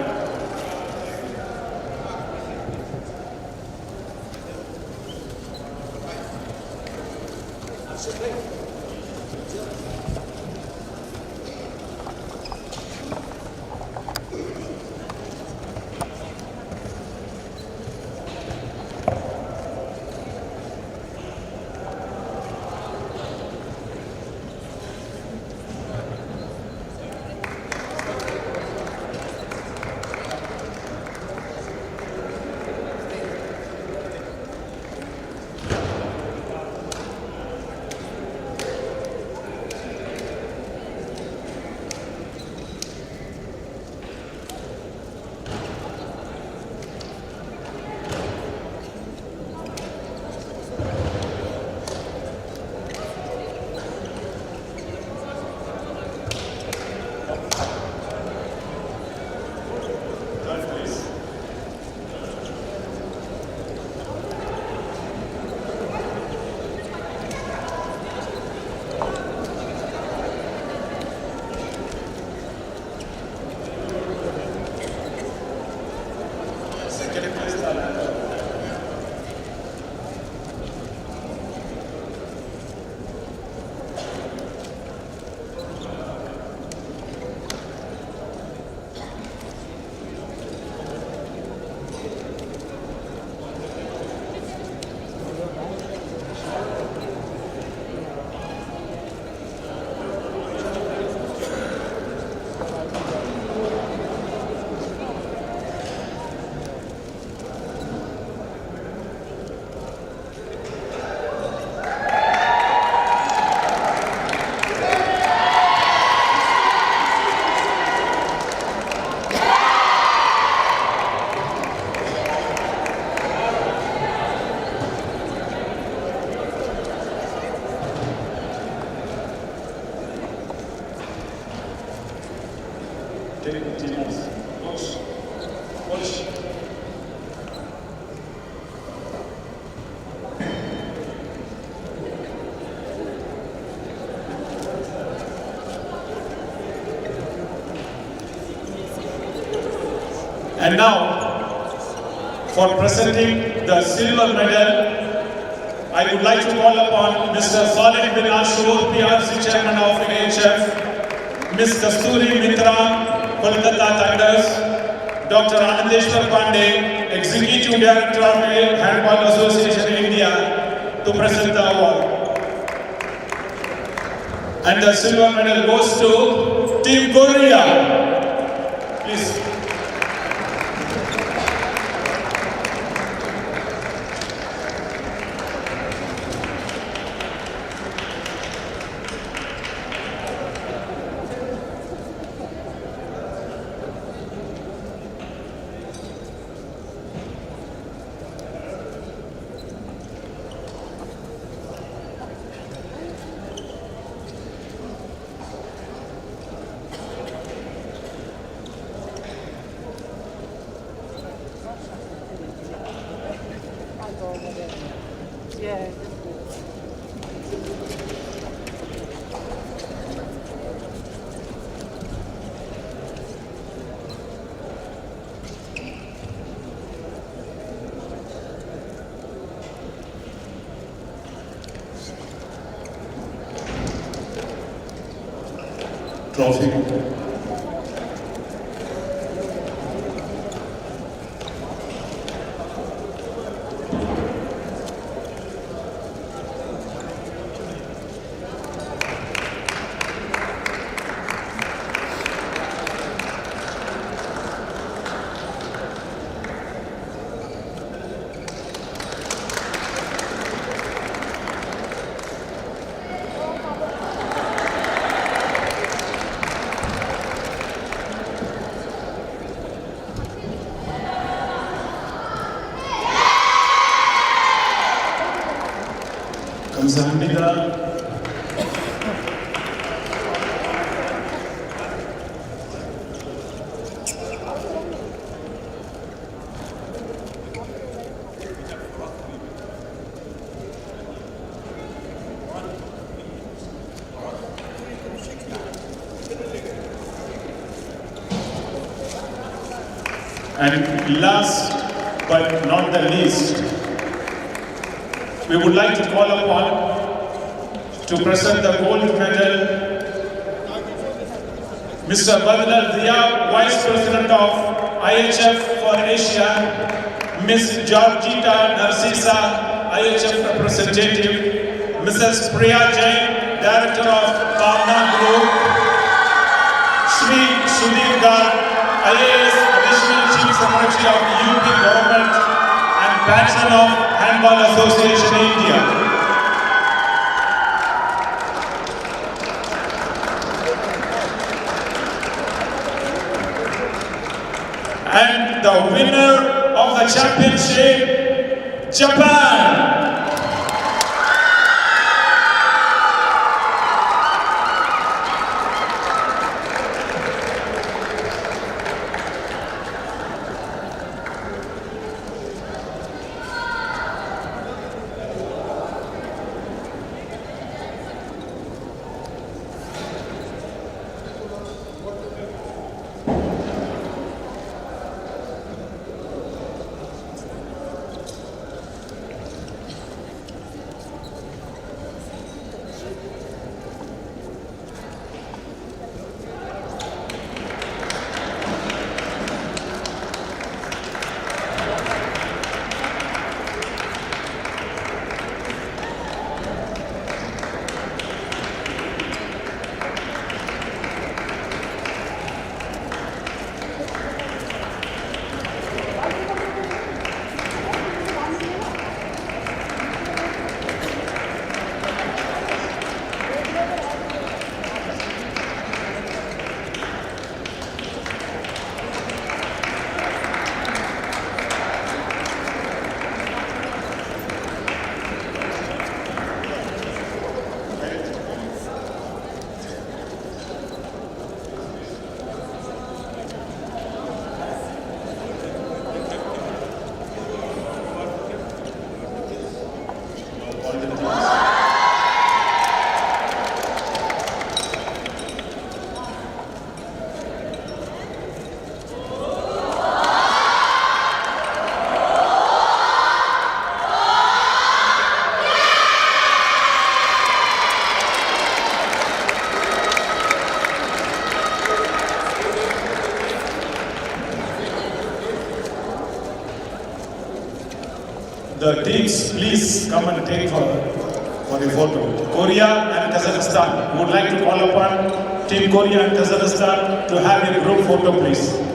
And now, for presenting the silver medal, I would like to call upon Mr. Saleh bin Ashur, PRC Chairman of AHF, Ms. Kasturi Mitra, Kolkata Thunders, Dr. Anandeshwar Pandey, Executive Director of Handball Association India, to present the award. And the silver medal goes to Team Korea. Please. Yeah. Trophy. Hamida. And last but not the least, we would like to call upon to present the gold medal Mr. Badal Dia, Vice President of IHF for Asia, Ms. Georgita Narcisa, IHF Representative, Mrs. Priya Jain, Director of Bhavna Group, Shri Sudhir Garg, IAS Additional Chief Secretary of UP Government and Patron of Handball Association India. And the winner of the championship, Japan. The teams, please come and take for the photo. Korea and Kazakhstan. We would like to call upon Team Korea and Kazakhstan to have a group photo, please.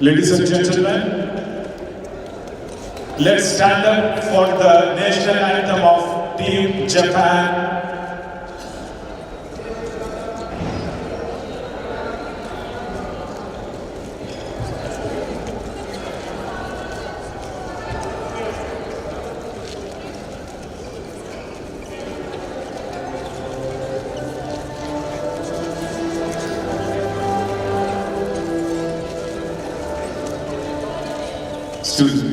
Ladies and gentlemen, let's stand up for the national anthem of Team Japan. Excuse me.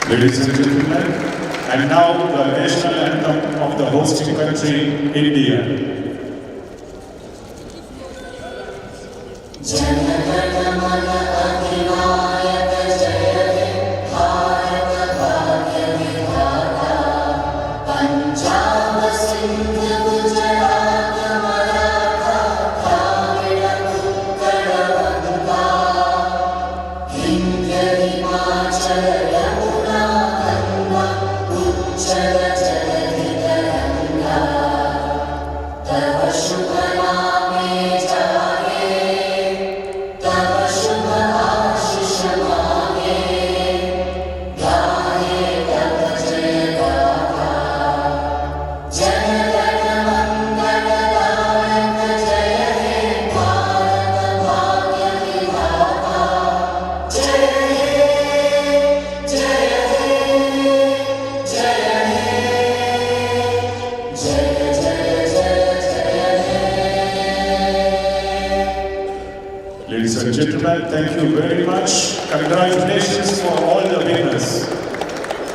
Ladies and gentlemen, and now the national anthem of the hosting country, India. Ladies and gentlemen, thank you very much. Congratulations for all the winners.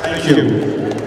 Thank you.